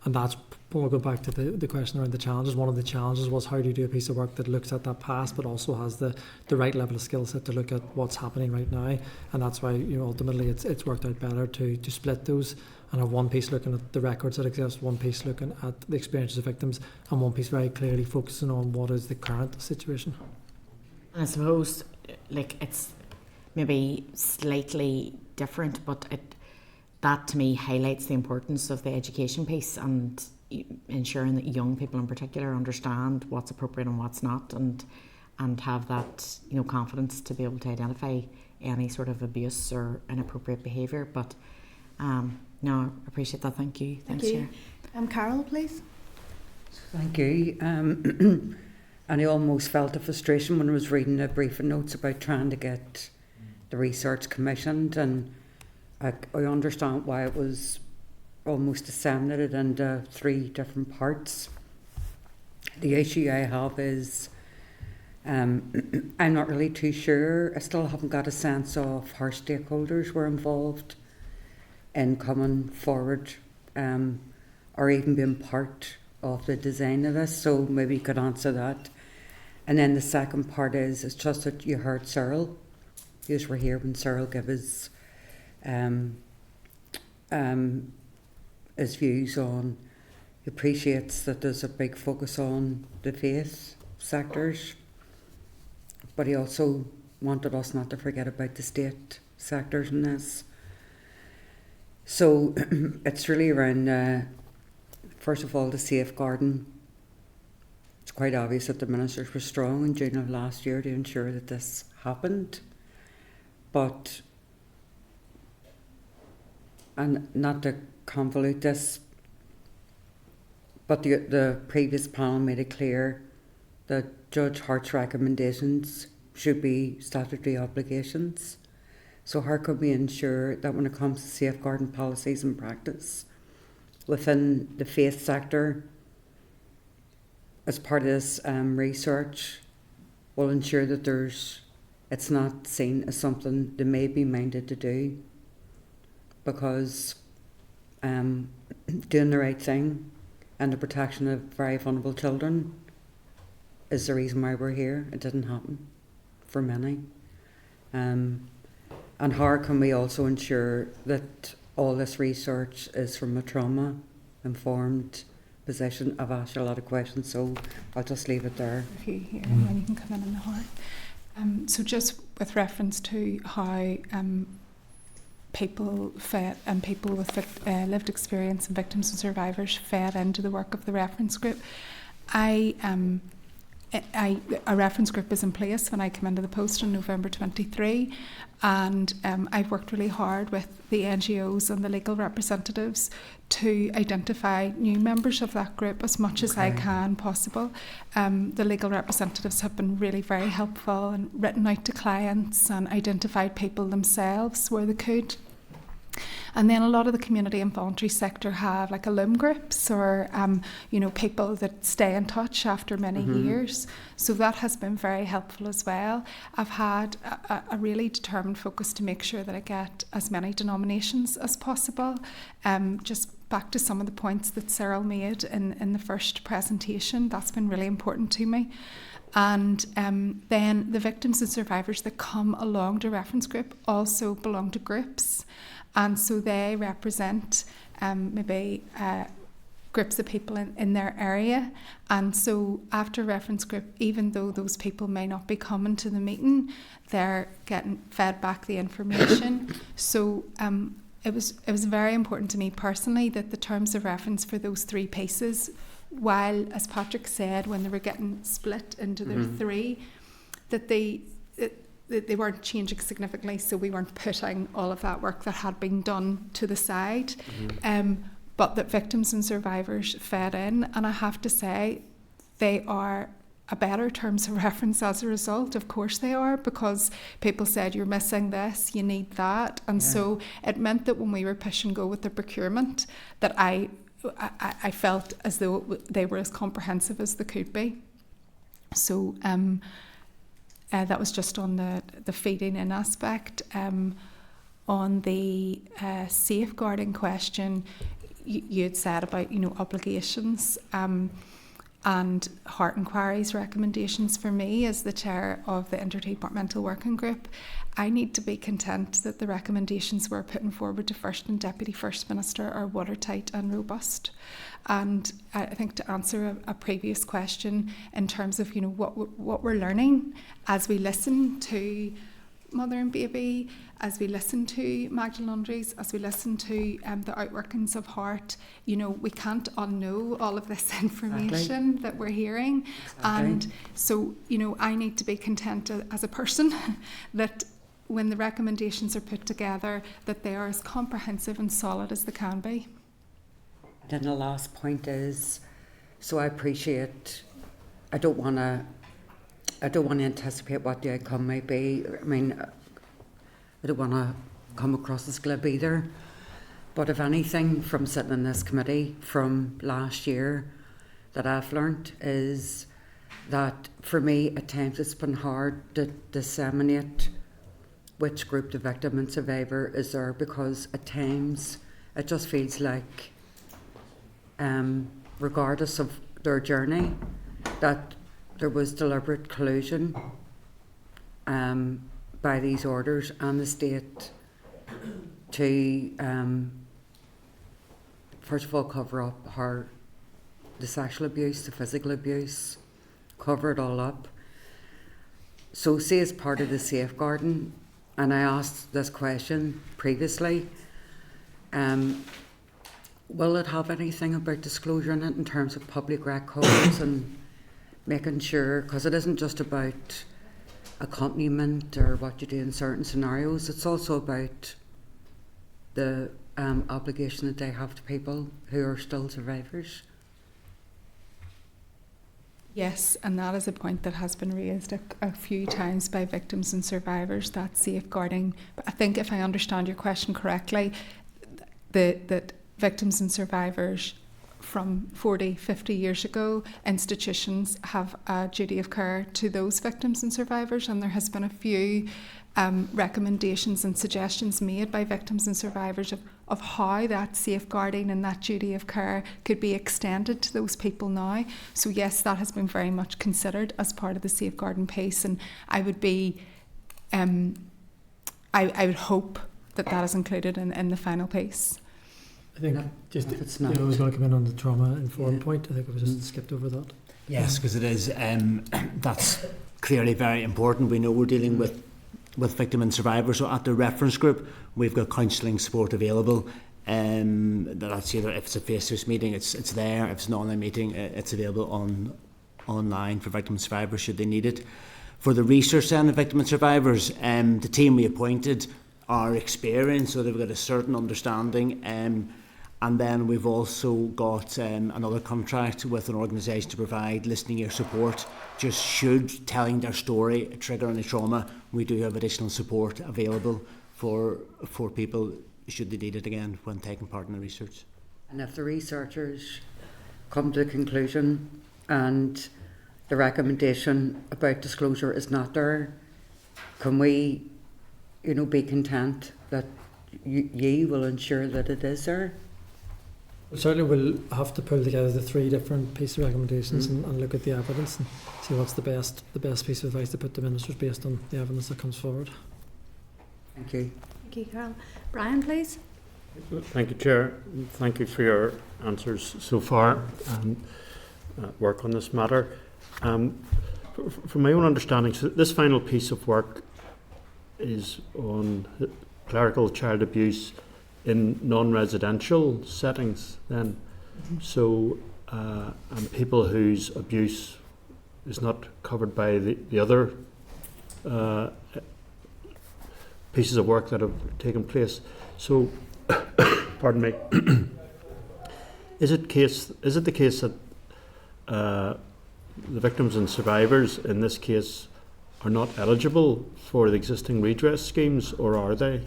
And that's when we go back to the question around the challenges. One of the challenges was, how do you do a piece of work that looks at that past but also has the right level of skill set to look at what's happening right now. And that's why ultimately it's worked out better to split those and have one piece looking at the records that exist, one piece looking at the experiences of victims, and one piece very clearly focusing on what is the current situation. And I suppose it's maybe slightly different, but that to me highlights the importance of the education piece and ensuring that young people in particular understand what's appropriate and what's not, and have that confidence to be able to identify any sort of abuse or inappropriate behaviour. But no, I appreciate that. Thank you. Thanks, Chair. Carol, please. Thank you. And I almost felt a frustration when I was reading the briefing notes about trying to get the research commissioned, and I understand why it was almost disseminated into 3 different parts. The issue I have is I'm not really too sure. I still haven't got a sense of how stakeholders were involved in coming forward or even being part of the design of this, so maybe you could answer that. And then the second part is, it's just that you heard Cyril. You were here when Cyril gave his views on, he appreciates that there's a big focus on the faith sectors, but he also wanted us not to forget about the state sectors in this. So it's really around, first of all, the safeguarding. It's quite obvious that the ministers were strong in June of last year to ensure that this happened, but, and not to convolute this, but the previous panel made it clear that Judge Hart's recommendations should be statutory obligations. So how can we ensure that when it comes to safeguarding policies and practice within the faith sector, as part of this research, we'll ensure that it's not seen as something they may be minded to do, because doing the right thing and the protection of very vulnerable children is the reason why we're here. It didn't happen for many. And how can we also ensure that all this research is from a trauma-informed position? I've asked you a lot of questions, so I'll just leave it there. If you hear, and then you can come in the heart. So just with reference to how people fed and people with lived experience and victims and survivors fed into the work of the reference group, a reference group is in place when I came into the post in November 23, and I've worked really hard with the NGOs and the legal representatives to identify new members of that group as much as I can possible. The legal representatives have been really very helpful and written out to clients and identified people themselves where they could. And then a lot of the community and voluntary sector have like alum groups or people that stay in touch after many years. So that has been very helpful as well. I've had a really determined focus to make sure that I get as many denominations as possible. Just back to some of the points that Cyril made in the first presentation, that's been really important to me. And then the victims and survivors that come along to reference group also belong to groups. And so they represent maybe groups of people in their area. And so after reference group, even though those people may not be coming to the meeting, they're getting fed back the information. So it was very important to me personally that the terms of reference for those 3 pieces, while, as Patrick said, when they were getting split into their 3, that they weren't changing significantly, so we weren't putting all of that work that had been done to the side, but that victims and survivors fed in. And I have to say, they are a better terms of reference as a result. Of course they are, because people said, you're missing this, you need that. And so it meant that when we were push and go with the procurement, that I felt as though they were as comprehensive as they could be. So that was just on the feeding in aspect. On the safeguarding question, you had said about obligations and Hart Inquiry's recommendations. For me, as the chair of the Interdepartmental Working Group, I need to be content that the recommendations we're putting forward to First and Deputy First Minister are watertight and robust. And I think to answer a previous question in terms of what we're learning as we listen to Mother and Baby, as we listen to Magdalene Undries, as we listen to the outworkings of Hart, we can't unknow all of this information that we're hearing. And so, I need to be content as a person that when the recommendations are put together, that they are as comprehensive and solid as they can be. Then the last point is, so I don't want to I don't want to anticipate what the outcome might be. I mean, I don't want to come across as glib either. But if anything from sitting in this committee from last year that I've learnt is that for me at times it's been hard to disseminate which group the victim and survivor is there, because at times it just feels like regardless of their journey that there was deliberate collusion by these orders and the state to first of all cover up the sexual abuse, the physical abuse, cover it all up. So say as part of the safeguarding, and I asked this question previously, will it have anything about disclosure in it in terms of public records and making sure, because it isn't just about accompaniment or what you do in certain scenarios, it's also about the obligation that they have to people who are still survivors. Yes, and that is a point that has been raised a few times by victims and survivors, that safeguarding. But I think if I understand your question correctly, that victims and survivors from 40, 50 years ago, institutions have a duty of care to those victims and survivors, and there has been a few recommendations and suggestions made by victims and survivors of how that safeguarding and that duty of care could be extended to those people now. So yes, that has been very much considered as part of the safeguarding piece, and I would be, I would hope that that is included in the final piece. I think just, I was going to come in on the trauma-informed point. I think I was just skipped over that. Yes, because it is, that's clearly very important. We know we're dealing with victim and survivors. So at the reference group, we've got counselling support available. That's either if it's a face-to-face meeting, it's there. If it's an online meeting, it's available online for victim and survivors should they need it. For the research centre of victim and survivors, the team we appointed are experienced, so they've got a certain understanding. And then we've also got another contract with an organisation to provide listening ear support. Just should telling their story trigger any trauma, we do have additional support available for people should they need it again when taking part in the research. And if the researchers come to a conclusion and the recommendation about disclosure is not there, can we, be content that ye will ensure that it is there? Certainly we'll have to pull together the three different pieces of recommendations and look at the evidence and see what's the best piece of advice to put to ministers based on the evidence that comes forward. Thank you. Thank you, Carol. Brian, please. Thank you, Chair. Thank you for your answers so far and work on this matter. From my own understanding, so this final piece of work is on clerical child abuse in non-residential settings then. So and people whose abuse is not covered by the other pieces of work that have taken place. So pardon me. Is it the case that the victims and survivors in this case are not eligible for the existing redress schemes, or are they?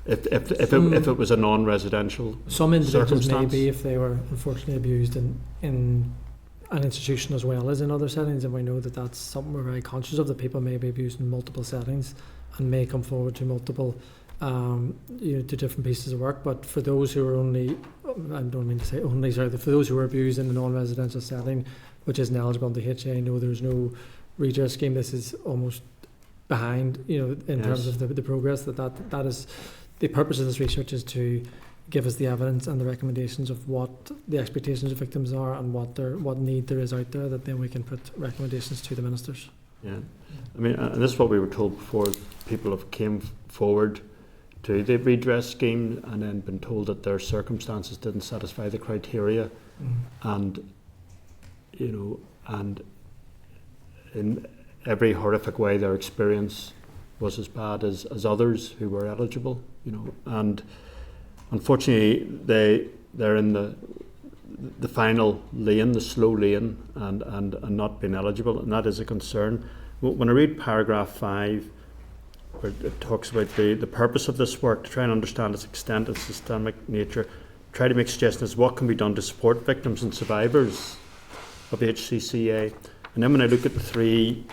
If it was a non-residential some individuals may circumstance? be if they were unfortunately abused in an institution as well as in other settings, and we know that that's something we're very conscious of, that people may be abused in multiple settings and may come forward to multiple to different pieces of work. But for those who are only, I don't mean to say only, sorry, for those who are abused in a non-residential setting which isn't eligible under HA, no, there's no redress scheme. This is almost behind, in terms of the progress that is. The purpose of this research is to give us the evidence and the recommendations of what the expectations of victims are and what need there is out there, that then we can put recommendations to the ministers. Yeah, I mean, and this is what we were told before. People have came forward to the redress scheme and then been told that their circumstances didn't satisfy the criteria, and and in every horrific way their experience was as bad as others who were eligible, and unfortunately they're in the the final lane, the slow lane, and not being eligible, and that is a concern. When I read paragraph 5, where it talks about the purpose of this work, to try and understand its extent and systemic nature, try to make suggestions what can be done to support victims and survivors of HCCA. And then when I look at the 3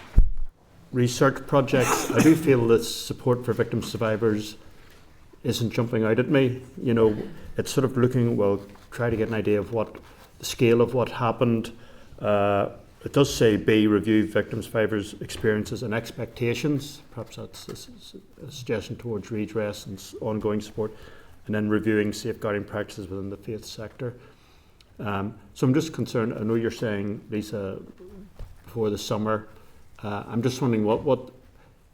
research projects, I do feel that support for victim survivors isn't jumping out at me. You know, it's sort of looking, well, try to get an idea of what the scale of what happened. It does say B, review victim survivors' experiences and expectations. Perhaps that's a suggestion towards redress and ongoing support. And then reviewing safeguarding practices within the faith sector. So I'm just concerned, I know you're saying, Lisa, before the summer, I'm just wondering what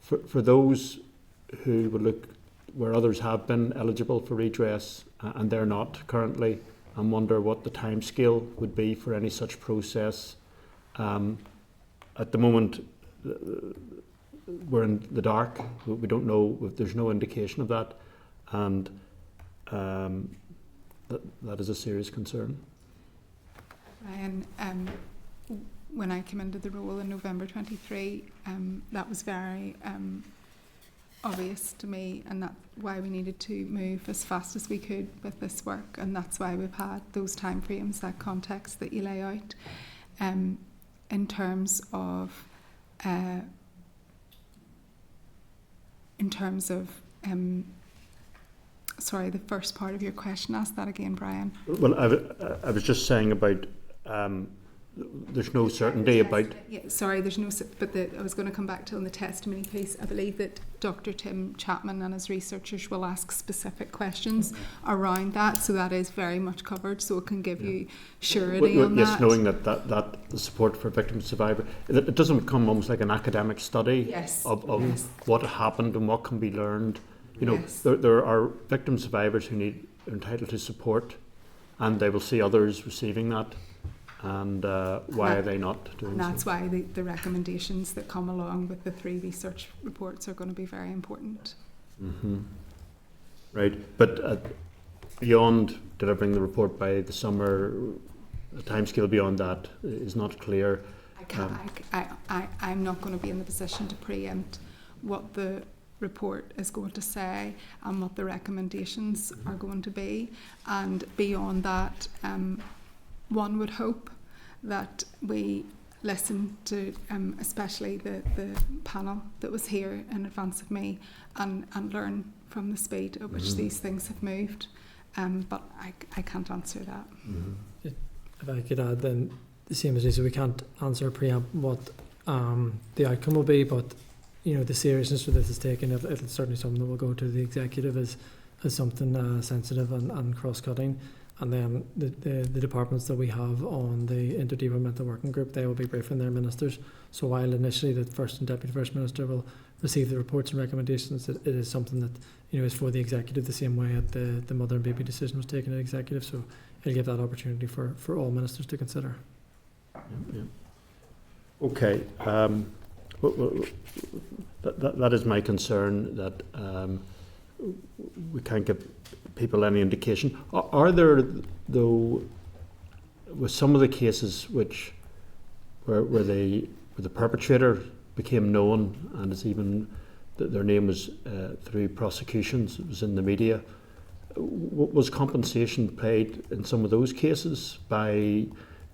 for those who would look where others have been eligible for redress and they're not currently, and wonder what the timescale would be for any such process. At the moment, we're in the dark. We don't know, there's no indication of that, and that is a serious concern. Ryan, when I came into the role in November 23, that was very obvious to me, and that's why we needed to move as fast as we could with this work, and that's why we've had those timeframes, that context that you lay out. In terms of sorry, the first part of your question, ask that again, Brian. Well, I was just saying about there's no certainty about. Yeah, sorry, there's no. But I was going to come back to on the testimony piece. I believe that Dr. Tim Chapman and his researchers will ask specific questions around that, so that is very much covered. So it can give you surety on that. Yes, knowing that the support for victim survivor, it doesn't become almost like an academic study of what happened and what can be learned. You know, there are victim survivors who are entitled to support, and they will see others receiving that. And why are they not doing and that's so? why the recommendations that come along with the 3 research reports are going to be very important. Mm-hmm. Right, but beyond delivering the report by the summer, the timescale beyond that is not clear. I'm not going to be in the position to preempt what the report is going to say and what the recommendations are going to be, and beyond that, one would hope that we listen to especially the panel that was here in advance of me and learn from the speed at which these things have moved, but I can't answer that. If I could add then, the same as Lisa, we can't answer preempt what the outcome will be, but you know, the seriousness of this is taken. It's certainly something that will go to the executive as something sensitive and cross-cutting. And then the departments that we have on the Interdepartmental Working Group, they will be briefing their ministers. So while initially the First and Deputy First Minister will receive the reports and recommendations, it is something that, you know, is for the executive the same way that the mother and baby decision was taken at executive. So it'll give that opportunity for all ministers to consider. Yeah. Okay. That is my concern, that we can't give people any indication. Are there, though, with some of the cases which where the perpetrator became known and it's even their name was through prosecutions, it was in the media, was compensation paid in some of those cases by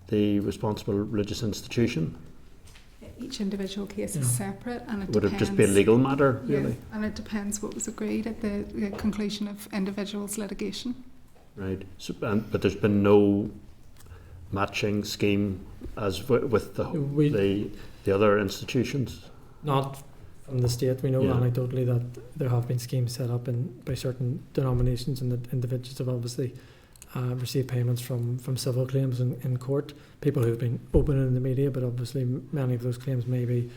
the responsible religious institution? Each individual case is separate, and it would depends. It just be a legal matter, really? Yeah, and it depends what was agreed at the conclusion of individuals' litigation. Right, so, but there's been no matching scheme as with the other institutions? Not from the state. We know anecdotally that there have been schemes set up by certain denominations, and that individuals have obviously received payments from civil claims in court, people who've been open in the media, but obviously many of those claims may be,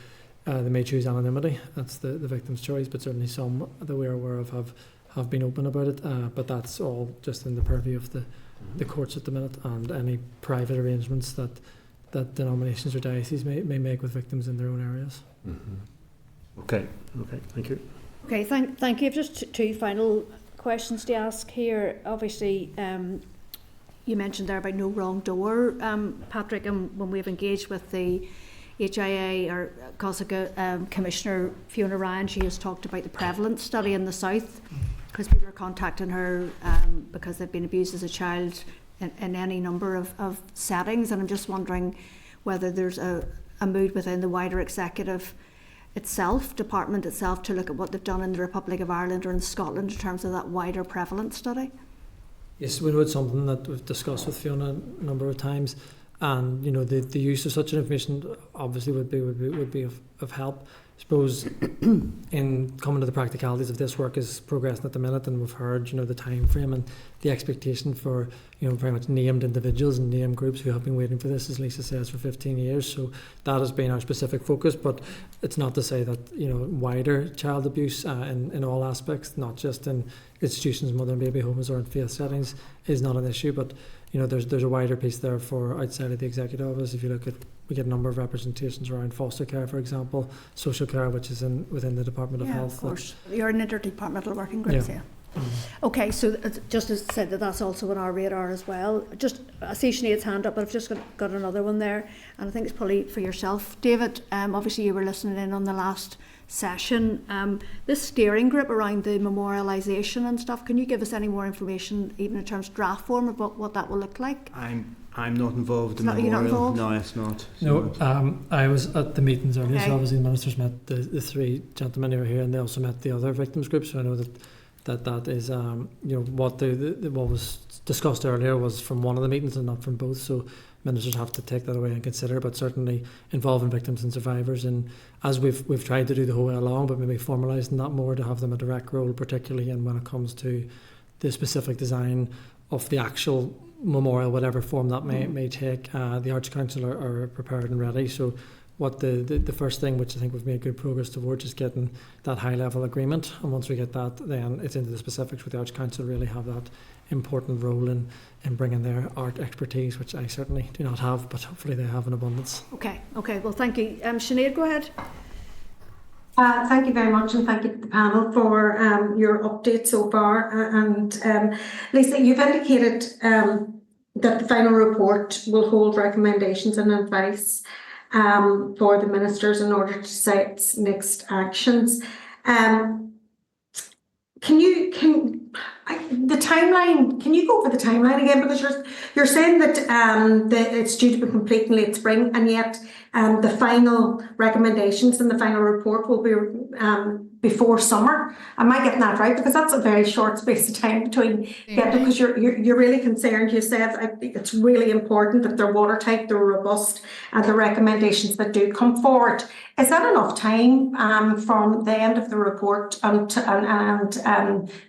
they may choose anonymity. That's the victim's choice, but certainly some that we're aware of have been open about it, but that's all just in the purview of the courts at the minute, and any private arrangements that denominations or dioceses may make with victims in their own areas. Okay, thank you. Okay, thank you. Just 2 final questions to ask here. Obviously, you mentioned there about no wrong door, Patrick, and when we've engaged with the HIA or COSICA Commissioner Fiona Ryan, she has talked about the prevalence study in the south, because people are contacting her because they've been abused as a child in any number of settings, and I'm just wondering whether there's a mood within the wider executive department itself, to look at what they've done in the Republic of Ireland or in Scotland in terms of that wider prevalence study. Yes, we know it's something that we've discussed with Fiona a number of times, and you know the use of such an information obviously would be of help. I suppose in coming to the practicalities of this work is progressing at the minute, and we've heard the time frame and the expectation for very much named individuals and named groups who have been waiting for this, as Lisa says, for 15 years. So that has been our specific focus, but it's not to say that wider child abuse in all aspects, not just in institutions, mother and baby homes or in faith settings, is not an issue. But there's a wider piece there for outside of the executive office. If you look at, we get a number of representations around foster care, for example, social care, which is within the Department of Health. Of course, you're an interdepartmental working group. Yeah. Okay, so just as said, that's also on our radar as well. Just I see Sinead's hand up, but I've just got another one there, and I think it's probably for yourself, David. Obviously, you were listening in on the last session. This steering group around the memorialisation and stuff, can you give us any more information, even in terms of draft form, about what that will look like? I'm not involved in memorial. You're not involved? No, it's not. No, I was at the meetings earlier, Okay. so obviously the ministers met the three gentlemen who were here, and they also met the other victims groups, so I know that is what what was discussed earlier was from one of the meetings and not from both, so ministers have to take that away and consider, but certainly involving victims and survivors, and as we've tried to do the whole way along, but maybe formalising that more to have them a direct role, particularly in when it comes to the specific design of the actual memorial, whatever form that may take. The Arts Council are prepared and ready, so what the first thing, which I think we've made good progress towards, is getting that high level agreement, and once we get that, then it's into the specifics, with the Arts Council really have that important role in bringing their art expertise, which I certainly do not have, but hopefully they have in abundance. Okay, well thank you. Sinead, go ahead. Thank you very much, and thank you to the panel for your update so far. And Lisa, you've indicated that the final report will hold recommendations and advice for the ministers in order to set next actions. The timeline? Can you go over the timeline again? Because you're saying that it's due to be complete in late spring, and yet the final recommendations and the final report will be before summer. Am I getting that right? Because that's a very short space of time between. Yeah, because you're really concerned. You said I think it's really important that they're watertight, they're robust, and the recommendations that do come forward. Is that enough time from the end of the report and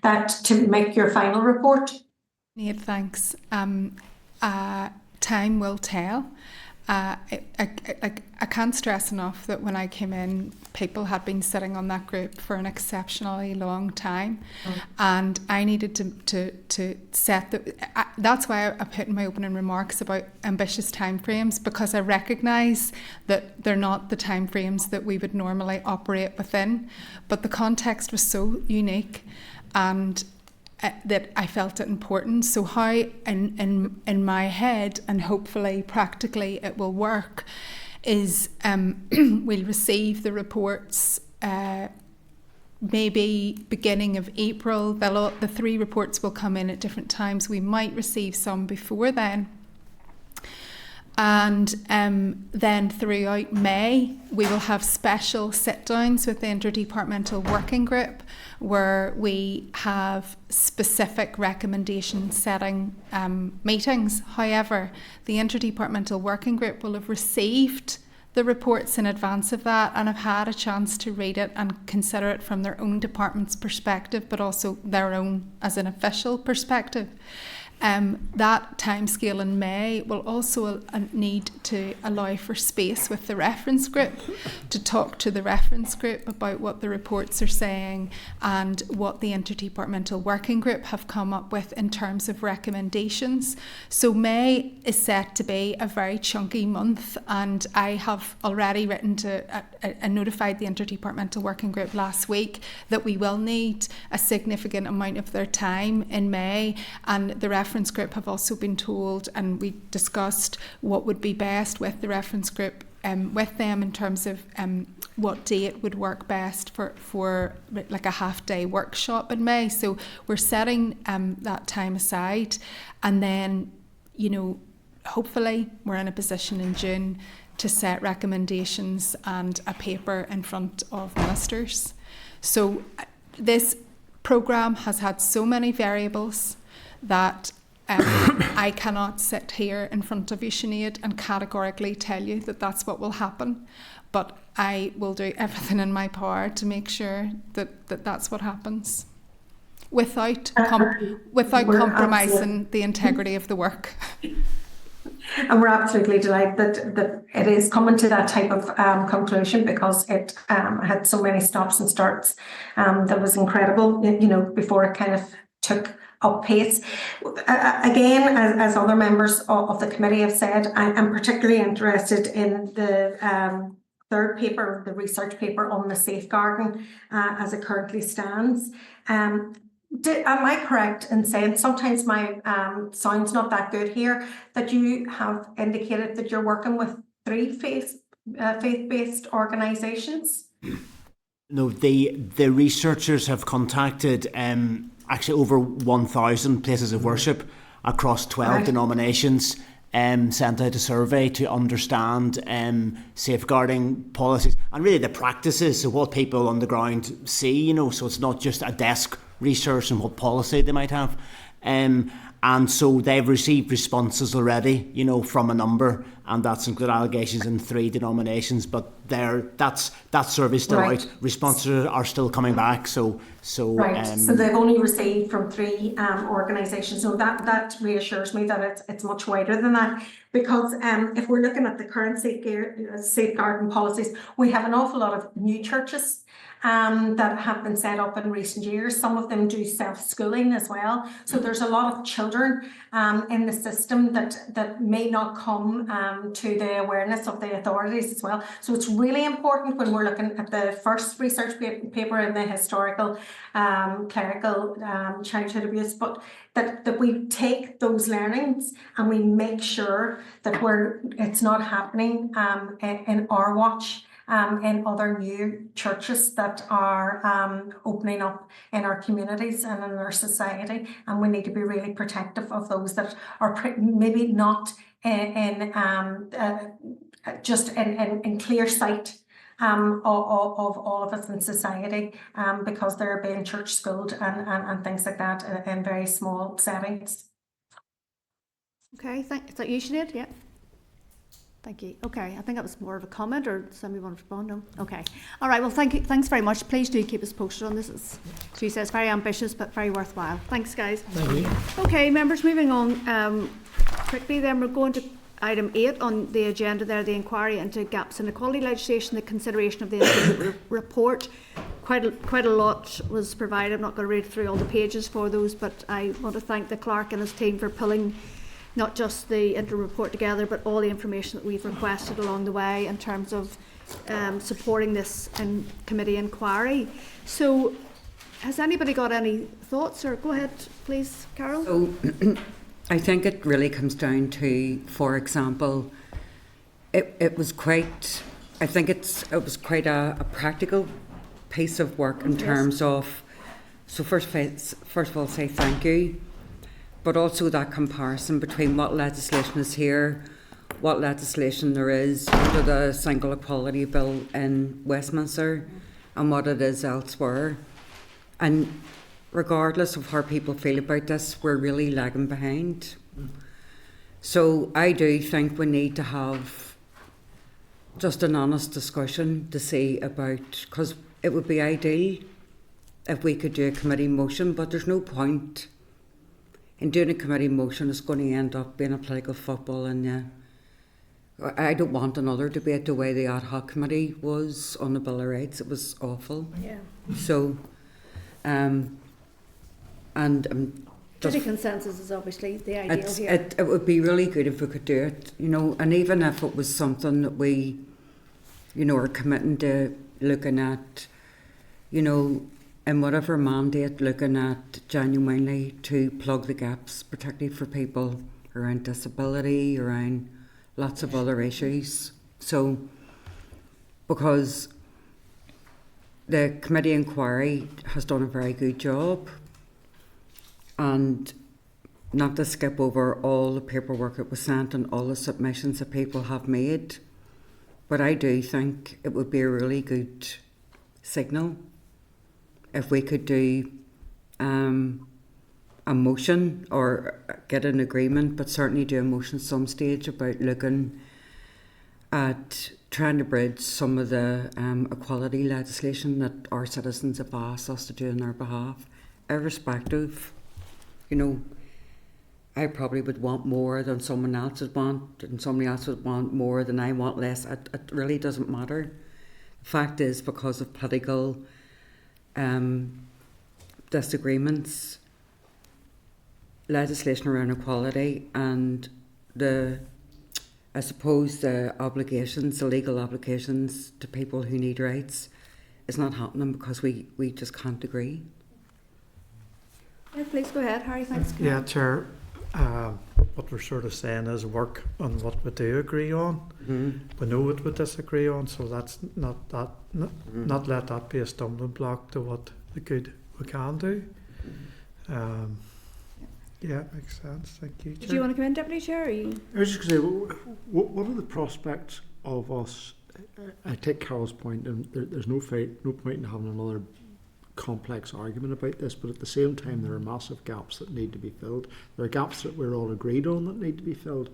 that to make your final report? Sinead, thanks. Time will tell. I can't stress enough that when I came in, people had been sitting on that group for an exceptionally long time, and I needed to set that's why I put in my opening remarks about ambitious timeframes, because I recognise that they're not the timeframes that we would normally operate within, but the context was so unique, and that I felt it important. So how in my head, and hopefully practically it will work, is we'll receive the reports maybe beginning of April. The three reports will come in at different times. We might receive some before then. And then throughout May, we will have special sit-downs with the Interdepartmental Working Group, where we have specific recommendation setting meetings. However, the Interdepartmental Working Group will have received the reports in advance of that and have had a chance to read it and consider it from their own department's perspective, but also their own as an official perspective. That timescale in May will also need to allow for space with the reference group to talk to the reference group about what the reports are saying and what the Interdepartmental Working Group have come up with in terms of recommendations. So May is set to be a very chunky month, and I have already written and notified the Interdepartmental Working Group last week that we will need a significant amount of their time in May, and the reference group have also been told, and we discussed what would be best with the reference group with them in terms of what date would work best for like a half-day workshop in May. So we're setting that time aside, and then, you know, hopefully we're in a position in June to set recommendations and a paper in front of ministers. So this programme has had so many variables that I cannot sit here in front of you, Sinead, and categorically tell you that that's what will happen. But I will do everything in my power to make sure that that's what happens, without compromising the integrity of the work. And we're absolutely delighted that it is coming to that type of conclusion, because it had so many stops and starts that was incredible, you know, before it kind of took up pace. Again, as other members of the committee have said, I'm particularly interested in the third paper, the research paper on the safeguarding as it currently stands. Am I correct in saying, sometimes my sound's not that good here, that you have indicated that you're working with 3 faith-based organisations? No, the researchers have contacted actually over 1,000 places of worship across 12 denominations, sent out a survey to understand safeguarding policies and really the practices, so what people on the ground see, you know, so it's not just a desk research and what policy they might have. And so they've received responses already, you know, from a number, and that's included allegations in 3 denominations. But that survey's still out. Responses are still coming back. So so they've only received from 3 organisations. So that reassures me that it's much wider than that. Because if we're looking at the current safeguarding policies, we have an awful lot of new churches that have been set up in recent years. Some of them do self-schooling as well. So there's a lot of children in the system that may not come to the awareness of the authorities as well. So it's really important when we're looking at the first research paper in the historical clerical childhood abuse, but that we take those learnings and we make sure that it's not happening in our watch. In other new churches that are opening up in our communities and in our society, and we need to be really protective of those that are maybe not just in clear sight of all of us in society, because they're being church schooled and things like that in very small settings. Okay, is that you, Sinead? Yeah. Thank you. Okay, I think that was more of a comment, or somebody want to respond? No? Okay. All right, well, thank you. Thanks very much. Please do keep us posted on this. As she says, very ambitious, but very worthwhile. Thanks, guys. Thank you. Okay, members, moving on quickly then, we're going to item 8 on the agenda there, the inquiry into gaps in equality legislation, the consideration of the Institute report. Quite a lot was provided. I'm not going to read through all the pages for those, but I want to thank the clerk and his team for pulling not just the interim report together, but all the information that we've requested along the way in terms of supporting this committee inquiry. So, has anybody got any thoughts? Or go ahead, please, Carol. So, I think it really comes down to, for example, it was quite. I think it was quite a practical piece of work in terms of. So first of all, say thank you. But also that comparison between what legislation is here, what legislation there is under the Single Equality Bill in Westminster, and what it is elsewhere. And regardless of how people feel about this, we're really lagging behind. So I do think we need to have just an honest discussion to see about, because it would be ideal if we could do a committee motion, but there's no point in doing a committee motion. It's going to end up being a political football, and I don't want another debate the way the ad hoc committee was on the Bill of Rights. It was awful. Yeah. So, Committee consensus is obviously the ideal here. It would be really good if we could do it, you know, and even if it was something that we, you know, are committing to looking at, you know, in whatever mandate, looking at genuinely to plug the gaps, particularly for people around disability, around lots of other issues. So, because the committee inquiry has done a very good job, and not to skip over all the paperwork that was sent and all the submissions that people have made, but I do think it would be a really good signal if we could do a motion or get an agreement, but certainly do a motion some stage about looking at trying to bridge some of the equality legislation that our citizens have asked us to do on their behalf, irrespective. You know, I probably would want more than someone else would want, and somebody else would want more than I want less. It really doesn't matter. The fact is, because of political disagreements, legislation around equality and I suppose the obligations, the legal obligations to people who need rights is not happening because we just can't agree. Yeah, please go ahead, Harry. Thanks. Yeah, Chair. What we're sort of saying is work on what we do agree on. We know what we disagree on, so that's not let that be a stumbling block to what the good we can do. Yeah, makes sense. Thank you, Chair. Do you want to come in, Deputy Chair? Or you? I was just going to say, what are the prospects of us? I take Carol's point, and there's no point in having another complex argument about this, but at the same time there are massive gaps that need to be filled. There are gaps that we're all agreed on that need to be filled.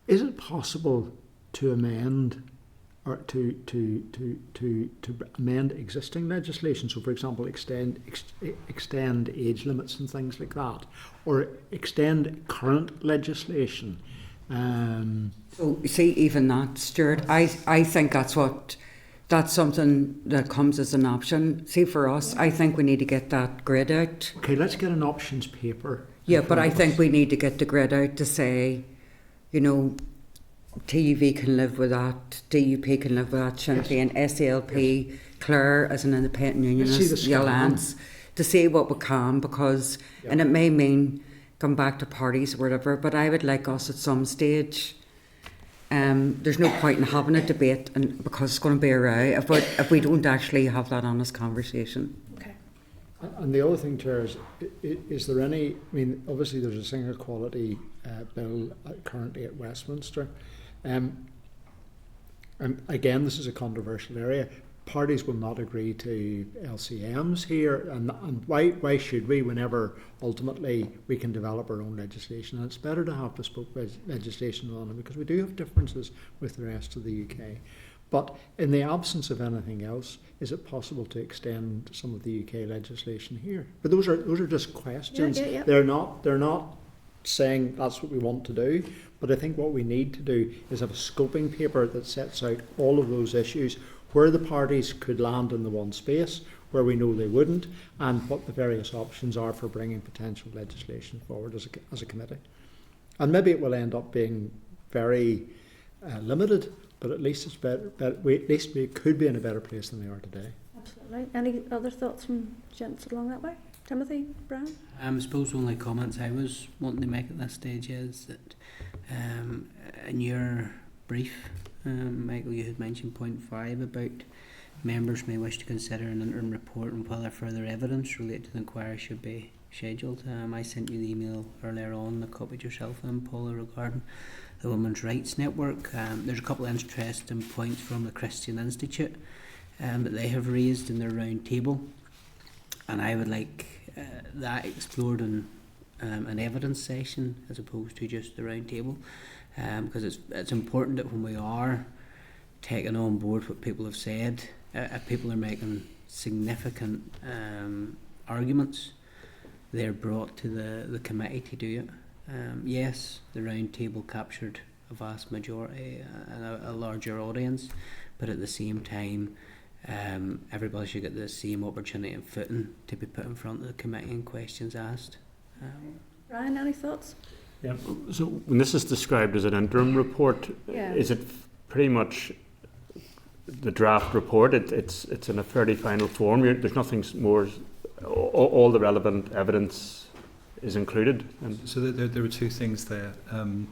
Is it possible to amend or to amend existing legislation? So, for example, extend age limits and things like that, or extend current legislation. So, you see, even that, Stuart, I think that's something that comes as an option. See, for us, I think we need to get that grid out. Okay, let's get an options paper. Yeah, but I think we need to get the grid out to say, you know, TUV can live with that, DUP can live with that, Sinn Féin, SALP, Clare as an independent unionist, the Alliance, to see what we can, because, and it may mean come back to parties or whatever, but I would like us at some stage. There's no point in having a debate, and because it's going to be a row if we don't actually have that honest conversation. Okay. And the other thing, Chair, is there any? I mean, obviously there's a single quality bill currently at Westminster, and again, this is a controversial area. Parties will not agree to LCMs here, and why should we, whenever ultimately we can develop our own legislation? And it's better to have bespoke legislation on it, because we do have differences with the rest of the UK. But in the absence of anything else, is it possible to extend some of the UK legislation here? But those are just questions. Yeah. They're not saying that's what we want to do, but I think what we need to do is have a scoping paper that sets out all of those issues, where the parties could land in the one space, where we know they wouldn't, and what the various options are for bringing potential legislation forward as a committee. And maybe it will end up being very limited, but at least it's better. At least we could be in a better place than we are today. Absolutely. Any other thoughts from gents along that way? Timothy, Brian? I suppose the only comments I was wanting to make at this stage is that in your brief, Michael, you had mentioned point 5 about members may wish to consider an interim report and whether further evidence related to the inquiry should be scheduled. I sent you the email earlier on, I copied yourself in, Paula, regarding the Women's Rights Network. There's a couple of interesting points from the Christian Institute that they have raised in their round table, and I would like that explored in an evidence session as opposed to just the round table, because it's important that when we are taking on board what people have said, if people are making significant arguments, they're brought to the committee to do it. Yes, the round table captured a vast majority and a larger audience, but at the same time, everybody should get the same opportunity and footing to be put in front of the committee and questions asked. Ryan, any thoughts? Yeah. So when this is described as an interim report, Yeah. is it pretty much the draft report. It's in a fairly final form. There's nothing more. All the relevant evidence is included. And so there are two things there.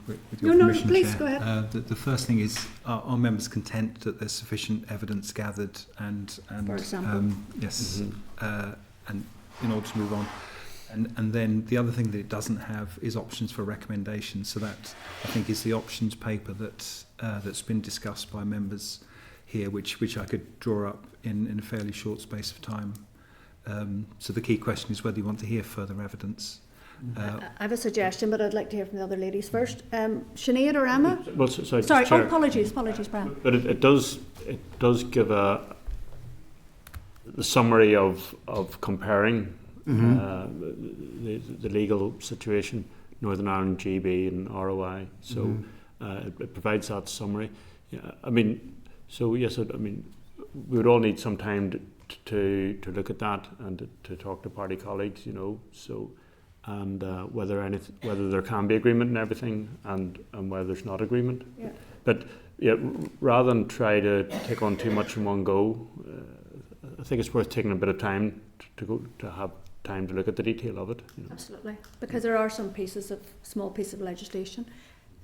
With your no, permission, please Chair. go ahead. The first thing is, are members content that there's sufficient evidence gathered and for example, yes, and in order to move on. And then the other thing that it doesn't have is options for recommendations. So that, I think, is the options paper that's been discussed by members here, which I could draw up in a fairly short space of time. So the key question is whether you want to hear further evidence. I have a suggestion, but I'd like to hear from the other ladies first. Sinead or Emma? Well, sorry, Oh, apologies, Brian. But it does give the summary of comparing the legal situation, Northern Ireland GB and ROI. So it provides that summary. Yeah, I mean, so yes, I mean, we would all need some time to look at that and to talk to party colleagues, you know. So. And whether there can be agreement and everything, and whether there's not agreement. Yeah. But yeah, rather than try to take on too much in one go, I think it's worth taking a bit of time to have time to look at the detail of it. You know. Absolutely, because there are some small pieces of legislation.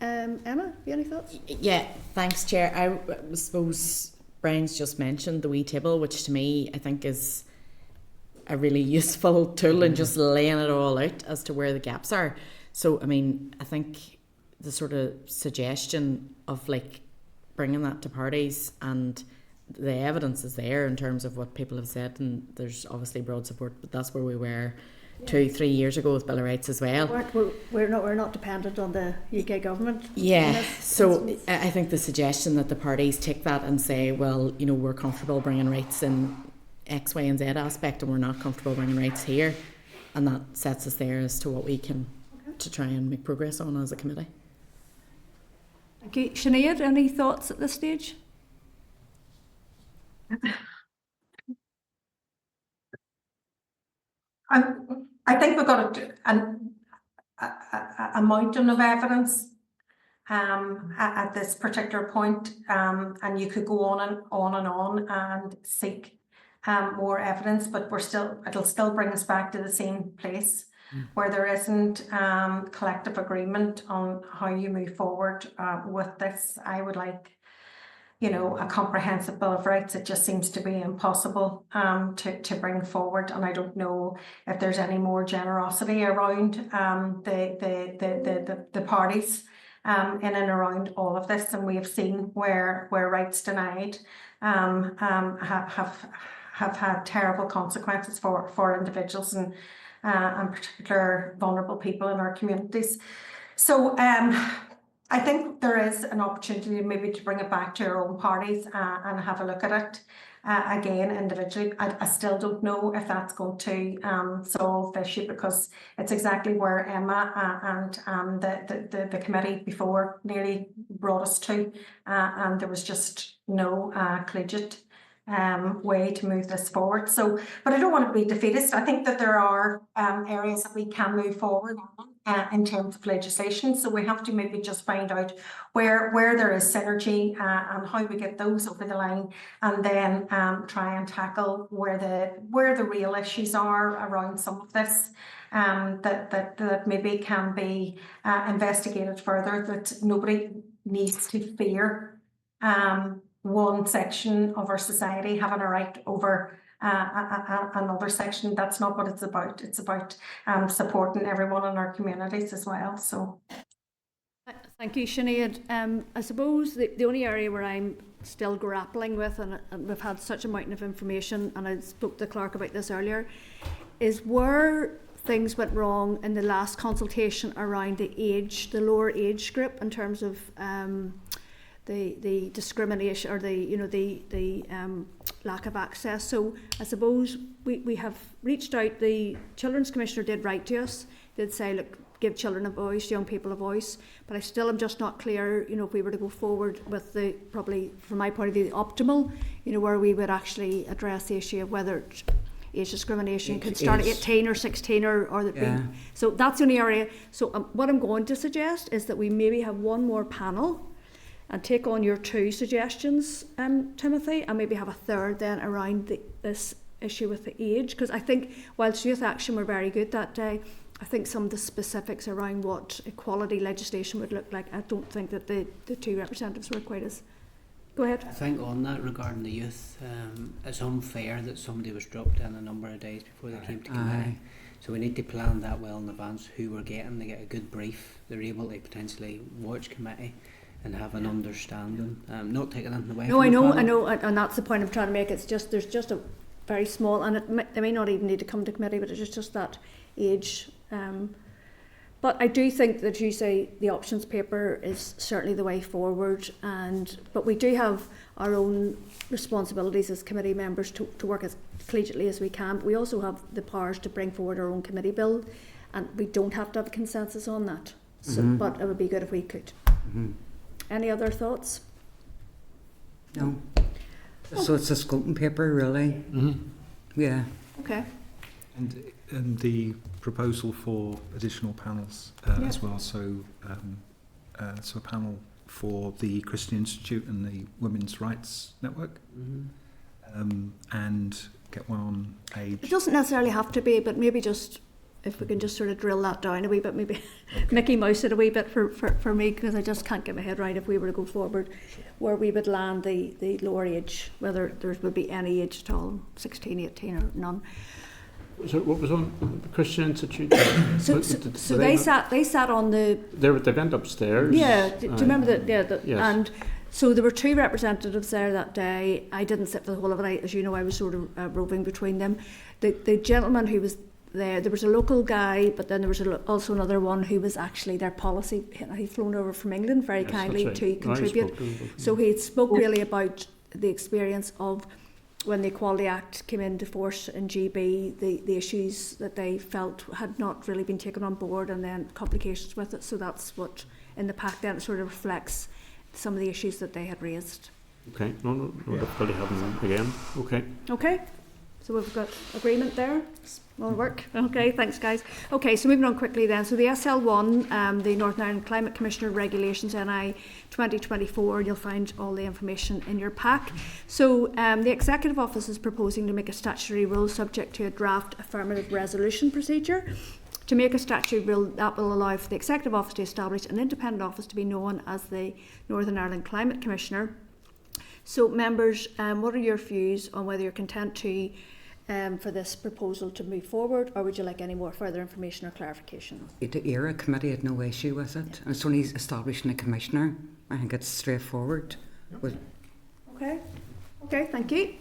Emma, you any thoughts? Yeah, thanks, Chair. I suppose Brian's just mentioned the wee table, which to me I think is a really useful tool in just laying it all out as to where the gaps are. So, I mean, I think the sort of suggestion of like bringing that to parties, and the evidence is there in terms of what people have said, and there's obviously broad support, but that's where we were 2-3 years ago with Bill of Rights as well. We're not dependent on the UK government. Yeah, so I think the suggestion that the parties take that and say, well, you know, we're comfortable bringing rights in X, Y and Z aspect, and we're not comfortable bringing rights here, and that sets us there as to what we can to try and make progress on as a committee. Thank you. Sinead, any thoughts at this stage? I think we've got a mountain of evidence at this particular point, and you could go on and seek more evidence, but it'll still bring us back to the same place where there isn't collective agreement on how you move forward with this. I would like, you know, a comprehensive Bill of Rights. It just seems to be impossible to bring forward, and I don't know if there's any more generosity around the parties in and around all of this. And we have seen where rights denied have had terrible consequences for individuals and particular vulnerable people in our communities. So I think there is an opportunity maybe to bring it back to your own parties and have a look at it again individually. I still don't know if that's going to solve the issue, because it's exactly where Emma and the committee before nearly brought us to, and there was just no collegiate way to move this forward. So, but I don't want to be defeatist. I think that there are areas that we can move forward on in terms of legislation. So we have to maybe just find out where there is synergy and how we get those over the line, and then try and tackle where the real issues are around some of this. That maybe can be investigated further, that nobody needs to fear one section of our society having a right over another section. That's not what it's about. It's about supporting everyone in our communities as well. So, thank you, Sinead. I suppose the only area where I'm still grappling with, and we've had such a mountain of information, and I spoke to Clark about this earlier, is where things went wrong in the last consultation around the lower age group in terms of the discrimination or the lack of access. So I suppose we have reached out. The Children's Commissioner did write to us, did say, look, give children a voice, young people a voice, but I still am just not clear, you know, if we were to go forward with the, probably from my point of view, the optimal, you know, where we would actually address the issue of whether age discrimination could start at 18 or 16 or that be. So that's the only area. So what I'm going to suggest is that we maybe have one more panel and take on your 2 suggestions, Timothy, and maybe have a third then around this issue with the age, because I think whilst Youth Action were very good that day, I think some of the specifics around what equality legislation would look like, I don't think that the 2 representatives were quite as... Go ahead. I think on that regarding the youth, it's unfair that somebody was dropped in a number of days before they came to committee. So we need to plan that well in advance, who we're getting. They get a good brief, they're able to potentially watch committee and have an understanding, not taking anything away No, from I know, the I panel. know, and that's the point I'm trying to make. It's just, there's just a very small, and they may not even need to come to committee, but it's just that age. But I do think that you say the options paper is certainly the way forward, but we do have our own responsibilities as committee members to work as collegiately as we can. But we also have the powers to bring forward our own committee bill, and we don't have to have a consensus on that. So, but it would be good if we could. Any other thoughts? No. So it's a scoping paper, really. Yeah. Okay. And the proposal for additional panels as well. So, so a panel for the Christian Institute and the Women's Rights Network, and get one on age. It doesn't necessarily have to be, but maybe just if we can just sort of drill that down a wee bit, maybe Mickey Mouse it a wee bit for me, because I just can't get my head right if we were to go forward, where we would land the lower age, whether there would be any age at all, 16, 18 or none. So what was on the Christian Institute? So they sat on the... They were at the event upstairs. Yeah, do you remember that? Yeah, yes. And so there were 2 representatives there that day. I didn't sit for the whole of it. As you know, I was sort of roving between them. The gentleman who was there was a local guy, but then there was also another one who was actually their policy. He'd flown over from England very kindly to contribute. So he spoke really about the experience of when the Equality Act came into force in GB, the issues that they felt had not really been taken on board, and then complications with it. So that's what in the pack then it sort of reflects some of the issues that they had raised. Okay, no difficulty having them again. Okay. Okay, so we've got agreement there. Will work. Okay, thanks guys. Okay, so moving on quickly then. So the SL1, the Northern Ireland Climate Commissioner Regulations NI 2024, you'll find all the information in your pack. So the Executive Office is proposing to make a statutory rule subject to a draft affirmative resolution procedure. To make a statutory rule that will allow for the Executive Office to establish an independent office to be known as the Northern Ireland Climate Commissioner. So members, what are your views on whether you're content to for this proposal to move forward, or would you like any more further information or clarification? The ERA committee had no issue with it. Yeah. It's only establishing a commissioner. I think it's straightforward. Okay, thank you.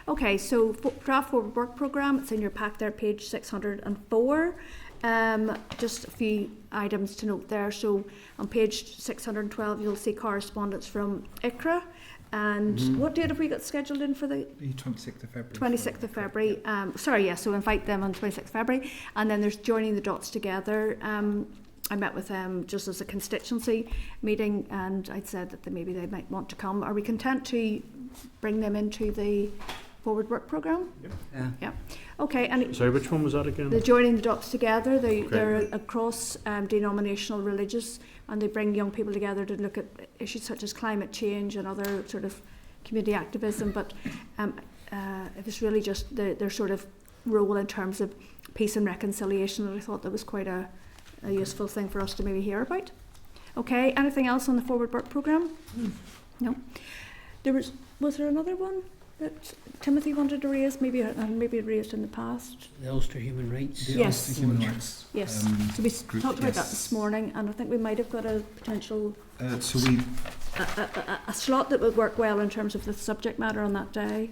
Okay, so draft forward work programme, it's in your pack there, page 604. Just a few items to note there. So on page 612 you'll see correspondence from ICRA. And what date have we got scheduled in for the 26th of February? 26th of February. So invite them on 26th of February. And then there's Joining the Dots Together. I met with them just as a constituency meeting, and I'd said that maybe they might want to come. Are we content to bring them into the forward work programme? Yeah. Okay. And sorry, which one was that again? The Joining the Dots Together. They're across denominational religious, and they bring young people together to look at issues such as climate change and other sort of community activism. But it was really just their sort of role in terms of peace and reconciliation that I thought that was quite a useful thing for us to maybe hear about. Okay. Anything else on the forward work programme? No. Was there another one that Timothy wanted to raise, maybe raised in the past? The Ulster Human Rights. Yes. Human Rights. Yes. So we talked about that this morning, and I think we might have got a potential a slot that would work well in terms of the subject matter on that day.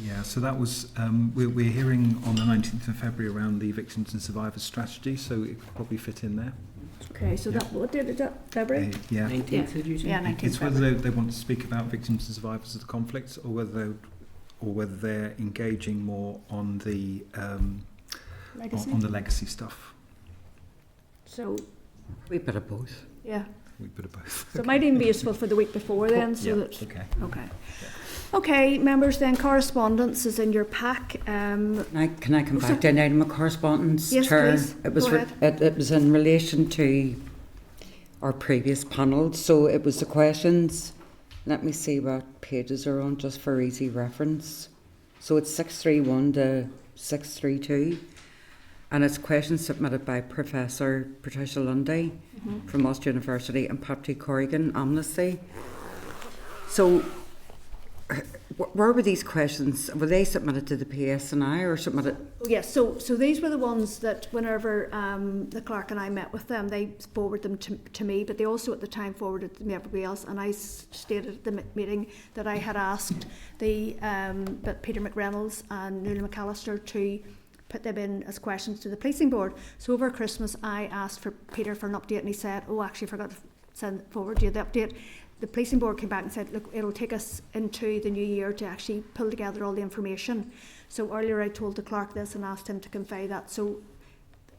Yeah, so that was, we're hearing on the 19th of February around the Victims and Survivors strategy, so it could probably fit in there. Okay, so what date is that? February? Yeah. 19th, did you say? Yeah, 19th. It's whether they want to speak about victims and survivors of the conflict, or whether they're engaging more on the legacy? on the legacy stuff. So we bit of both. Yeah. We bit of both. So it might even be useful for the week before then. So that, okay. Okay. Okay, members, then correspondence is in your pack. Can I come back to an item of correspondence, yes, Chair? Please. It was it was in relation to our previous panel. So it was the questions Let me see what pages are on, just for easy reference. So it's 631 to 632, and it's questions submitted by Professor Patricia Lundy from Ulster University and Patrick Corrigan, Amnesty. So, where were these questions? Were they submitted to the PSNI or submitted? Yes, so these were the ones that whenever the clerk and I met with them, they forwarded them to me, but they also at the time forwarded them to everybody else. And I stated at the meeting that I had asked but Peter McReynolds and Nuala McAllister to put them in as questions to the policing board. So over Christmas, I asked for Peter for an update, and he said, "Oh, actually, I forgot to send forward you the update." The policing board came back and said, "Look, it'll take us into the new year to actually pull together all the information." So earlier I told the clerk this and asked him to convey that. So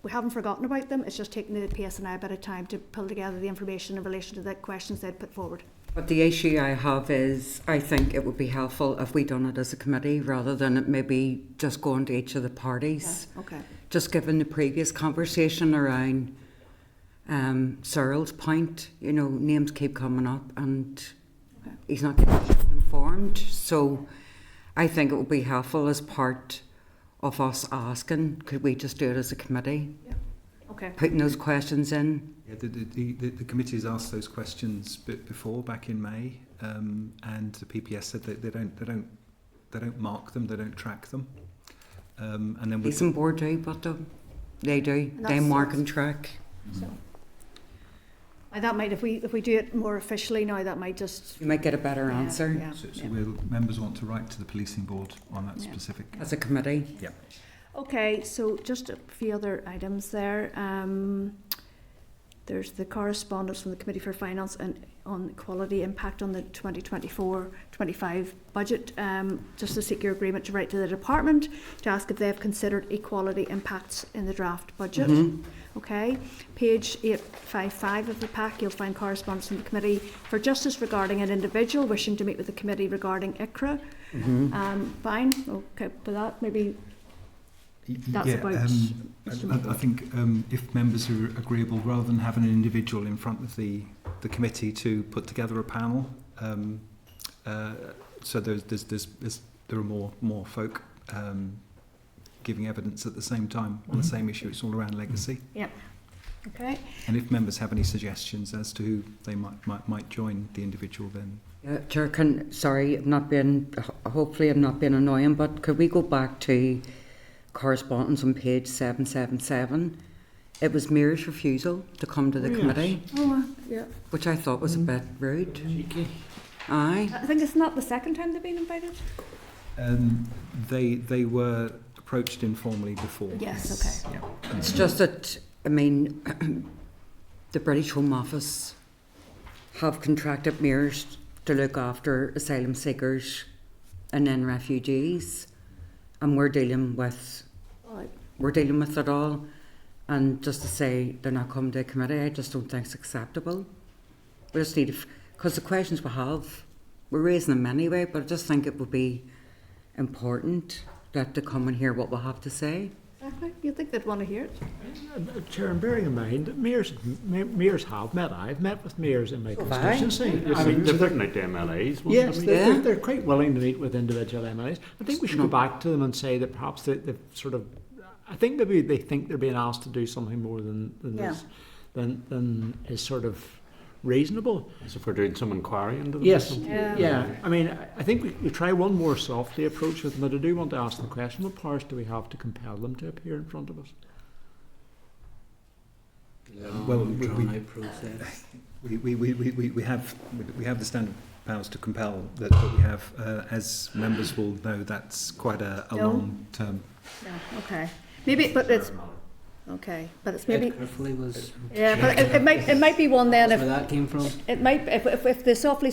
we haven't forgotten about them. It's just taken the PSNI a bit of time to pull together the information in relation to the questions they'd put forward. But the issue I have is, I think it would be helpful if we done it as a committee rather than it maybe just going to each of the parties. Yeah, okay. Just given the previous conversation around Cyril's point, you know, names keep coming up and he's not getting informed. So I think it would be helpful as part of us asking, could we just do it as a committee? Yeah. Okay. Putting those questions in. Yeah, the committee has asked those questions before, back in May, and the PPS said that they don't mark them, they don't track them, and then Policing board do, but they do. They mark and track. So. And that might, if we do it more officially now, that might just... You might get a better answer. Yeah, so members want to write to the policing board on that specific... As a committee? Yeah. Okay, so just a few other items there. There's the correspondence from the Committee for Finance and on quality impact on the 2024-25 budget. Just to seek your agreement to write to the department to ask if they have considered equality impacts in the draft budget. Okay, page 855 of the pack, you'll find correspondence from the Committee for Justice regarding an individual wishing to meet with the committee regarding ICRA. Fine, okay, but that maybe that's about... I think if members are agreeable, rather than having an individual in front of the committee, to put together a panel, so there are more folk giving evidence at the same time on the same issue. It's all around legacy. Yep. Okay. And if members have any suggestions as to who they might join the individual, then... Chair, sorry, hopefully I'm not being annoying, but could we go back to correspondence on page 777? It was Mayor's refusal to come to the committee, which I thought was a bit rude. Cheeky. Aye. I think it's not the second time they've been invited. They were approached informally before. Yes, okay. Yeah. It's just that, I mean, the British Home Office have contracted mayors to look after asylum seekers and then refugees, and we're dealing with it all. And just to say they're not coming to a committee, I just don't think it's acceptable. We just need to, because the questions we have, we're raising them anyway, but I just think it would be important that to come and hear what we have to say. Exactly. You think they'd want to hear it? Chair, and bearing in mind, mayors have met. I've met with mayors in my constituency. I mean, they're putting out the MLAs. Yes, they're quite willing to meet with individual MLAs. I think we should go back to them and say that perhaps they've sort of... I think maybe they think they're being asked to do something more than is sort of reasonable. As if we're doing some inquiry into them. Yes, yeah. I mean, I think we try one more softly approach with them, but I do want to ask the question: what powers do we have to compel them to appear in front of us? Well, we have the standard powers to compel that we have. As members will know, that's quite a long term. No, okay. Maybe, but it's okay. But it's maybe. Carefully was. Yeah, but it might be one then. That's where that came from. It might if the softly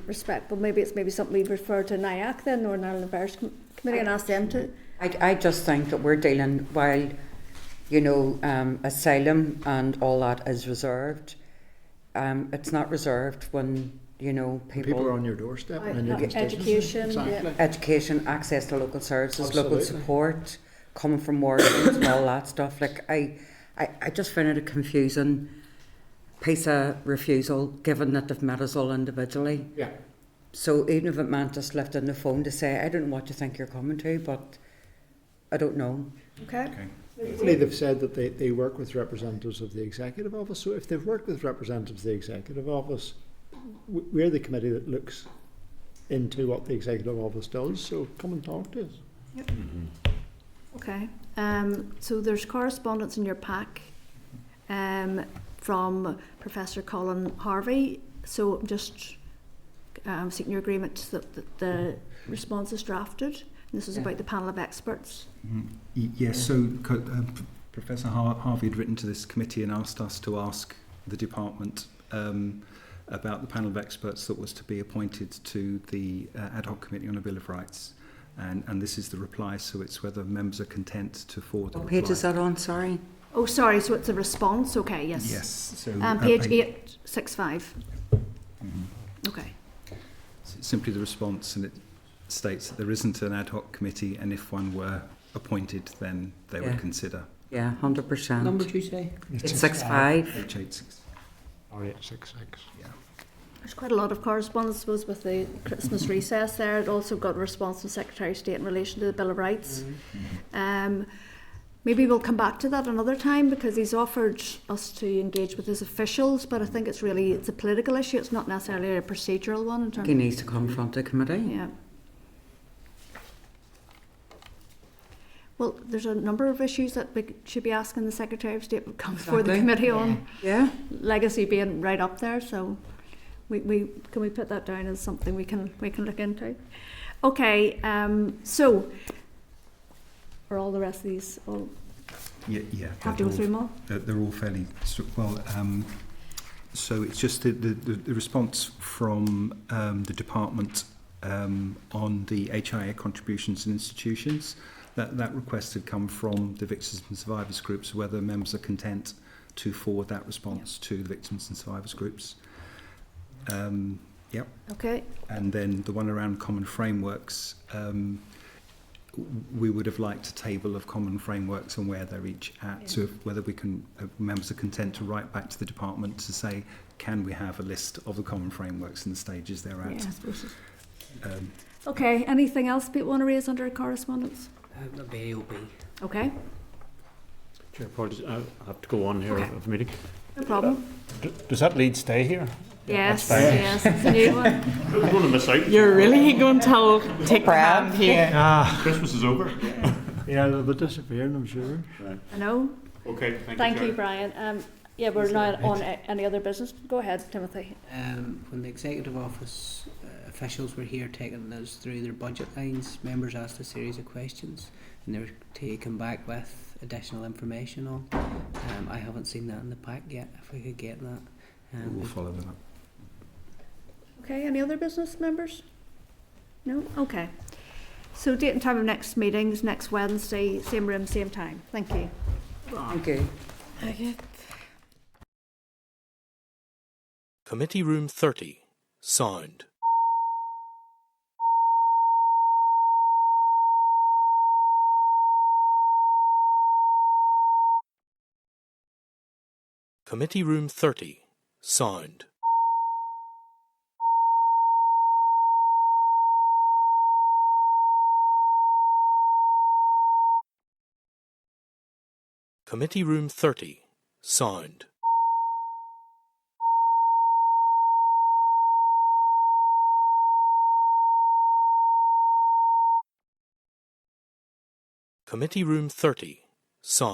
respectful. Maybe it's something we refer to NIAC then, Northern Ireland Affairs Committee, and ask them to. I just think that we're dealing while, you know, asylum and all that is reserved. It's not reserved when, you know, people are on your doorstep and in your education, education, access to local services, Absolutely. local support, coming from work and all that stuff. Like I just find it confusing piece of refusal, given that they've met us all individually. Yeah. So even if it meant just lifting the phone to say, I don't know what you think you're coming to, but I don't know. Okay. Hopefully they've said that they work with representatives of the Executive Office. So if they've worked with representatives of the Executive Office, we're the committee that looks into what the Executive Office does. So come and talk to us. Yep. Okay. So there's correspondence in your pack from Professor Colin Harvey. So I'm just seeking your agreement that the response is drafted. This is about the panel of experts. Yes, so Professor Harvey had written to this committee and asked us to ask the department about the panel of experts that was to be appointed to the ad hoc committee on a Bill of Rights. And this is the reply, so it's whether members are content to forward the What reply. page is that on, sorry? Oh, sorry, so it's a response? Okay, yes. Yes. So, page 865. Okay. Simply the response, and it states that there isn't an ad hoc committee, and if one were appointed, then they would consider. Yeah, 100%. Number do you say? It's 65. H86. Or 866. Yeah. There's quite a lot of correspondence, I suppose, with the Christmas recess there. It also got a response from Secretary of State in relation to the Bill of Rights. Maybe we'll come back to that another time, because he's offered us to engage with his officials, but I think it's a political issue. It's not necessarily a procedural one. In terms He needs to confront the committee. Yeah. Well, there's a number of issues that we should be asking the Secretary of State would come before the committee on. Yeah. Legacy being right up there, so we can we put that down as something we can look into. Okay, so are all the rest of these all Yeah. have to go through them all? They're all fairly well. So it's just the response from the department on the HIA contributions and institutions. That request had come from the victims and survivors groups, whether members are content to forward that response to the victims and survivors groups. Yep. Okay. And then the one around common frameworks, we would have liked a table of common frameworks and where they're each at. So whether we can, members are content to write back to the department to say, can we have a list of the common frameworks and the stages they're at? Yeah, I suppose. Okay, anything else people want to raise under correspondence? That'd be AOB. Okay, Chair, apologies, I have to go on here of the meeting. no problem. Does that lead stay here? Yes, yes, it's a new one. I'm going to miss out. You're really going to take the hand here. Christmas is over. Yeah, they'll be disappearing, I'm sure. Right. I know. Okay, Thank you, Brian. Yeah, we're now on any other business. Go ahead, Timothy. When the Executive Office officials were here taking us through their budget lines, members asked a series of questions and they were taken back with additional information on. I haven't seen that in the pack yet, if we could get that. We'll follow them up. Okay, any other business members? No? Okay. So date and time of next meetings, next Wednesday, same room, same time. Thank you. Thank you. Okay. Committee Room 30, sound. Committee Room 30, sound. Committee Room 30, sound. Committee Room 30, sound.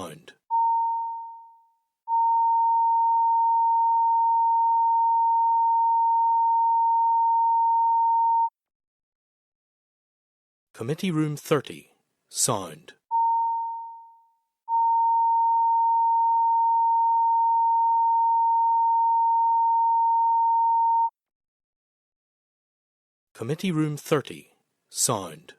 Committee Room 30, sound. Committee Room 30, sound.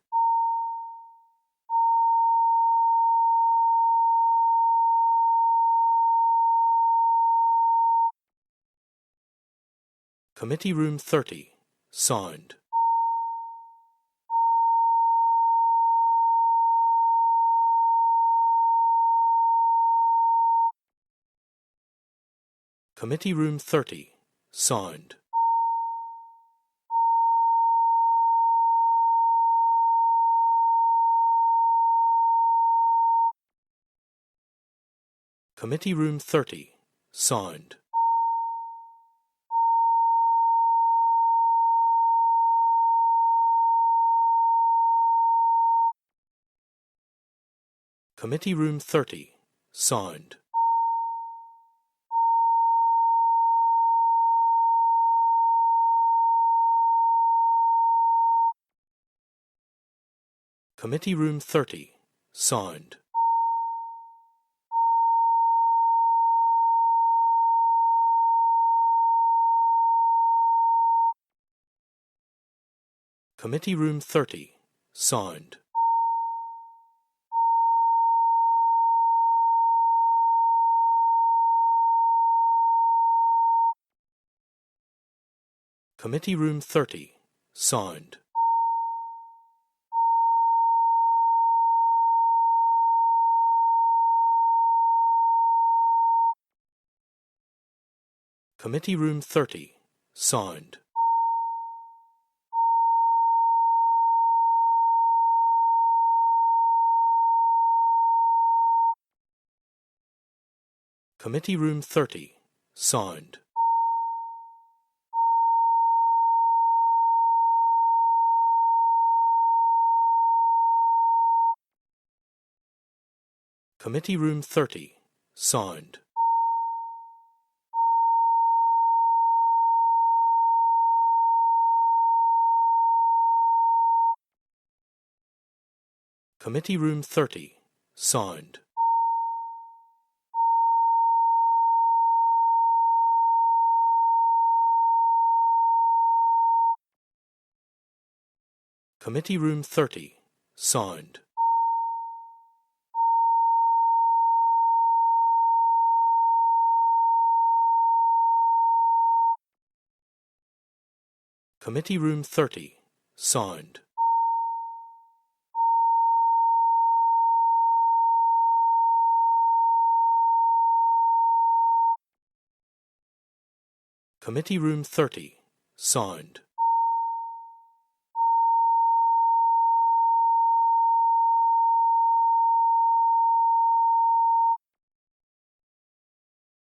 Committee Room 30, sound. Committee Room 30, sound. Committee Room 30, sound. Committee Room 30, sound. Committee Room 30, sound. Committee Room 30, sound. Committee Room 30, sound. Committee Room 30, sound. Committee Room 30, sound. Committee Room 30, sound. Committee Room 30, sound. Committee Room 30, sound. Committee Room 30, sound. Committee Room 30, sound.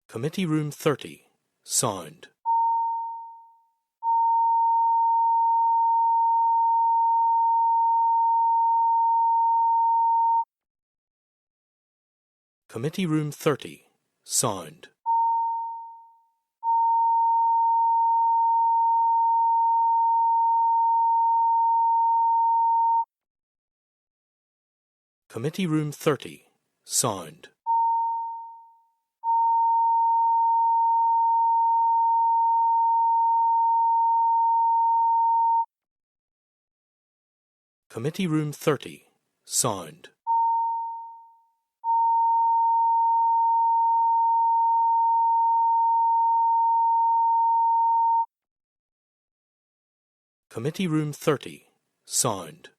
Committee Room 30, sound. Committee Room 30, sound. Committee Room 30, sound. Committee Room 30, sound. Committee Room 30, sound.